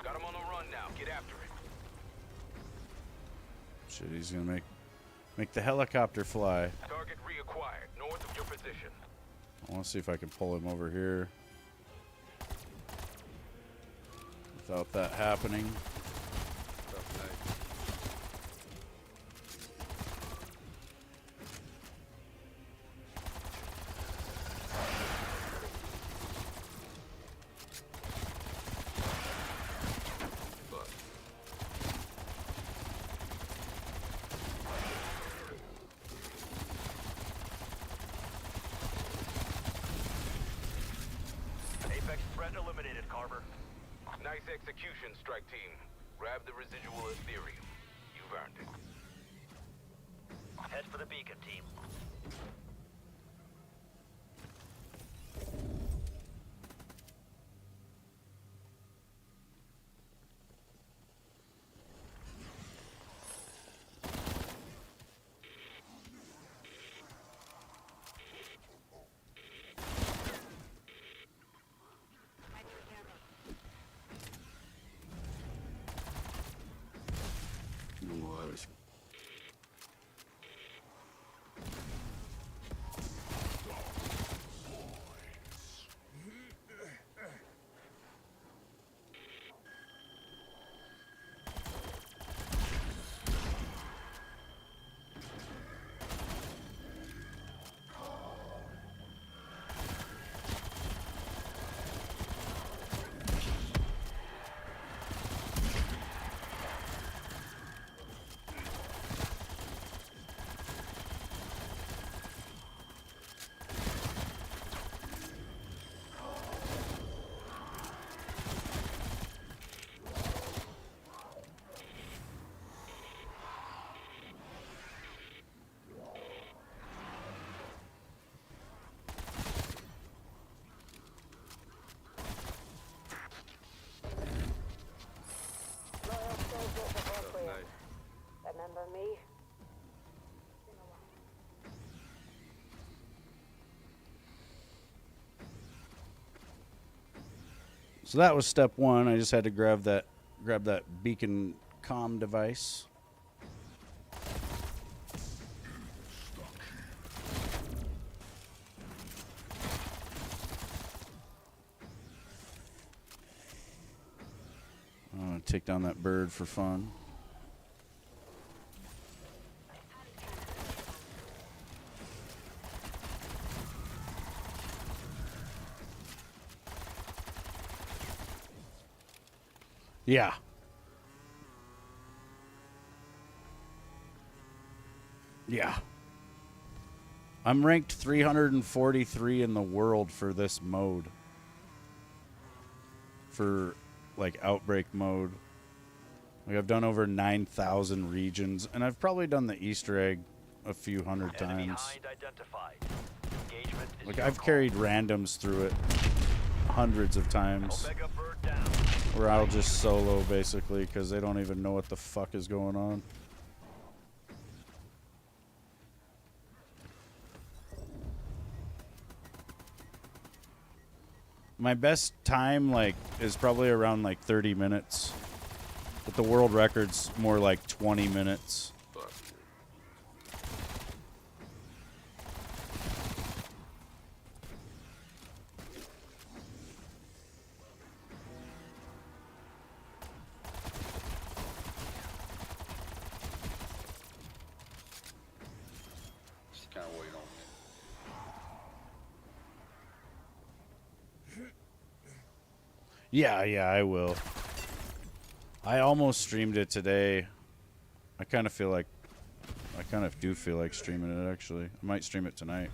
Got him on the run now. Get after it. Shit, he's gonna make the helicopter fly. Target reacquired north of your position. I want to see if I can pull him over here without that happening. Tough night. eliminated, Carver. Nice execution, strike team. Grab the residual Ethereum. You've earned it. Head for the beacon, team. Remember me? So that was step one. I just had to grab that beacon comm device. I'm gonna take down that bird for fun. Yeah. Yeah. I'm ranked 343 in the world for this mode. For, like, outbreak mode. Like, I've done over 9,000 regions, and I've probably done the Easter egg a few hundred Enemy times. hind identified. Engagement is Like, your I've call. carried randoms through it hundreds of times. Omega bird down. Where I'll just solo, basically, because they don't even know what the fuck is going on. My best time, like, is probably around, like, 30 minutes. But the world record's more like 20 minutes. Just kind of wait on it. Yeah, I will. I almost streamed it today. I kind of do feel like streaming it, actually. I might stream it tonight.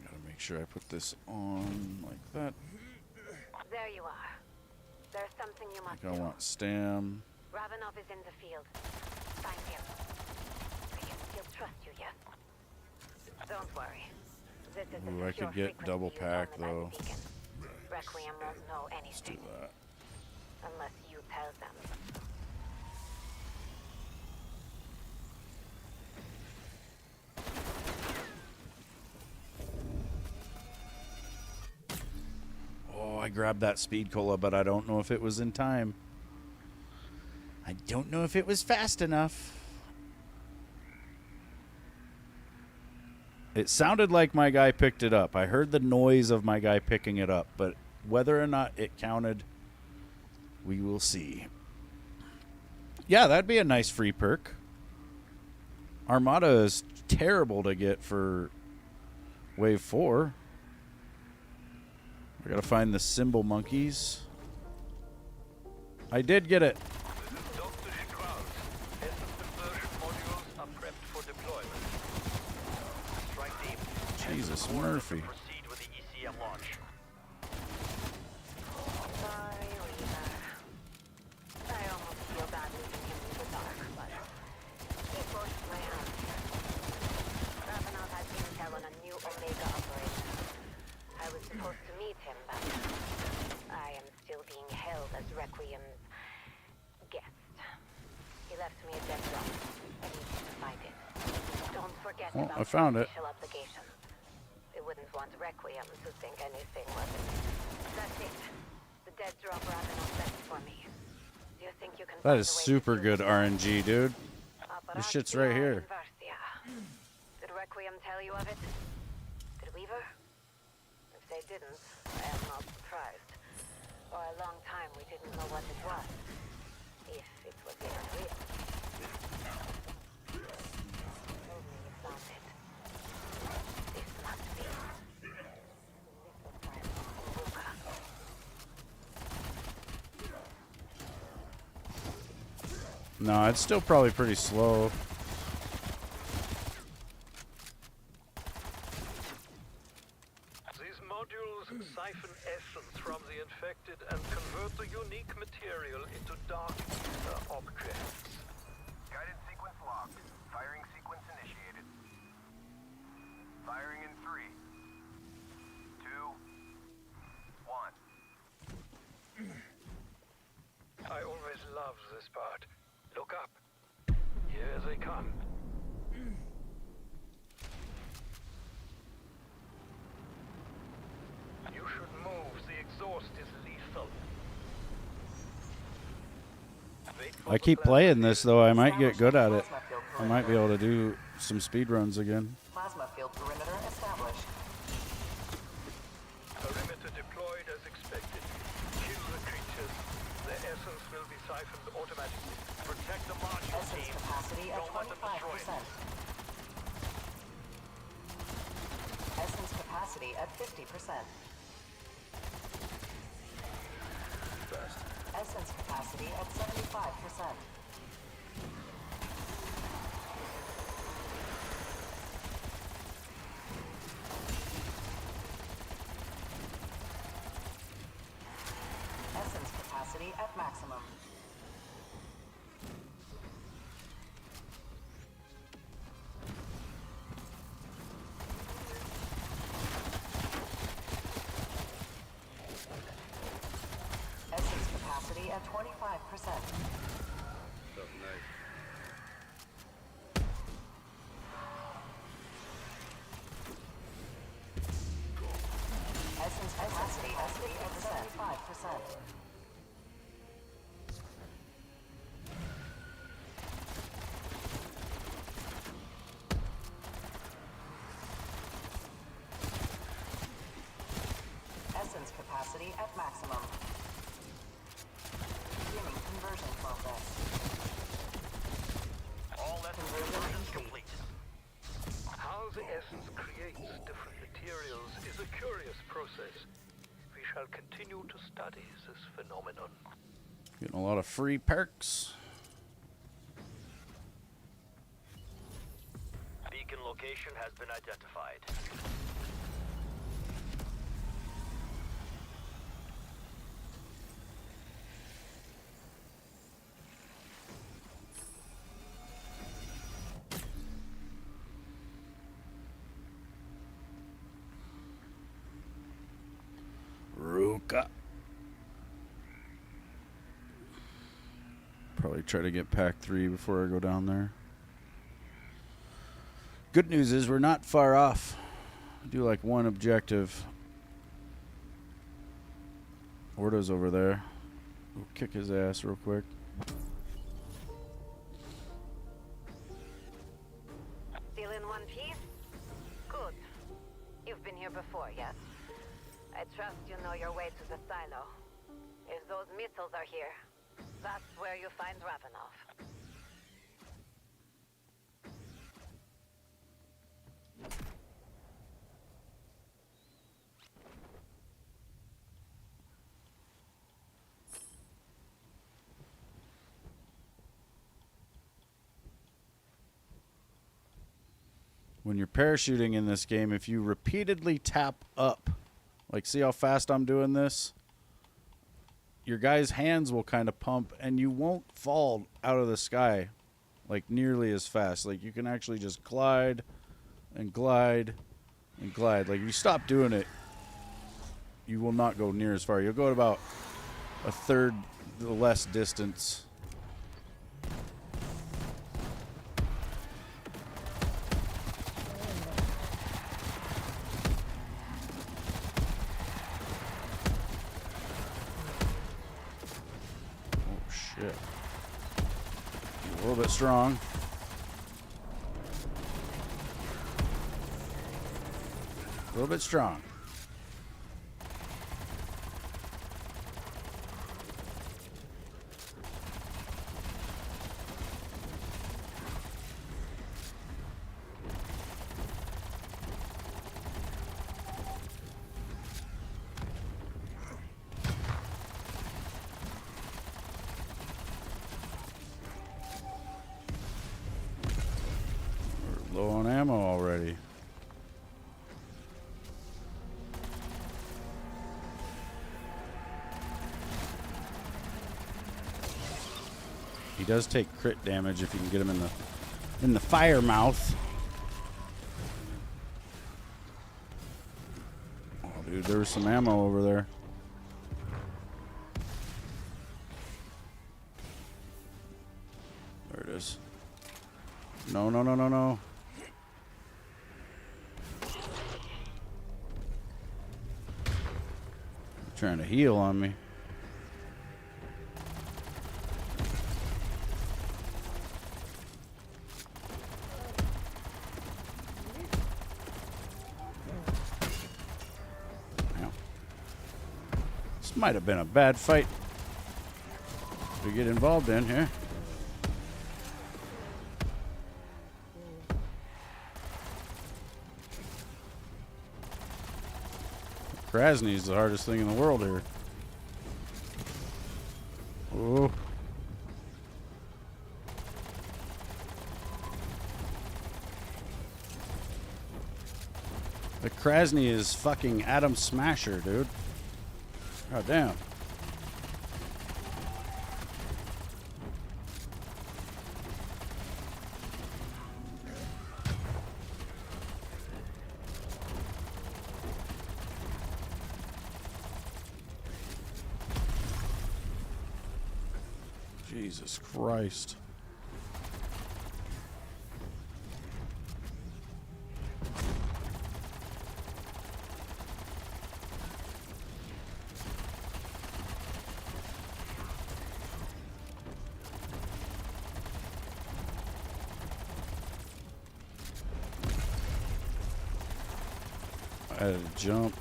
Gotta make sure I put this on like that. There you are. There's something you must Like I do. want Stam. Ravenov is in the field. Find him. I can still trust you, yes? Don't worry. This is Ooh, a I secure could get frequency double used pack, only by the though. beacon. Requiem won't know Let's do anything that. unless you tell them. Oh, I grabbed that speed cola, but I don't know if it was in time. I don't know if it was fast enough. It sounded like my guy picked it up. I heard the noise of my guy picking it up, but whether or not it counted, we will see. Yeah, that'd be a nice free perk. Armada is terrible to get for Wave 4. I gotta find the symbol monkeys. I did get it. This is Dr. Strauss. Essence conversion modules are prepped for deployment. Strike team. Jesus, Murphy. Proceed with the ECM launch. Sorry, Weaver. I almost feel bad leaving him in the dark, but he forced my hand. Ravenel has intel on a new Omega operation. I was supposed to meet him, but I am still being held as Requiem's guest. He left me a dead drop. I need you to find it. Don't forget Well, about I found it. official obligations. We wouldn't want Requiem to think anything wasn't. That's it. The dead drop Ravenel sent for me. Do you think you can That find is a way to super use good it? RNG, dude. This shit's right here. Inversia. Did Requiem tell you of it? Did Weaver? If they didn't, I am not surprised. For a long time we didn't know what it was. If it was even real. Told me you found it. This must be. Little friend Luca. No, it's still probably pretty slow. These modules siphon essence from the infected and convert the unique material into dark ether objects. Guided sequence locked. Firing sequence initiated. Firing in 3, 2, 1. I always loved this part. Look up. Here they come. You should move. The exhaust is lethal. Wait for I the keep plan. playing this, though. I might get good at it. Plasma field I might be perimeter. able to do some speed runs again. Plasma field perimeter established. Perimeter deployed as expected. Kill the creatures. Their essence will be siphoned automatically. Protect the module Essence team. capacity at Don't let them destroy it. 25%. Essence capacity at 50%. Essence capacity at 75%. Essence capacity at maximum. Essence capacity at 25%. Stuff nice. Essence capacity at 75%. Essence capacity at maximum. Beginning conversion process. All essence Conversion conversions complete. complete. How the essence creates different materials is a curious process. We shall continue to study this phenomenon. Getting a lot of free perks. Beacon location has been identified. Ruka. Probably try to get pack 3 before I go down there. Good news is we're not far off. Do like one objective. Ordo's over there. We'll kick his ass real quick. Still in one piece? Good. You've been here before, yes? I trust you know your way to the silo. If those missiles are here, that's where you find Ravenov. when you're parachuting in this game, if you repeatedly tap up, like see how fast I'm doing this? Your guy's hands will kind of pump and you won't fall out of the sky like nearly as fast. Like you can actually just glide and glide and glide. Like if you stop doing it, you will not go near as far. You'll go at about a third the less distance. Shit. A little bit strong. A little bit strong. Low on ammo already. He does take crit damage if you can get him in the fire mouth. Oh, dude, there was some ammo over there. There it is. No, no, no, no, no. Trying to heal on me. Now, this might have been a bad fight to get involved in here. Krasny's the hardest thing in the world here. Oh. The Krasny is fucking Atom Smasher, dude. God damn. Jesus Christ. I had to jump.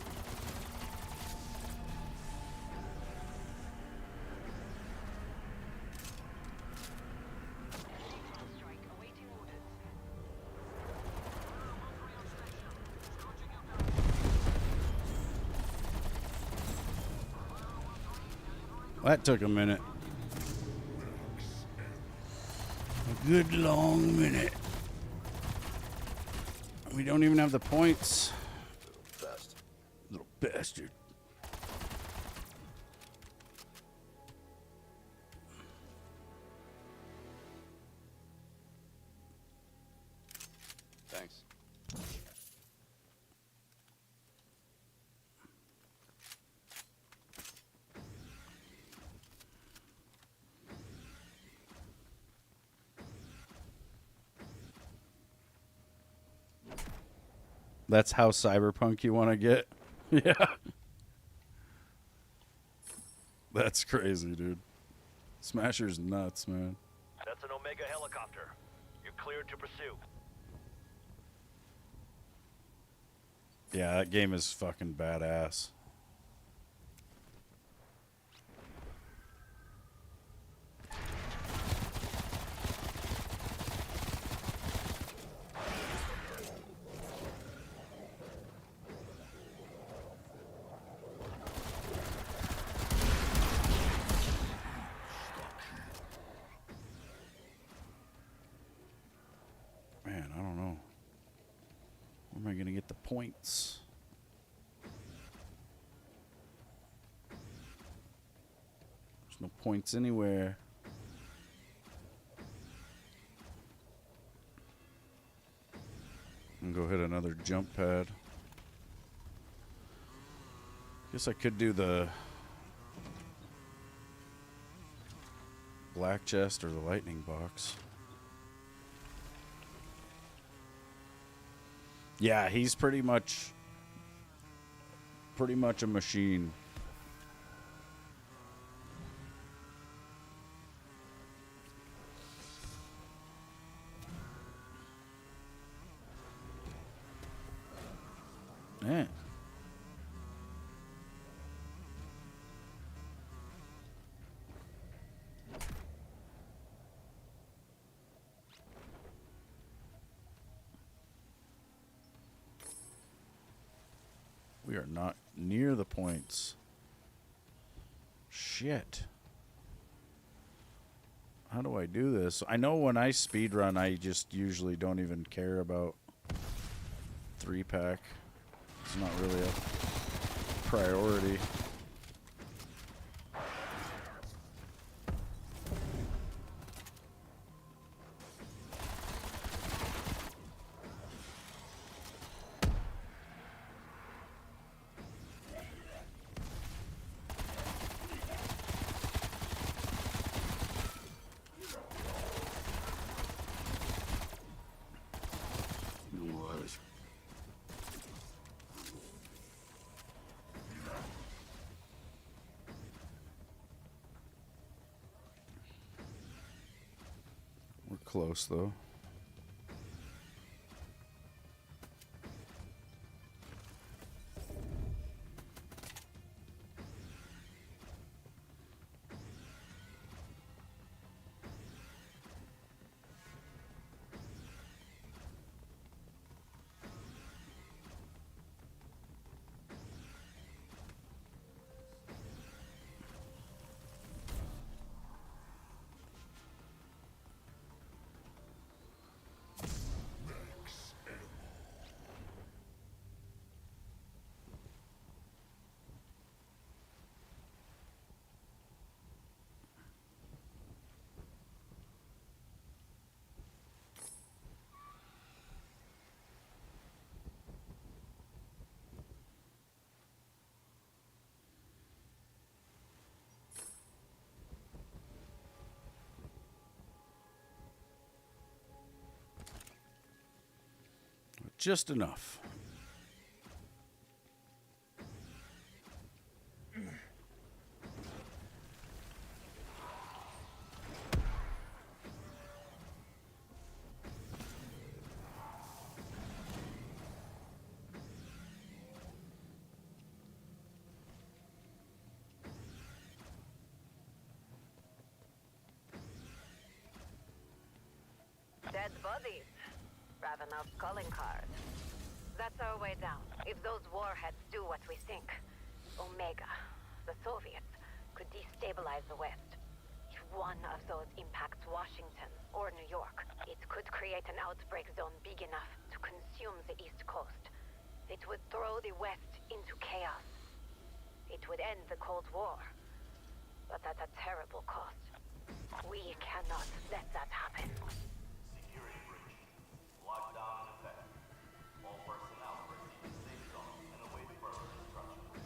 That took a minute. A good long minute. We don't even have the points. Little bastard. Thanks. That's how cyberpunk you want to get? Yeah. That's crazy, dude. Smasher's nuts, man. That's an Omega helicopter. You're cleared to pursue. Yeah, that game is fucking badass. Man, I don't know. points. There's no points anywhere. I'm gonna go hit another jump pad. Guess I could do the black chest or the lightning box. Yeah, he's pretty much a machine. Yeah. We are not near the points. Shit. How do I do this? I know when I speedrun, I just usually don't even care about 3-pack. It's not really a priority. We're close, though. Just enough. Dead bodies. Ravenov's calling card. That's our way down. If those warheads do what we think, Omega, the Soviets, could destabilize the West. If one of those impacts Washington or New York, it could create an outbreak zone big enough to consume the East Coast. It would throw the West into chaos. It would end the Cold War, but at a terrible cost. We cannot let that happen. Security breach. Lockdown in effect. All personnel proceed to safe zone and await further instructions.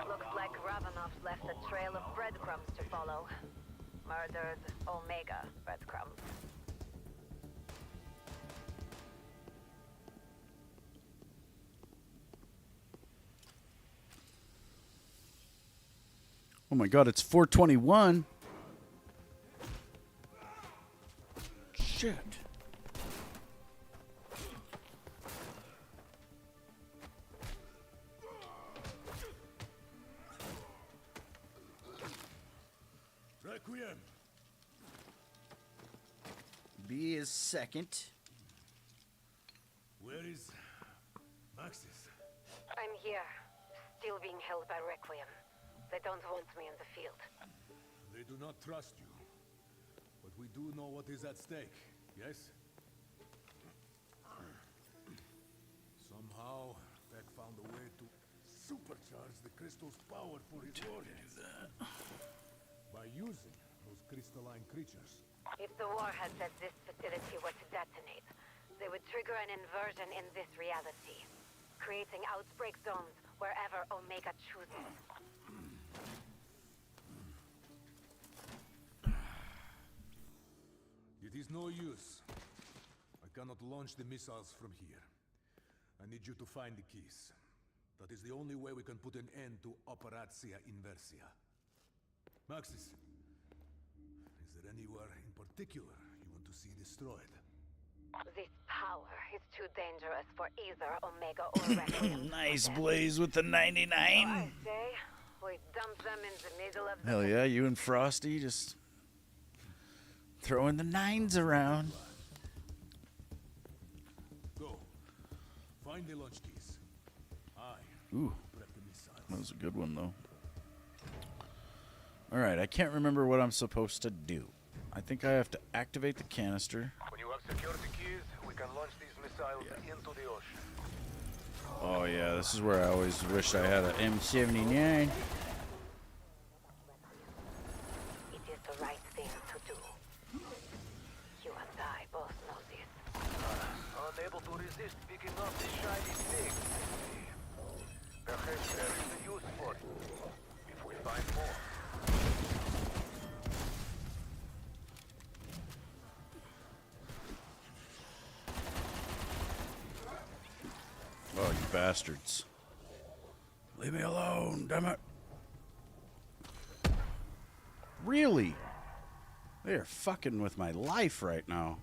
Looks like Ravenov's left a trail of breadcrumbs to follow. Murdered Omega breadcrumbs. Oh my god, it's 421. Shit. Requiem. B is second. Where is Maxis? I'm here, still being held by Requiem. They don't want me in the field. They do not trust you. But we do know what is at stake, yes? Somehow, Peck found a way to supercharge the crystal's power for his warriors. By using those crystalline creatures. If the warhead said this facility were to detonate, they would trigger an inversion in this reality, creating outbreak zones wherever Omega chooses. It is no use. I cannot launch the missiles from here. I need you to find the keys. That is the only way we can put an end to Operatia Inversia. Maxis, is there anywhere in particular you want to see destroyed? This power is too dangerous for either Omega or Requiem. Nice Blaze with the 99. I say, we dump them in the middle of the... Hell yeah, you and Frosty just throwing the 9s around. Go. Find the launch keys. Ooh, Prep the missiles. that was a good one, though. Alright, I can't remember what I'm supposed to do. I think I have to activate the canister. When you have secured the keys, we can launch these missiles into the ocean. Oh yeah, this is where I always wished I had an M79. It is the right thing to do. You and I both know this. Unable to resist picking up the shiny thing. Perhaps there is a use for it, if we find more. Oh, you bastards. Leave me alone, damn it. Really? They are fucking with my life right now.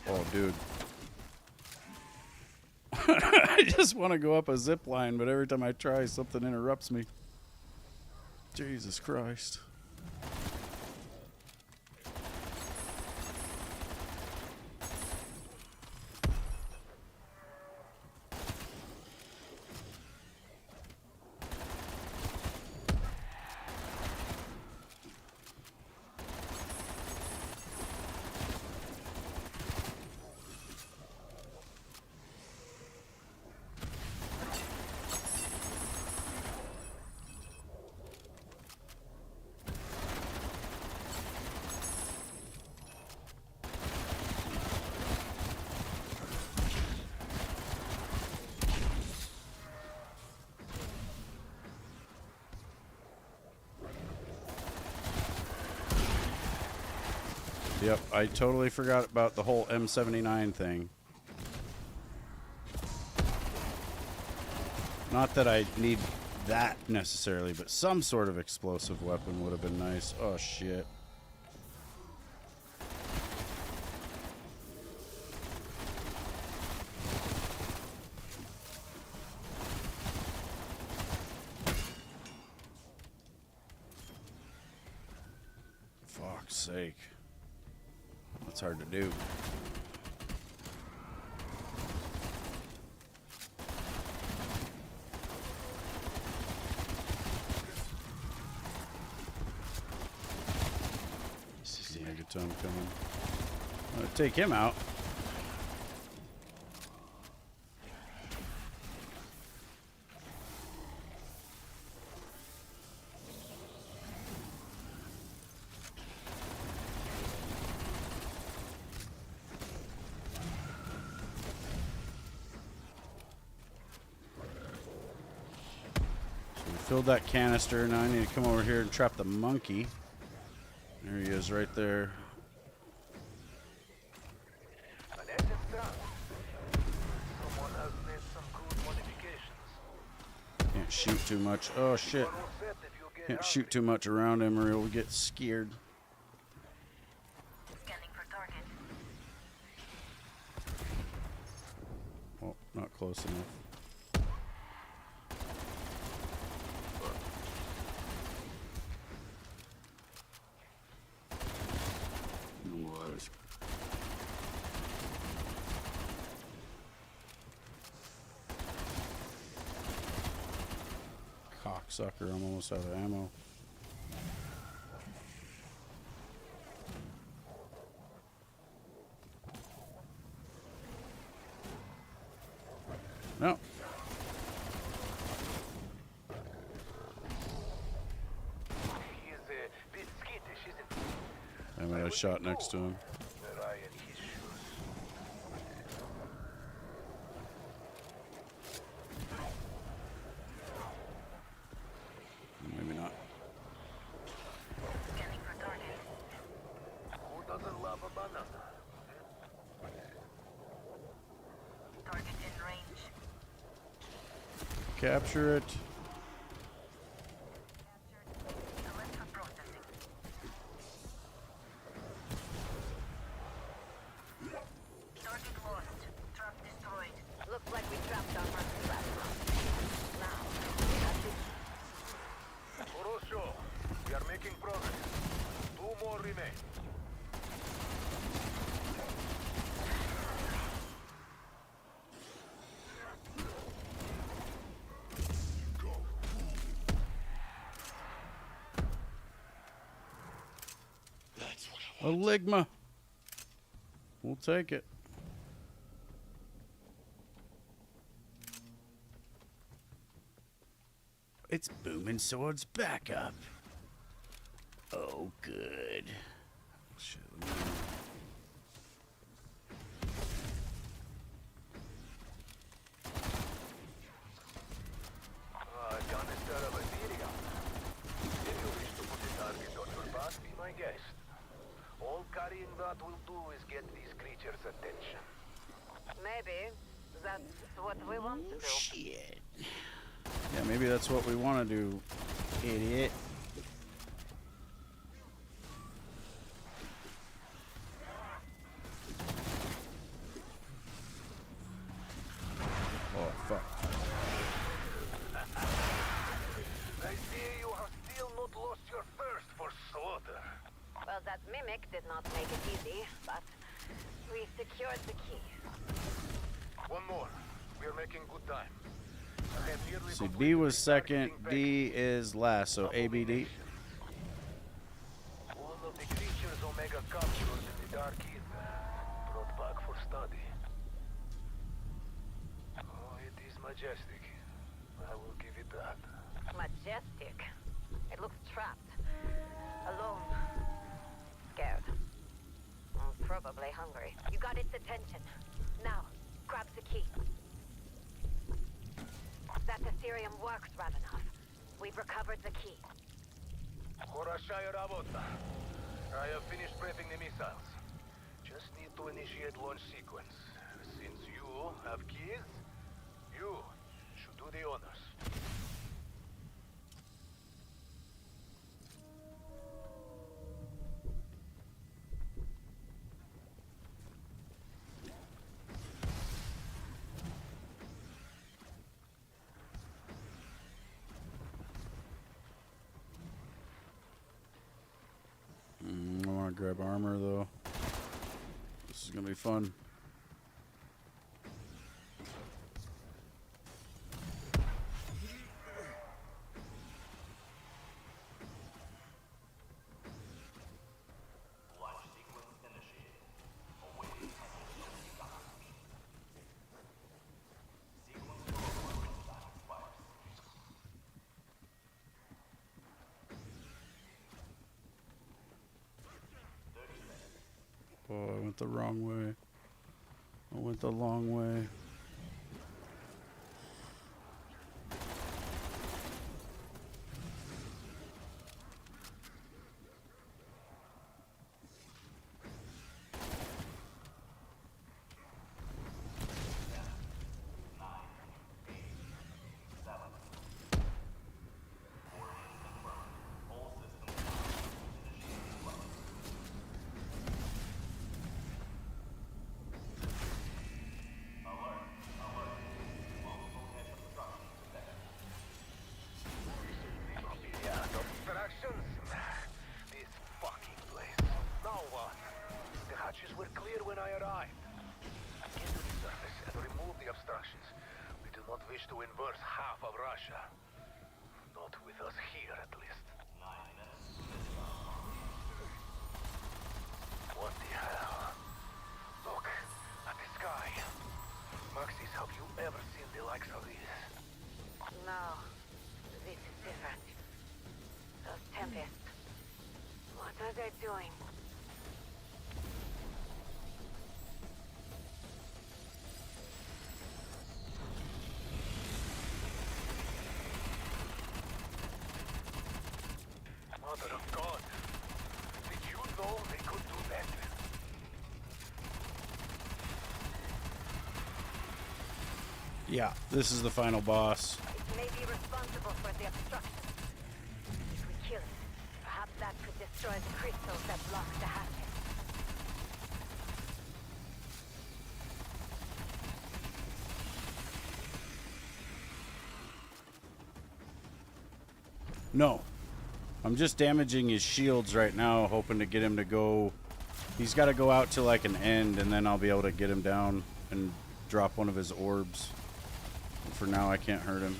Oh, dude. I just want to go up a zip line, but every time I try, something interrupts me. Jesus Christ. Yep, I totally forgot about the whole M79 thing. Not that I need that necessarily, but some sort of explosive weapon would have been nice. Oh, shit. Fuck's sake. That's hard to do. See Megaton coming. I'm gonna take him out. Filled that canister. Now I need to come over here and trap the monkey. There he is right there. An engine done. Someone has made some good modifications. Can't shoot too much. Oh shit. One will set if you get Can't shoot too much around him or he'll get scared. Scanning for target. Oh, not close enough. Cocksucker, I'm almost out of ammo. No. He is a bit skittish, isn't he? I mean, I shot next to him. Were I in his shoes. Maybe not. Scanning for target. Who doesn't love a banana? Target in range. Capture it. Select for processing. Target lost. Trap destroyed. Looks like we trapped our first trap. Now, that's it. Orocho, we are making progress. 2 more remain. A Ligma. We'll take it. It's Booming Swords backup. Oh, good. Shit. Canister of Ethereum. If you wish to put a target on your path, be my guest. All carrying that will do is get these creatures' attention. Maybe that's what we want to do. Shit. Yeah, maybe that's what we want to do, idiot. Oh, fuck. I see you have still not lost your thirst for slaughter. Well, that mimic did not make it easy, but we secured the key. One more. We are making good time. I have nearly So D completed was the second, targeting D is last, so ABD. All of the creatures Omega captured in the Dark Ether brought back for study. Oh, it is majestic. I will give it that. Majestic. It looks trapped. Alone. Scared. Probably hungry. You got its attention. Now, grab the key. That Ethereum works, Ravenov. We've recovered the key. Horashaya Rabota. I have finished prepping the missiles. Just need to initiate launch sequence. Since you have keys, you should do the honors. I want to grab armor, though. This is going to be fun. Oh, I went the wrong way. I went the long way. This fucking place. Now what? The hatches were clear when I arrived. Get to the surface and remove the obstructions. We do not wish to inverse half of Russia. Not with us here, at least. 9 minutes. What the hell? Look at the sky. Maxis, have you ever seen the likes of this. No, this is different. Those Tempests. What are they doing? Mother of God. Did you know they could do that? Yeah, this is the final boss. It may be responsible for the obstruction. If we kill it, perhaps that could destroy the crystals that block the hatches. No. I'm just damaging his shields right now, hoping to get him to go. He's got to go out to like an end, and then I'll be able to get him down and drop one of his orbs. And for now, I can't hurt him.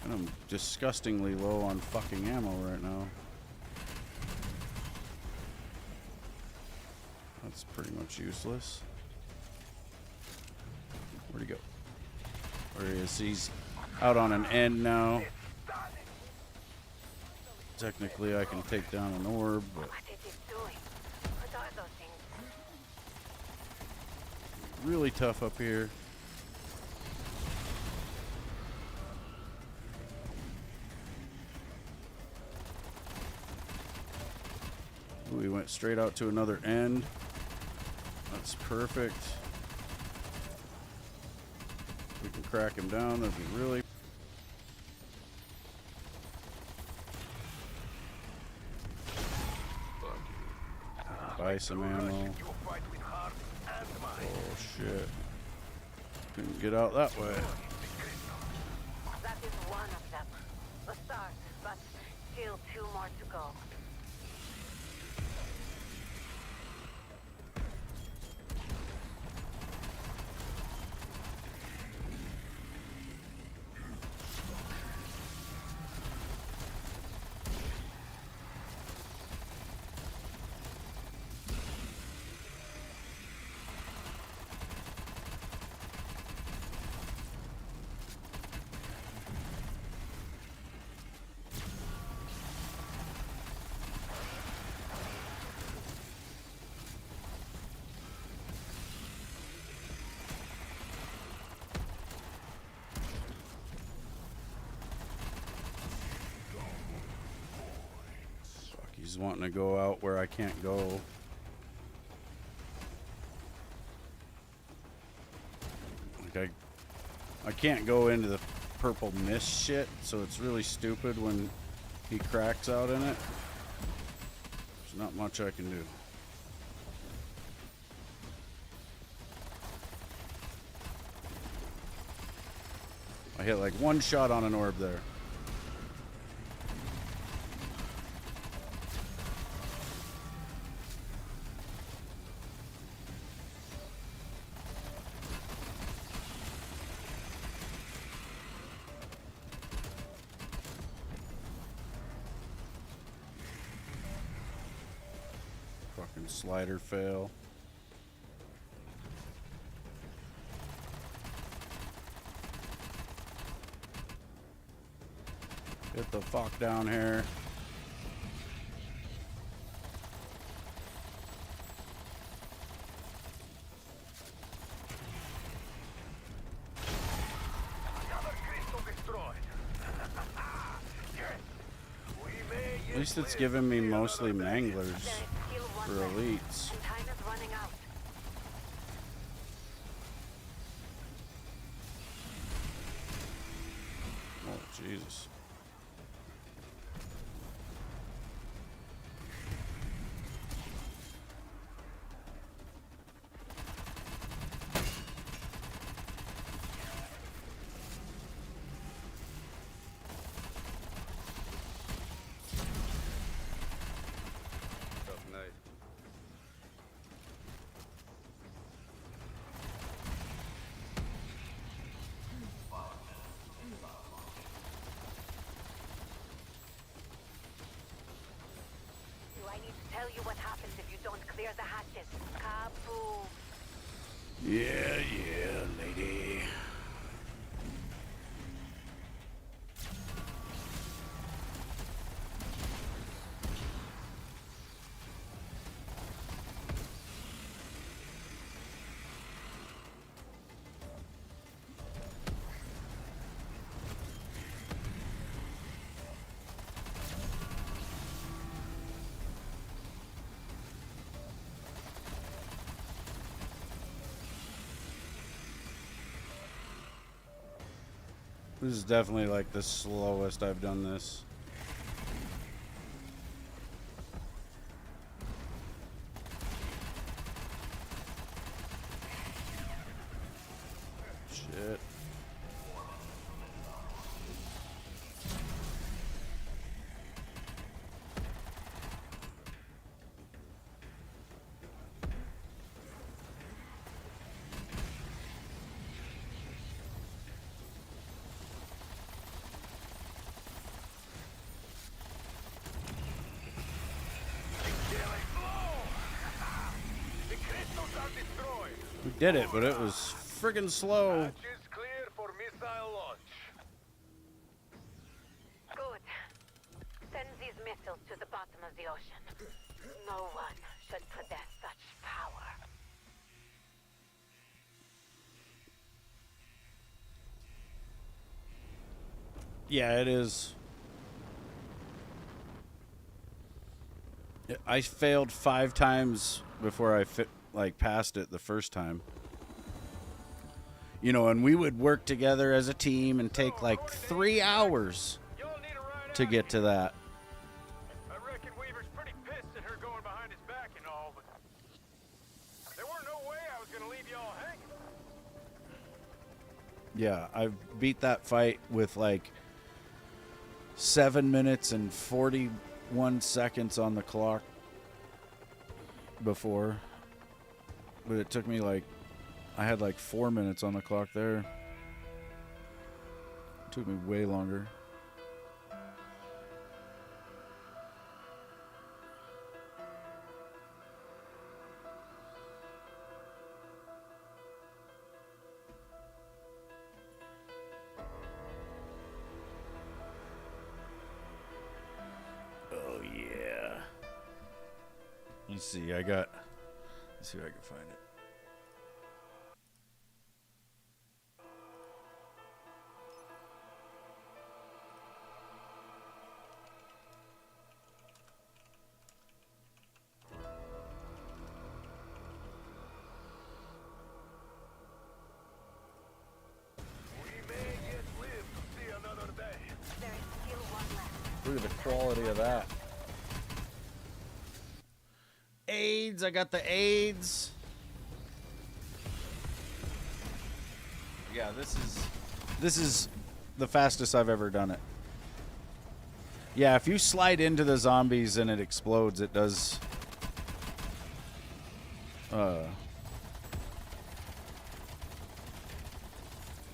And I'm disgustingly low on fucking ammo right now. That's pretty much useless. Where'd he go? Where he is? He's out on an end now. Technically, I can take down an orb, but What is it doing? What are those things? really tough up here. Ooh, we went straight out to another end. That's perfect. We can crack him down. That'd be really. Buy some ammo. You fight with heart and mind. Oh shit. Couldn't get out that way. That is one of them. A start, but still 2 more to go. He's wanting to go out where I can't go. Like I can't go into the purple mist shit, so it's really stupid when he cracks out in it. There's not much I can do. I hit like 1 shot on an orb there. Fucking slider fail. Get the fuck down here. Another crystal destroyed. Yes. We may At least it's yet giving me live to see mostly another day. manglers There is still one for left, elites. and time is running out. Oh, Jesus. Tough night. Do I need to tell you what happens if you don't clear the hatches? Kaboom! Yeah, yeah. This is definitely like the slowest I've done this. Shit. The crystals are destroyed. We did it, but it was friggin' slow. Hatch is clear for missile launch. Good. Send these missiles to the bottom of the ocean. No one should possess such power. Yeah, it is. I failed 5 times before I passed it the first time. You know, and we would work together as a team and take like 3 hours to get to that. I reckon Weaver's pretty pissed at her going behind his back and all, but there weren't no way I was gonna leave y'all hanging. Yeah, I beat that fight with like 7 minutes and 41 seconds on the clock before. But it took me like, I had like 4 minutes on the clock there. It took me way longer. Oh yeah. Let's see, let's see if I can find it. We may yet live to see another day. There is still one left. Look at the quality of that. AIDS, I got the AIDS. Yeah, this is the fastest I've ever done it. Yeah, if you slide into the zombies and it explodes, it does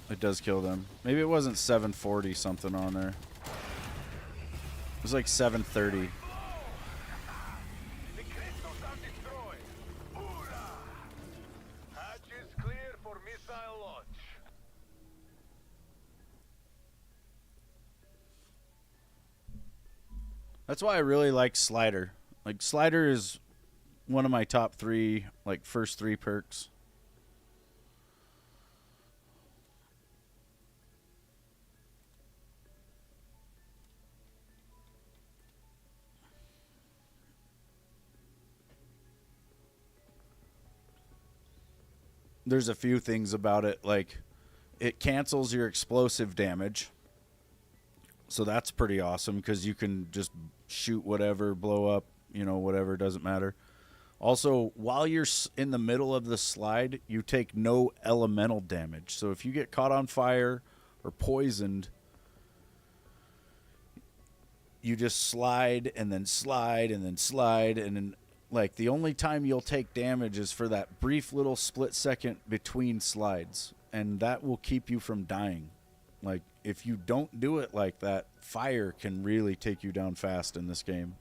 it does kill them. Maybe it wasn't 740 something on there. It was like 730. The crystals are destroyed. Hoorah! Hatch is clear for missile launch. That's why I really like Slider. Like, Slider is one of my top 3, like, first 3 perks. There's a few things about it, like, it cancels your explosive damage. So that's pretty awesome because you can just shoot whatever, blow up, you know, whatever, doesn't matter. Also, while you're in the middle of the slide, you take no elemental damage. So if you get caught on fire or poisoned, you just slide and then slide and then slide. And then, like, the only time you'll take damage is for that brief little split second between slides. And that will keep you from dying. Like, if you don't do it like that, fire can really take you down fast in this game.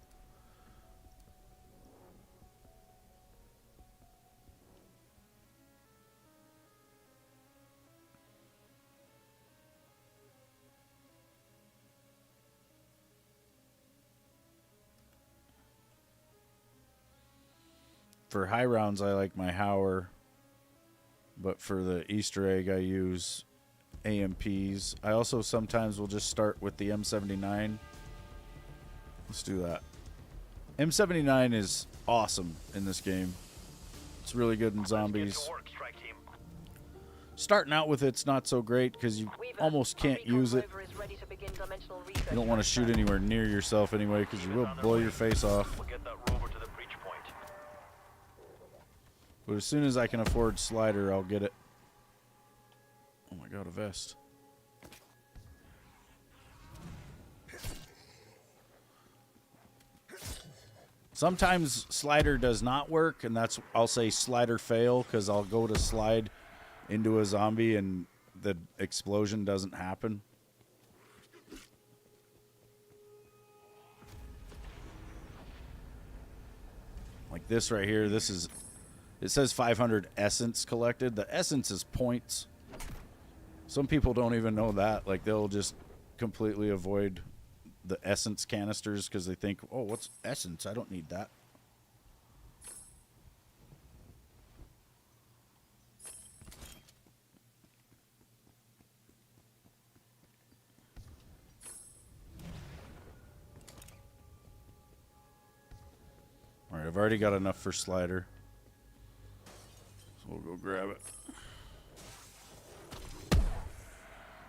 For high rounds, I like my Howler. But for the Easter egg, I use AMPs. I also sometimes will just start with the M79. Let's do that. M79 is awesome in this game. It's really good in zombies. Starting out with it's not so great because you almost can't use it. You don't want to shoot anywhere near yourself anyway because you will blow your face off. We'll get that rover to the breach point. But as soon as I can afford slider, I'll get it. Oh my god, a vest. Sometimes slider does not work, and that's, I'll say slider fail, because I'll go to slide into a zombie and the explosion doesn't happen. Like this right here, this is, it says 500 essence collected. The essence is points. Some people don't even know that. Like, they'll just completely avoid the essence canisters because they think, oh, what's essence? I don't need that. All right, I've already got enough for slider. So we'll go grab it.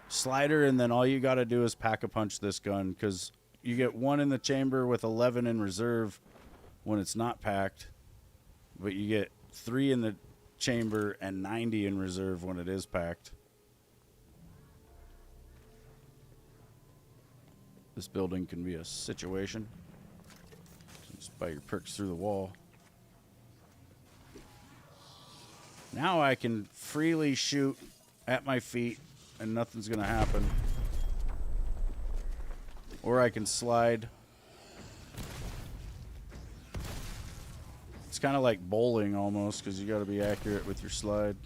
Slider, and then all you got to do is pack-a-punch this gun, because you get 1 in the chamber with 11 in reserve when it's not packed, but you get 3 in the chamber and 90 in reserve when it is packed. This building can be a situation. Just buy your perks through the wall. Now I can freely shoot at my feet and nothing's gonna happen. Or I can slide. It's kind of like bowling almost, because you got to be accurate with your slide.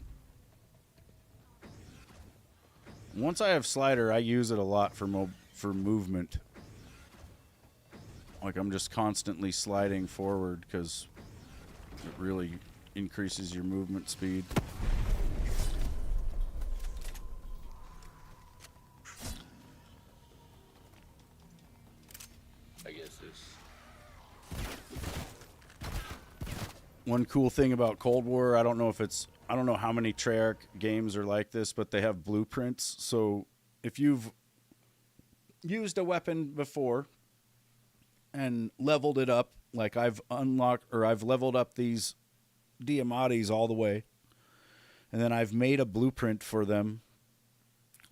Once I have slider, I use it a lot for movement. Like, I'm just constantly sliding forward because it really increases your movement speed. One cool thing about Cold War, I don't know how many Treyarch games are like this, but they have blueprints. So if you've used a weapon before and leveled it up, like I've leveled up these Diamatis all the way, and then I've made a blueprint for them.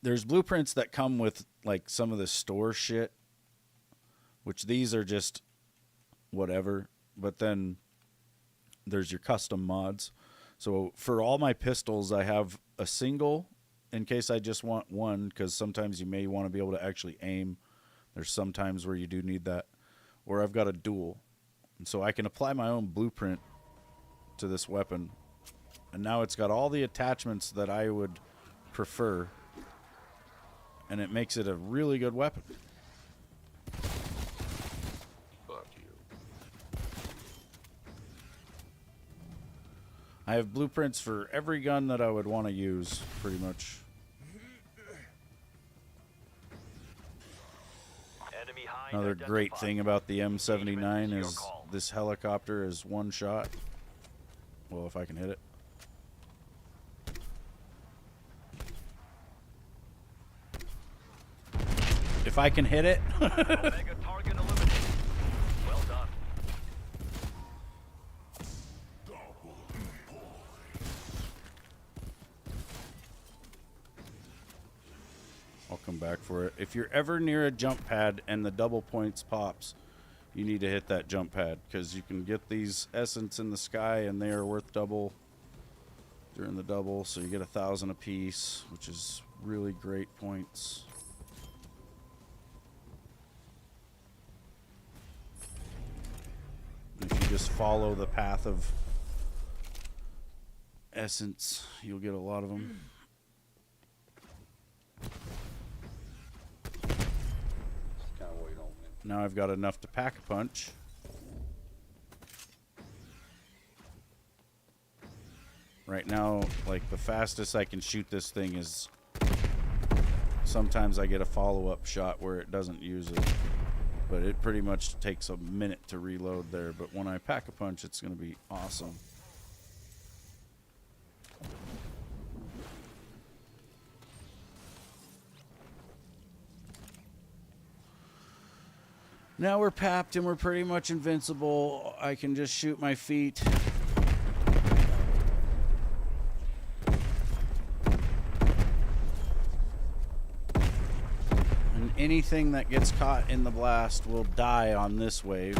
There's blueprints that come with like some of the store shit, which these are just whatever, but then there's your custom mods. So for all my pistols, I have a single in case I just want one, because sometimes you may want to be able to actually aim. There's some times where you do need that. Or I've got a dual. And so I can apply my own blueprint to this weapon. And now it's got all the attachments that I would prefer. And it makes it a really good weapon. I have blueprints for every gun that I would want to use, pretty much. Another great thing about the M79 is this helicopter is one shot. Well, if I can hit it. If I can hit it. Come back for it. If you're ever near a jump pad and the double points pops, you need to hit that jump pad, because you can get these essence in the sky and they are worth double during the double, so you get 1,000 a piece, which is really great points. If you just follow the path of essence, you'll get a lot of them. Now I've got enough to pack a punch. Right now, like, the fastest I can shoot this thing is, sometimes I get a follow-up shot where it doesn't use it. But it pretty much takes a minute to reload there. But when I pack a punch, it's going to be awesome. Now we're papped and we're pretty much invincible. I can just shoot my feet. And anything that gets caught in the blast will die on this wave.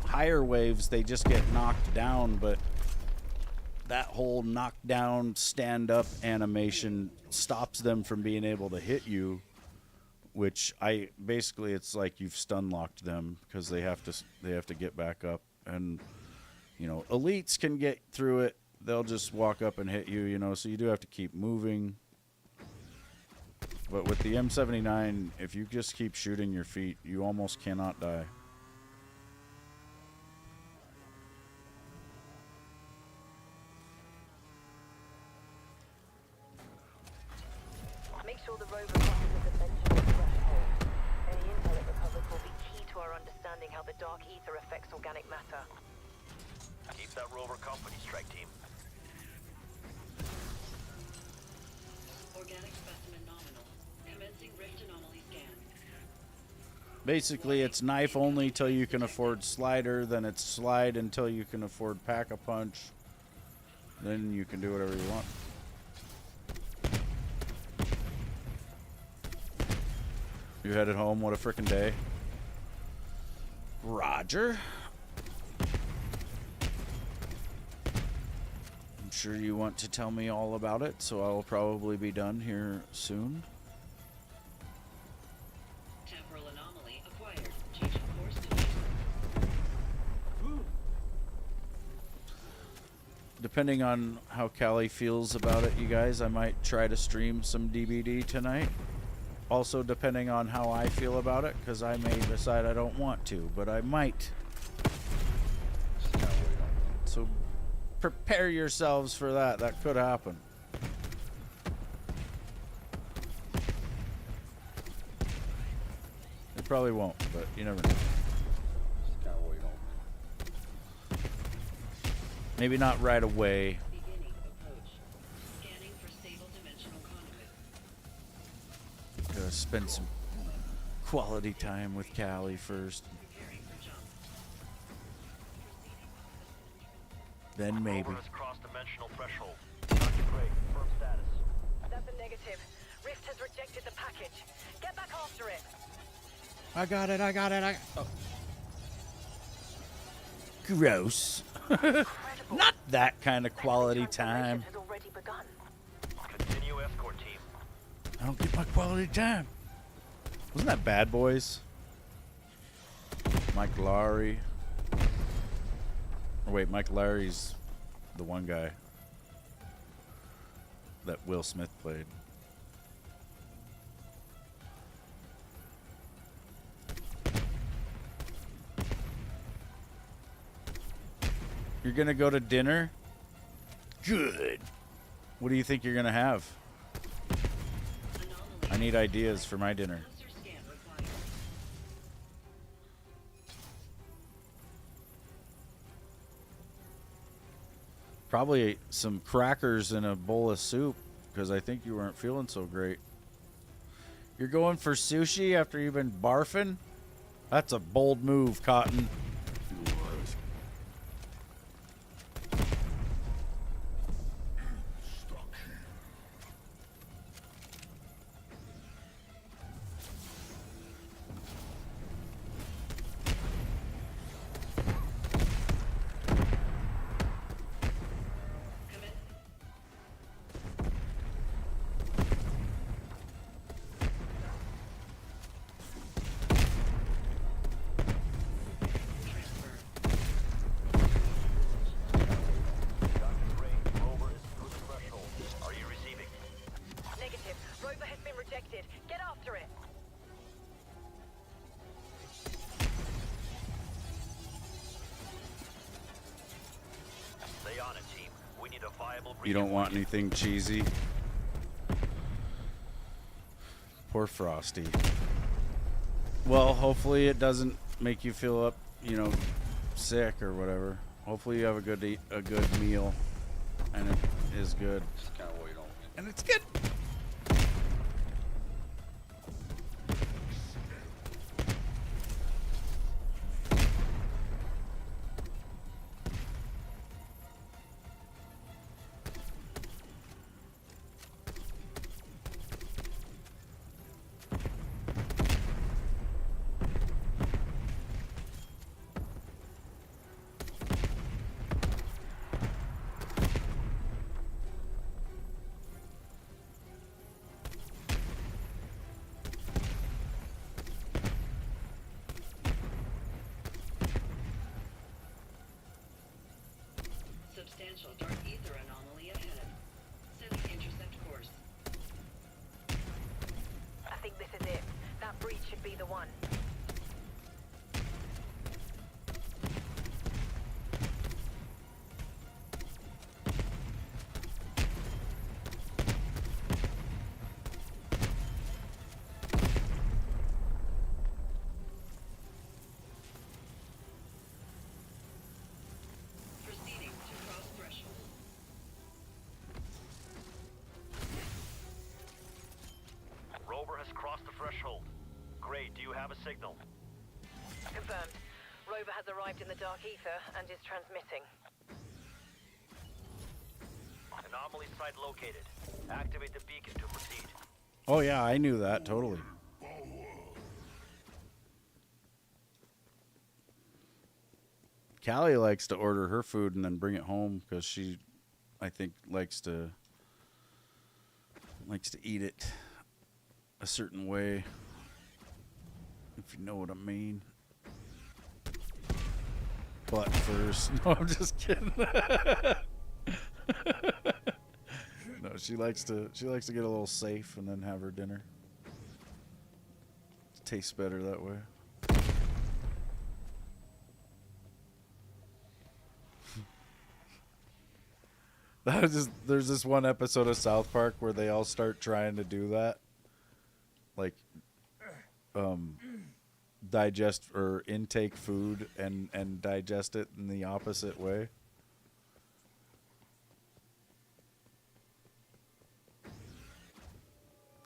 Higher waves, they just get knocked down, but that whole knockdown stand-up animation stops them from being able to hit you, which basically it's like you've stun locked them because they have to get back up. And you know, elites can get through it. They'll just walk up and hit you, you know, so you do have to keep moving. But with the M79, if you just keep shooting your feet, you almost cannot die. Make sure the rover crosses the dimensional threshold. Any intel it recovers will be key to our understanding how the dark ether affects organic matter. Keep that rover company, strike team. Organic specimen nominal. Commencing rift anomaly scan. Basically, it's knife only till you can afford slider, then it's slide until you can afford pack-a-punch. Then you can do whatever you want. You headed home? What a frickin' day. Roger. I'm sure you want to tell me all about it, so I will probably be done here soon. Temporal anomaly acquired. Changing course to Depending on how Callie feels about it, you guys, I might try to stream some DBD tonight. Also, depending on how I feel about it, because I may decide I don't want to, but I might. So prepare yourselves for that. That could happen. It probably won't, but you never know. Maybe not right away. beginning approach. Scanning for stable dimensional conduit. Gotta spend some quality time with Callie first. Preparing for jump. Then maybe. Rover has crossed dimensional threshold. Dr. Gray, confirm status. That's a negative. Rift has rejected the package. Get back after it. I got it. Oh. Gross. Not that kind of quality time. Has already begun. Continue escort team. I don't get my quality time. Wasn't that Bad Boys? Mike Lowry. Or wait, Mike Lowry's the one guy that Will Smith played. You're gonna go to dinner? Good. What do you think you're gonna have? I need ideas for my dinner. Cluster scan required. Probably some crackers and a bowl of soup, because I think you weren't feeling so great. You're going for sushi after you've been barfing? That's a bold move, Cotton. Dr. Gray, rover is through the threshold. Are you receiving? Negative. Rover has been rejected. Get after it. Stay on it, team. We need a viable You don't want anything cheesy? Poor Frosty. Well, hopefully it doesn't make you feel up, sick or whatever. Hopefully you have a good meal, and it is good. And it's good. potential dark ether anomaly ahead. Setting intercept course. I think this is it. That breach should be the one. Proceeding to cross threshold. Rover has crossed the threshold. Great, do you have a signal? Confirmed. Rover has arrived in the dark ether and is transmitting. Anomaly site located. Activate the beacon to proceed. Oh yeah, I knew that totally. Callie likes to order her food and then bring it home because she, I think, likes to eat it a certain way. If you know what I mean. But first, no, I'm just kidding. No, she likes to get a little safe and then have her dinner. It tastes better that way. There's this one episode of South Park where they all start trying to do that, like digest or intake food and digest it in the opposite way.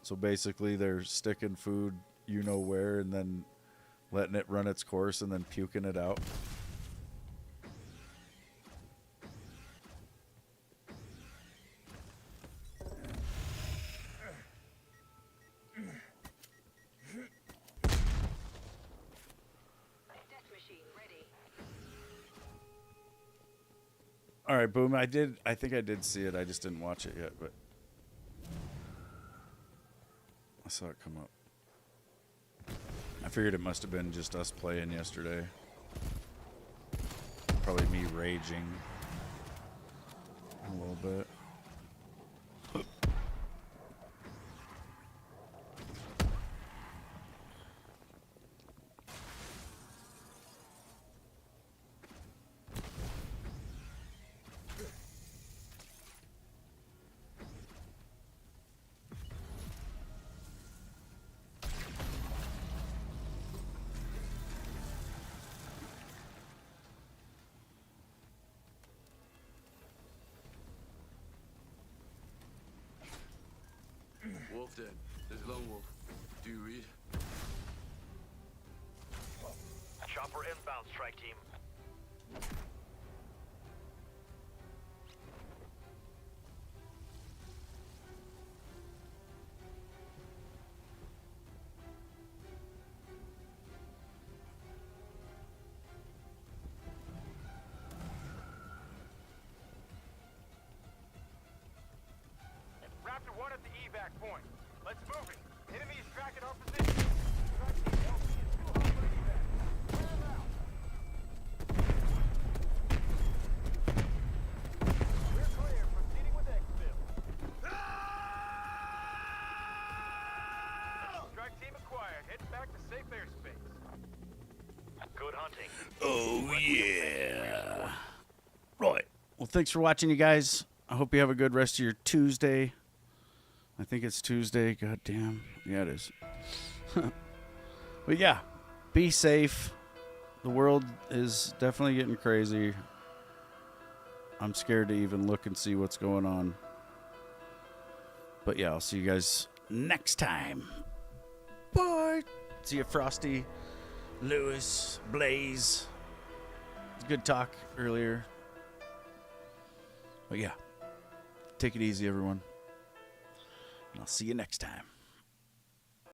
So basically they're sticking food you know where and then letting it run its course and then puking it out. Death machine ready. All right, boom. I think I did see it. I just didn't watch it yet, but I saw it come up. I figured it must have been just us playing yesterday. Probably me raging a little bit. Wolf dead. There's Lone Wolf. Do you read? Chopper inbound, strike team. Raptor 1 at the evac point. Let's move it. Enemy is tracking our position. Strike team, LC is too hot for evac. Clear them out. We're clear. Proceeding with exfil. Strike team acquired. Heading back to safe airspace. Good hunting. Oh yeah. Right. Well, thanks for watching, you guys. I hope you have a good rest of your Tuesday. I think it's Tuesday. God damn. Yeah, it is. But yeah, be safe. The world is definitely getting crazy. I'm scared to even look and see what's going on. But yeah, I'll see you guys next time. Bye. See you, Frosty, Lewis, Blaze. It's good talk earlier. But yeah, take it easy, everyone. And I'll see you next time.